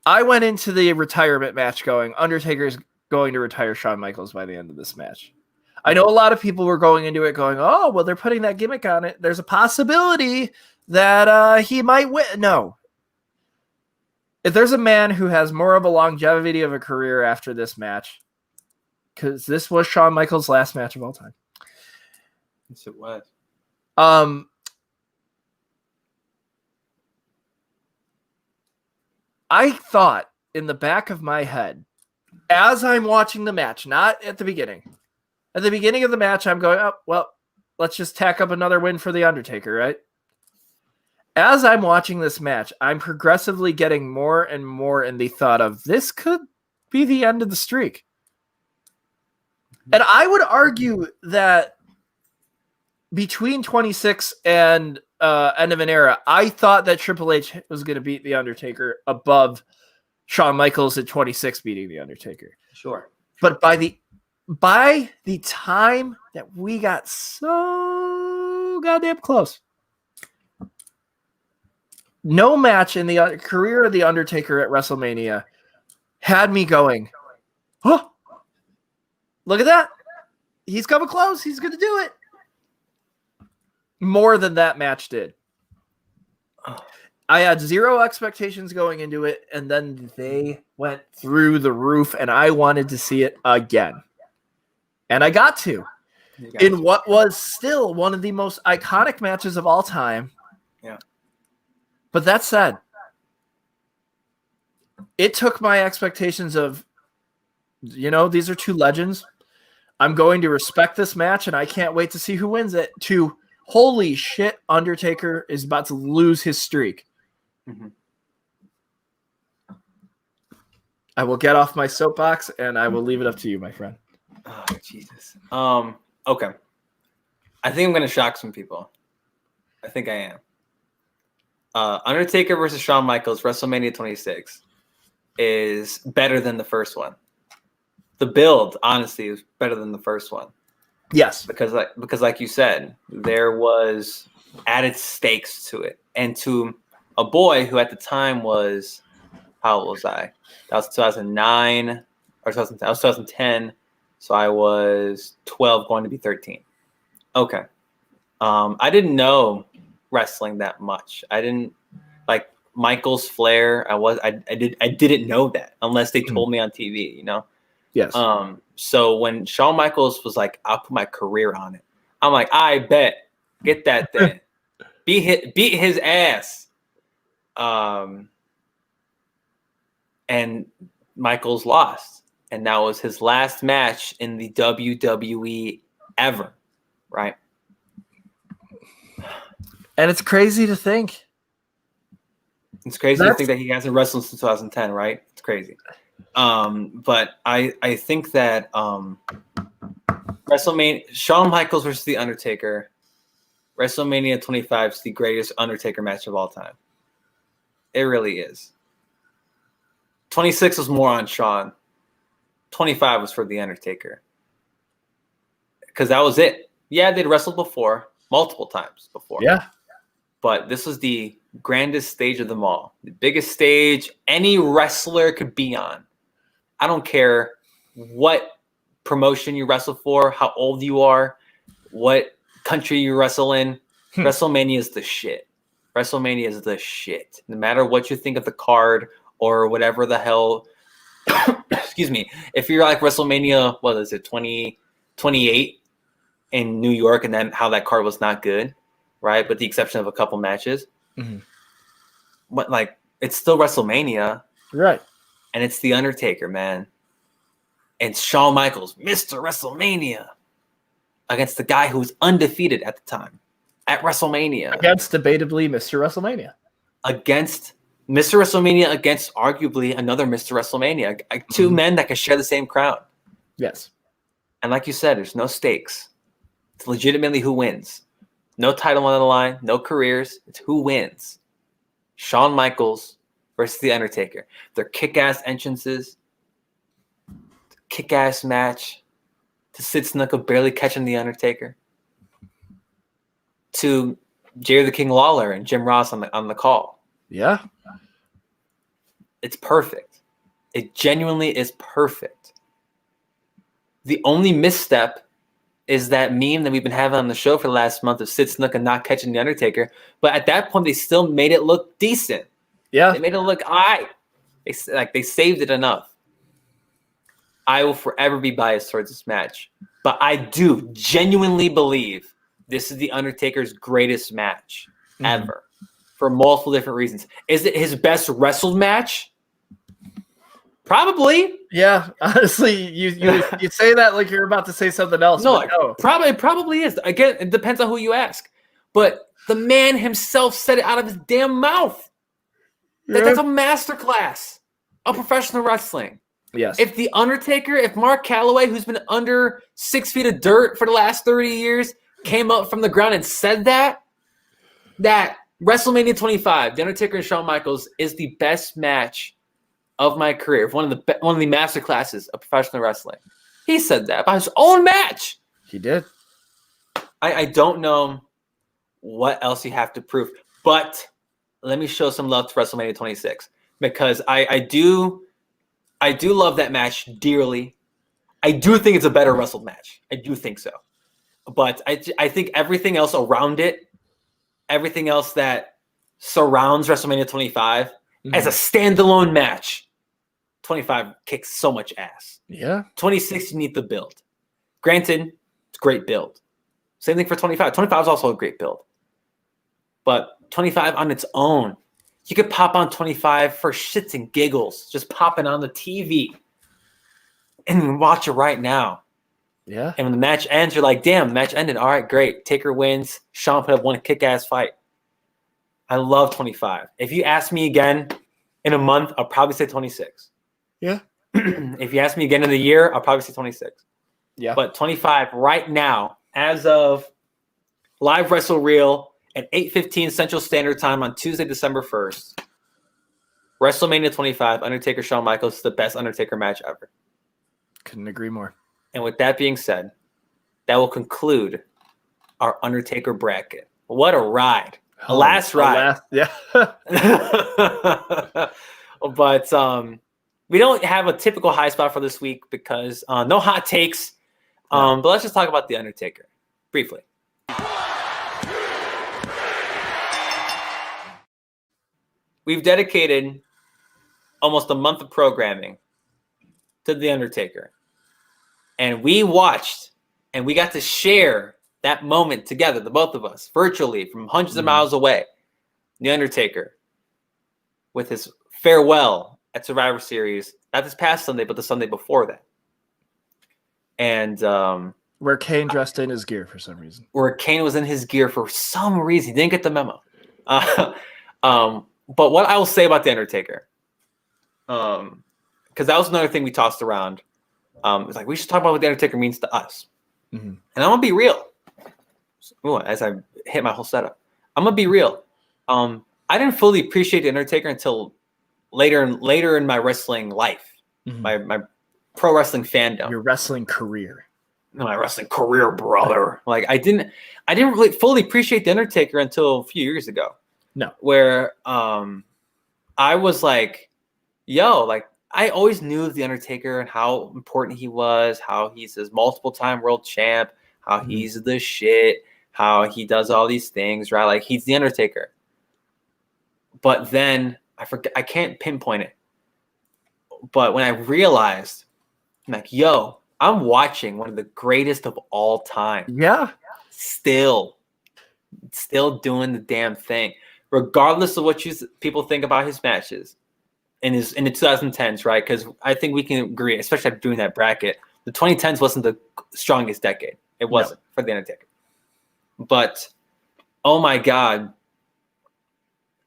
[SPEAKER 2] I went into the retirement match going, Undertaker's going to retire Shawn Michaels by the end of this match. I know a lot of people were going into it going, oh, well, they're putting that gimmick on it. There's a possibility that he might win. No. If there's a man who has more of a longevity of a career after this match, because this was Shawn Michaels' last match of all time.
[SPEAKER 3] Yes, it was.
[SPEAKER 2] I thought in the back of my head, as I'm watching the match, not at the beginning. At the beginning of the match, I'm going, oh, well, let's just tack up another win for The Undertaker, right? As I'm watching this match, I'm progressively getting more and more in the thought of this could be the end of the streak. And I would argue that between 26 and end of an era, I thought that Triple H was going to beat The Undertaker above Shawn Michaels at 26 beating The Undertaker.
[SPEAKER 3] Sure.
[SPEAKER 2] But by the time that we got so goddamn close, no match in the career of The Undertaker at WrestleMania had me going, oh, look at that. He's coming close. He's going to do it. More than that match did. I had zero expectations going into it, and then they went through the roof, and I wanted to see it again. And I got to. in what was still one of the most iconic matches of all time.
[SPEAKER 3] Yeah.
[SPEAKER 2] But that said, it took my expectations of, these are two legends. I'm going to respect this match, and I can't wait to see who wins it, to holy shit, Undertaker is about to lose his streak.
[SPEAKER 3] Mm-hmm.
[SPEAKER 2] I will get off my soapbox, and I will leave it up to you, my friend.
[SPEAKER 3] Oh, Jesus. Okay. I think I'm going to shock some people. I think I am. Undertaker versus Shawn Michaels, WrestleMania 26, is better than the first one. The build, honestly, is better than the first one.
[SPEAKER 2] Yes.
[SPEAKER 3] Because like you said, there was added stakes to it. And to a boy who at the time was, how old was I? That was 2009 or 2010. I was 2010. So I was 12 going to be 13. Okay. I didn't know wrestling that much. I didn't like Michael's flair. I didn't know that unless they told me on TV,
[SPEAKER 2] Yes.
[SPEAKER 3] So when Shawn Michaels was like, I'll put my career on it, I'm like, I bet. Get that thing. beat his ass. And Michaels lost. And that was his last match in the WWE ever. Right?
[SPEAKER 2] And it's crazy to think.
[SPEAKER 3] It's crazy to think that he hasn't wrestled since 2010, right? It's crazy. But I think that WrestleMania, Shawn Michaels versus The Undertaker, WrestleMania 25 is the greatest Undertaker match of all time. It really is. 26 was more on Shawn. 25 was for The Undertaker. Because that was it. Yeah, they'd wrestled before, multiple times before.
[SPEAKER 2] Yeah.
[SPEAKER 3] But this was the grandest stage of them all. The biggest stage any wrestler could be on. I don't care what promotion you wrestle for, how old you are, what country you wrestle in. WrestleMania is the shit. WrestleMania is the shit. No matter what you think of the card or whatever the hell. Excuse me. If you're like WrestleMania, what is it, 2028 in New York, and then how that card was not good, right? But the exception of a couple matches.
[SPEAKER 2] Mm-hmm.
[SPEAKER 3] But like, it's still WrestleMania.
[SPEAKER 2] Right.
[SPEAKER 3] And it's The Undertaker, man. And Shawn Michaels, Mr. WrestleMania, against the guy who was undefeated at the time at WrestleMania.
[SPEAKER 2] Against debatably Mr. WrestleMania.
[SPEAKER 3] Against Mr. WrestleMania, against arguably another Mr. WrestleMania. Two men that can share the same crown.
[SPEAKER 2] Yes.
[SPEAKER 3] And like you said, there's no stakes. It's legitimately who wins. No title on the line, no careers. It's who wins. Shawn Michaels versus The Undertaker. Their kick-ass entrances, kick-ass match, to Sid Snuka barely catching The Undertaker, to Jerry the King Lawler and Jim Ross on the call.
[SPEAKER 2] Yeah.
[SPEAKER 3] It's perfect. It genuinely is perfect. The only misstep is that meme that we've been having on the show for the last month of Sid Snuka not catching The Undertaker. But at that point, they still made it look decent.
[SPEAKER 2] Yeah.
[SPEAKER 3] They made it look all right. They saved it enough. I will forever be biased towards this match. But I do genuinely believe this is The Undertaker's greatest match ever for multiple different reasons. Is it his best wrestled match? Probably.
[SPEAKER 2] Yeah. Honestly, you say that like you're about to say something else.
[SPEAKER 3] No. Probably is. Again, it depends on who you ask. But the man himself said it out of his damn mouth. That's a masterclass of professional wrestling.
[SPEAKER 2] Yes.
[SPEAKER 3] If The Undertaker, if Mark Calloway, who's been under 6 feet of dirt for the last 30 years, came up from the ground and said that WrestleMania 25, The Undertaker and Shawn Michaels, is the best match of my career, one of the master classes of professional wrestling. He said that about his own match.
[SPEAKER 2] He did.
[SPEAKER 3] I don't know what else you have to prove, but let me show some love to WrestleMania 26 because I do love that match dearly. I do think it's a better wrestled match. I do think so. But I think everything else around it, everything else that surrounds WrestleMania 25 as a standalone match, 25 kicks so much ass.
[SPEAKER 2] Yeah.
[SPEAKER 3] 26, you need the build. Granted, It's a great build. Same thing for 25. 25 is also a great build. But 25 on its own, you could pop on 25 for shits and giggles, just popping on the TV and watch it right now.
[SPEAKER 2] Yeah.
[SPEAKER 3] And when the match ends, you're like, damn, the match ended. All right, great. Taker wins. Sean put up one kick-ass fight. I love 25. If you ask me again in a month, I'll probably say 26.
[SPEAKER 2] Yeah.
[SPEAKER 3] If you ask me again in the year, I'll probably say 26.
[SPEAKER 2] Yeah.
[SPEAKER 3] But 25 right now, as of live Wrestle Reel at 8:15 Central Standard Time on Tuesday, December 1st, WrestleMania 25, Undertaker, Shawn Michaels, the best Undertaker match ever.
[SPEAKER 2] Couldn't agree more.
[SPEAKER 3] And with that being said, that will conclude our Undertaker bracket. What a ride. A last ride.
[SPEAKER 2] Yeah.
[SPEAKER 3] But we don't have a typical high spot for this week because no hot takes. But let's just talk about The Undertaker briefly. We've dedicated almost a month of programming to The Undertaker. And we watched and we got to share that moment together, the both of us, virtually from hundreds of miles away. The Undertaker with his farewell at Survivor Series, not this past Sunday, but the Sunday before that. And
[SPEAKER 2] where Kane dressed in his gear for some reason.
[SPEAKER 3] Where Kane was in his gear for some reason. He didn't get the memo. But what I will say about The Undertaker, because that was another thing we tossed around. It's like, we should talk about what The Undertaker means to us. Mm-hmm. And I'm going to be real. Ooh, as I hit my whole setup. I'm going to be real. I didn't fully appreciate The Undertaker until later in my wrestling life, my pro wrestling fandom.
[SPEAKER 2] Your wrestling career.
[SPEAKER 3] No, my wrestling career, brother. Like, I didn't really fully appreciate The Undertaker until a few years ago.
[SPEAKER 2] No.
[SPEAKER 3] Where I was like, yo, like, I always knew of The Undertaker and how important he was, how he's this multiple-time world champ, how he's the shit, how he does all these things, right? Like, he's The Undertaker. But then I can't pinpoint it. But when I realized, I'm like, yo, I'm watching one of the greatest of all time.
[SPEAKER 2] Yeah.
[SPEAKER 3] Still doing the damn thing. Regardless of what people think about his matches in the 2010s, right? Because I think we can agree, especially after doing that bracket, the 2010s wasn't the strongest decade. It wasn't for The Undertaker. But oh my God,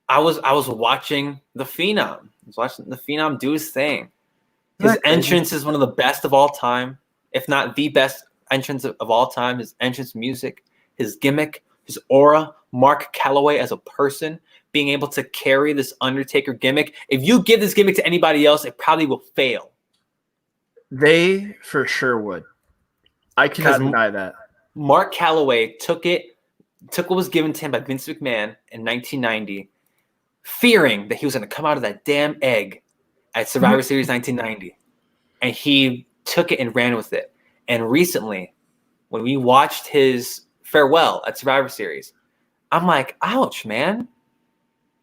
[SPEAKER 3] I was watching the Phenom. I was watching the Phenom do his thing. His entrance is one of the best of all time, if not the best entrance of all time. His entrance music, his gimmick, his aura, Mark Calloway as a person, being able to carry this Undertaker gimmick. If you give this gimmick to anybody else, it probably will fail.
[SPEAKER 2] They for sure would. I cannot deny that.
[SPEAKER 3] Mark Calloway took what was given to him by Vince McMahon in 1990, fearing that he was going to come out of that damn egg at Survivor Series 1990. And he took it and ran with it. And recently, when we watched his farewell at Survivor Series, I'm like, ouch, man.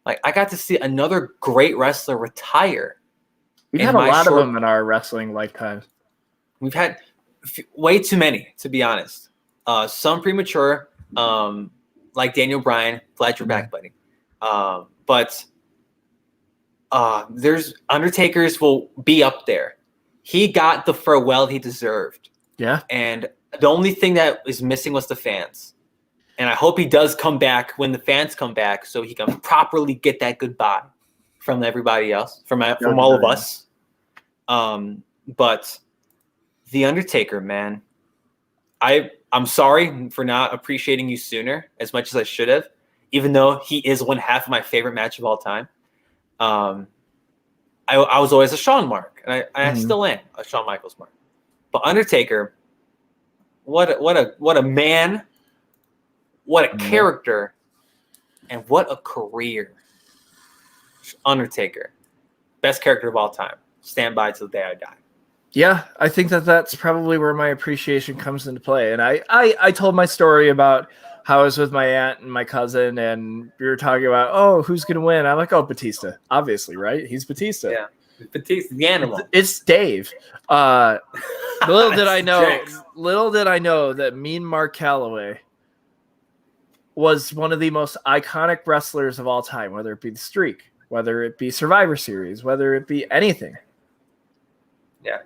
[SPEAKER 3] Like, I got to see another great wrestler retire.
[SPEAKER 2] We've had a lot of them in our wrestling lifetime.
[SPEAKER 3] We've had way too many, to be honest. Some premature, like Daniel Bryan. Glad you're back, buddy. But there's Undertakers will be up there. He got the farewell he deserved.
[SPEAKER 2] Yeah.
[SPEAKER 3] And the only thing that is missing was the fans. And I hope he does come back when the fans come back so he can properly get that goodbye from everybody else, from all of us. But The Undertaker, man, I'm sorry for not appreciating you sooner as much as I should have, even though he is one half of my favorite match of all time. I was always a Shawn mark, and I still am a Shawn Michaels mark. But Undertaker, what a man, what a character, and what a career. Undertaker, best character of all time. Stand by till the day I die.
[SPEAKER 2] Yeah, I think that's probably where my appreciation comes into play. And I told my story about how I was with my aunt and my cousin, and we were talking about, oh, who's going to win? I'm like, oh, Batista. Obviously, right? He's Batista.
[SPEAKER 3] Yeah. Batista's the animal.
[SPEAKER 2] It's Dave. Little did I know that Mean Mark Calloway was one of the most iconic wrestlers of all time, whether it be the Streak, whether it be Survivor Series, whether it be anything.
[SPEAKER 3] Yeah.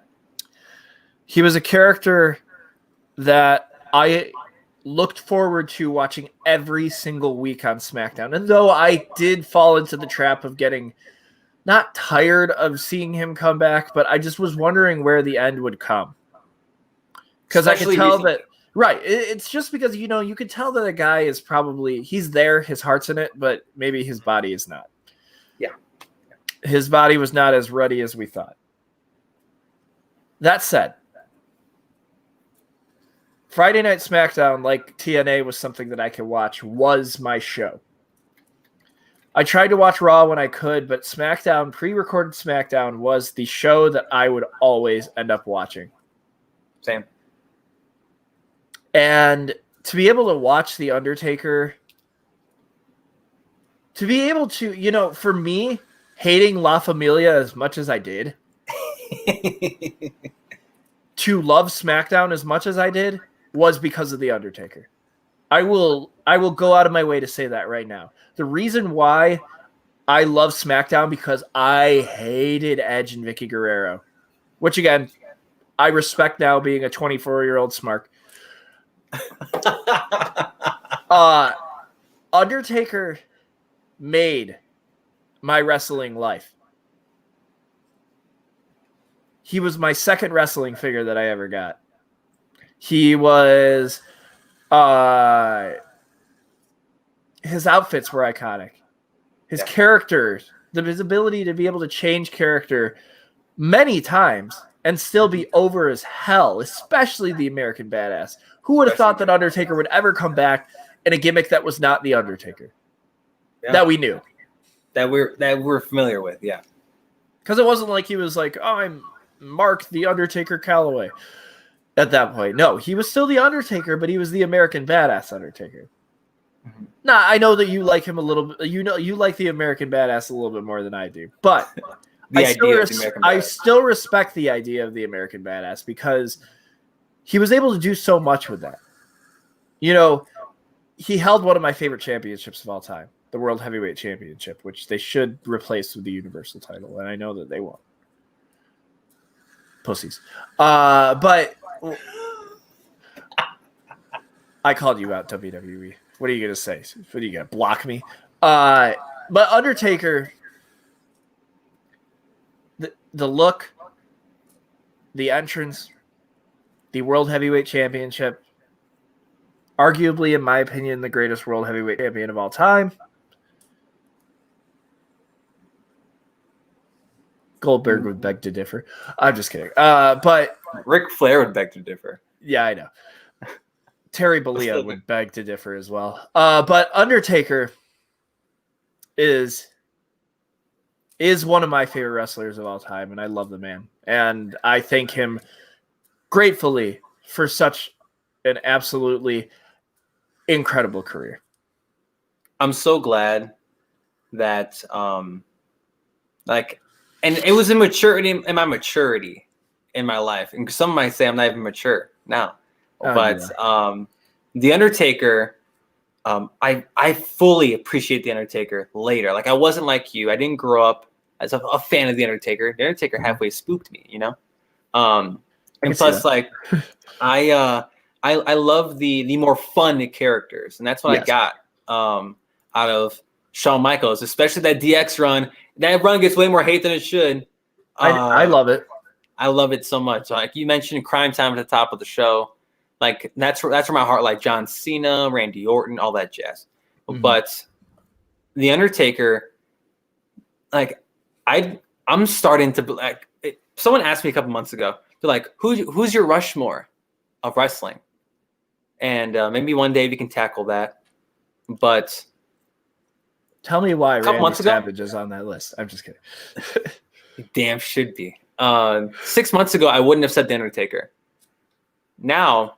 [SPEAKER 2] He was a character that I looked forward to watching every single week on SmackDown. And though I did fall into the trap of getting not tired of seeing him come back, but I just was wondering where the end would come. Because I could tell that, right, it's just because, you know, you could tell that a guy is probably, he's there, his heart's in it, but maybe his body is not.
[SPEAKER 3] Yeah.
[SPEAKER 2] His body was not as ready as we thought. That said, Friday Night SmackDown, like TNA was something that I could watch, was my show. I tried to watch Raw when I could, but SmackDown, pre-recorded SmackDown, was the show that I would always end up watching.
[SPEAKER 3] Same.
[SPEAKER 2] And to be able to watch The Undertaker, to be able to, you know, for me, hating La Familia as much as I did, to love SmackDown as much as I did, was because of The Undertaker. I will go out of my way to say that right now. The reason why I love SmackDown because I hated Edge and Vicky Guerrero, which again, I respect now being a 24-year-old smark. Undertaker made my wrestling life. He was my second wrestling figure that I ever got. He was his outfits were iconic. His characters, his ability to be able to change character many times and still be over as hell, especially the American Badass. Who would have thought that Undertaker would ever come back in a gimmick that was not the Undertaker? Yeah. That we knew.
[SPEAKER 3] That we're familiar with, yeah.
[SPEAKER 2] Because it wasn't like he was like, oh, I'm Mark the Undertaker Calloway at that point. No, he was still the Undertaker, but he was the American Badass Undertaker. Mm-hmm. Nah, I know that you like him a little bit. You know, you like the American Badass a little bit more than I do. But I still respect the idea of the American Badass because he was able to do so much with that. You know, he held one of my favorite championships of all time, the World Heavyweight Championship, which they should replace with the Universal title, and I know that they won't. Pussies. But I called you out, WWE. What are you going to say? What are you going to block me? But Undertaker, the look, the entrance, the World Heavyweight Championship, arguably, in my opinion, the greatest World Heavyweight Champion of all time. Goldberg would beg to differ. I'm just kidding. But
[SPEAKER 3] Ric Flair would beg to differ.
[SPEAKER 2] Yeah, I know. Terry Bollea would beg to differ as well. But Undertaker is one of my favorite wrestlers of all time, and I love the man. And I thank him gratefully for such an absolutely incredible career.
[SPEAKER 3] I'm so glad that and it was immaturity in my maturity in my life. And some might say I'm not even mature now. The Undertaker, I fully appreciate The Undertaker later. Like, I wasn't like you. I didn't grow up as a fan of The Undertaker. The Undertaker halfway spooked me, you know? And plus, like, I love the more fun characters. And that's what I got out of Shawn Michaels, especially that DX run. That run gets way more hate than it should.
[SPEAKER 2] I love it.
[SPEAKER 3] I love it so much. Like you mentioned, Crime Time at the top of the show. Like that's where my heart, like John Cena, Randy Orton, all that jazz. Mm-hmm. But The Undertaker, like I'm starting to like. Someone asked me a couple months ago, they're like, "Who's your Rushmore of wrestling?" And maybe one day we can tackle that. But
[SPEAKER 2] tell me why Randy Savage is on that list. I'm just kidding.
[SPEAKER 3] Damn should be. 6 months ago, I wouldn't have said The Undertaker. Now,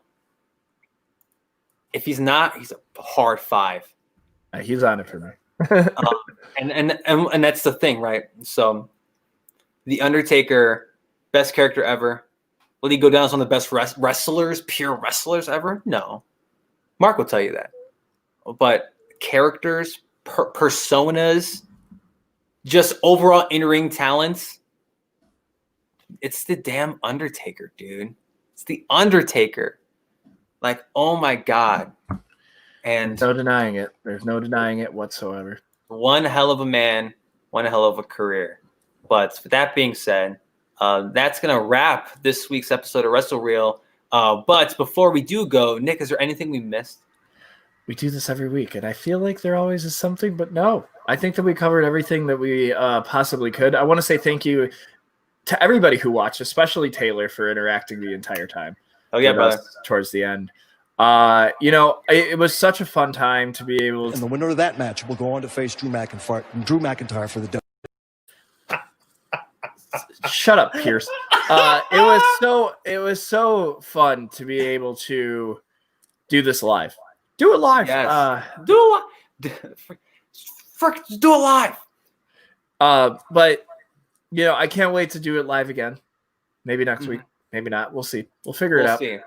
[SPEAKER 3] if he's not, he's a hard 5.
[SPEAKER 2] He's on it for me.
[SPEAKER 3] and that's the thing, right? So The Undertaker, best character ever. Will he go down as one of the best wrestlers, pure wrestlers ever? No. Mark will tell you that. But characters, personas, just overall in-ring talents, it's the damn Undertaker, dude. It's the Undertaker. Like, oh my God. And
[SPEAKER 2] no denying it. There's no denying it whatsoever.
[SPEAKER 3] One hell of a man, one hell of a career. But with that being said, that's going to wrap this week's episode of Wrestle Reel. But before we do go, Nick, is there anything we missed?
[SPEAKER 2] We do this every week, and I feel like there always is something, but no. I think that we covered everything that we possibly could. I want to say thank you to everybody who watched, especially Taylor, for interacting the entire time.
[SPEAKER 3] Oh, yeah, brother.
[SPEAKER 2] Towards the end. It was such a fun time to be able to...
[SPEAKER 4] And the winner of that match will go on to face Drew McIntyre for the...
[SPEAKER 2] Shut up, Pierce. It was so fun to be able to do this live. Do it live.
[SPEAKER 3] Yes. Do it live.
[SPEAKER 2] But I can't wait to do it live again. Maybe next week. Maybe not. We'll see. We'll figure it out.
[SPEAKER 3] See.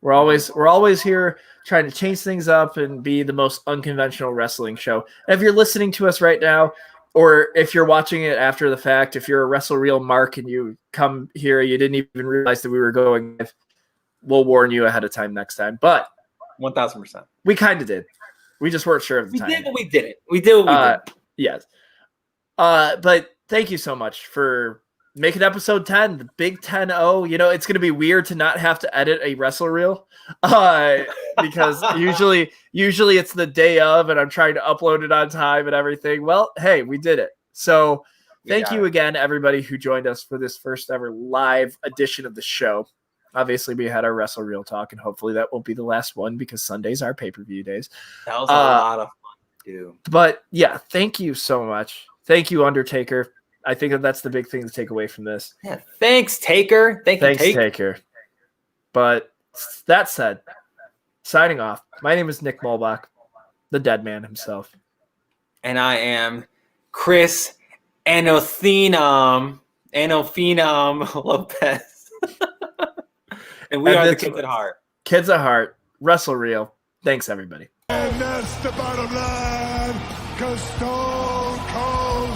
[SPEAKER 2] We're always here trying to change things up and be the most unconventional wrestling show. And if you're listening to us right now, or if you're watching it after the fact, if you're a Wrestle Reel Mark and you come here, you didn't even realize that we were going live, we'll warn you ahead of time next time. But
[SPEAKER 3] 1,000%.
[SPEAKER 2] We kind of did. We just weren't sure of the time.
[SPEAKER 3] We did what we did it. We did what we did.
[SPEAKER 2] Yes. But thank you so much for making episode 10, the big 10-0. It's going to be weird to not have to edit a Wrestle Reel because usually it's the day of and I'm trying to upload it on time and everything. Well, hey, we did it. So thank you again, everybody who joined us for this first ever live edition of the show. Obviously, we had our Wrestle Reel talk, and hopefully that won't be the last one because Sundays are pay-per-view days.
[SPEAKER 3] That was a lot of fun, too.
[SPEAKER 2] But, yeah, thank you so much. Thank you, Undertaker. I think that's the big thing to take away from this.
[SPEAKER 3] Yeah, thanks, Taker.
[SPEAKER 2] Thanks, Taker. But that said, signing off. My name is Nick Mulbach, the dead man himself.
[SPEAKER 3] And I am Chris Anophenom Lopez. And we are the Kids at Heart.
[SPEAKER 2] Kids at Heart, Wrestle Reel. Thanks, everybody.
[SPEAKER 1] And that's the bottom line, 'cause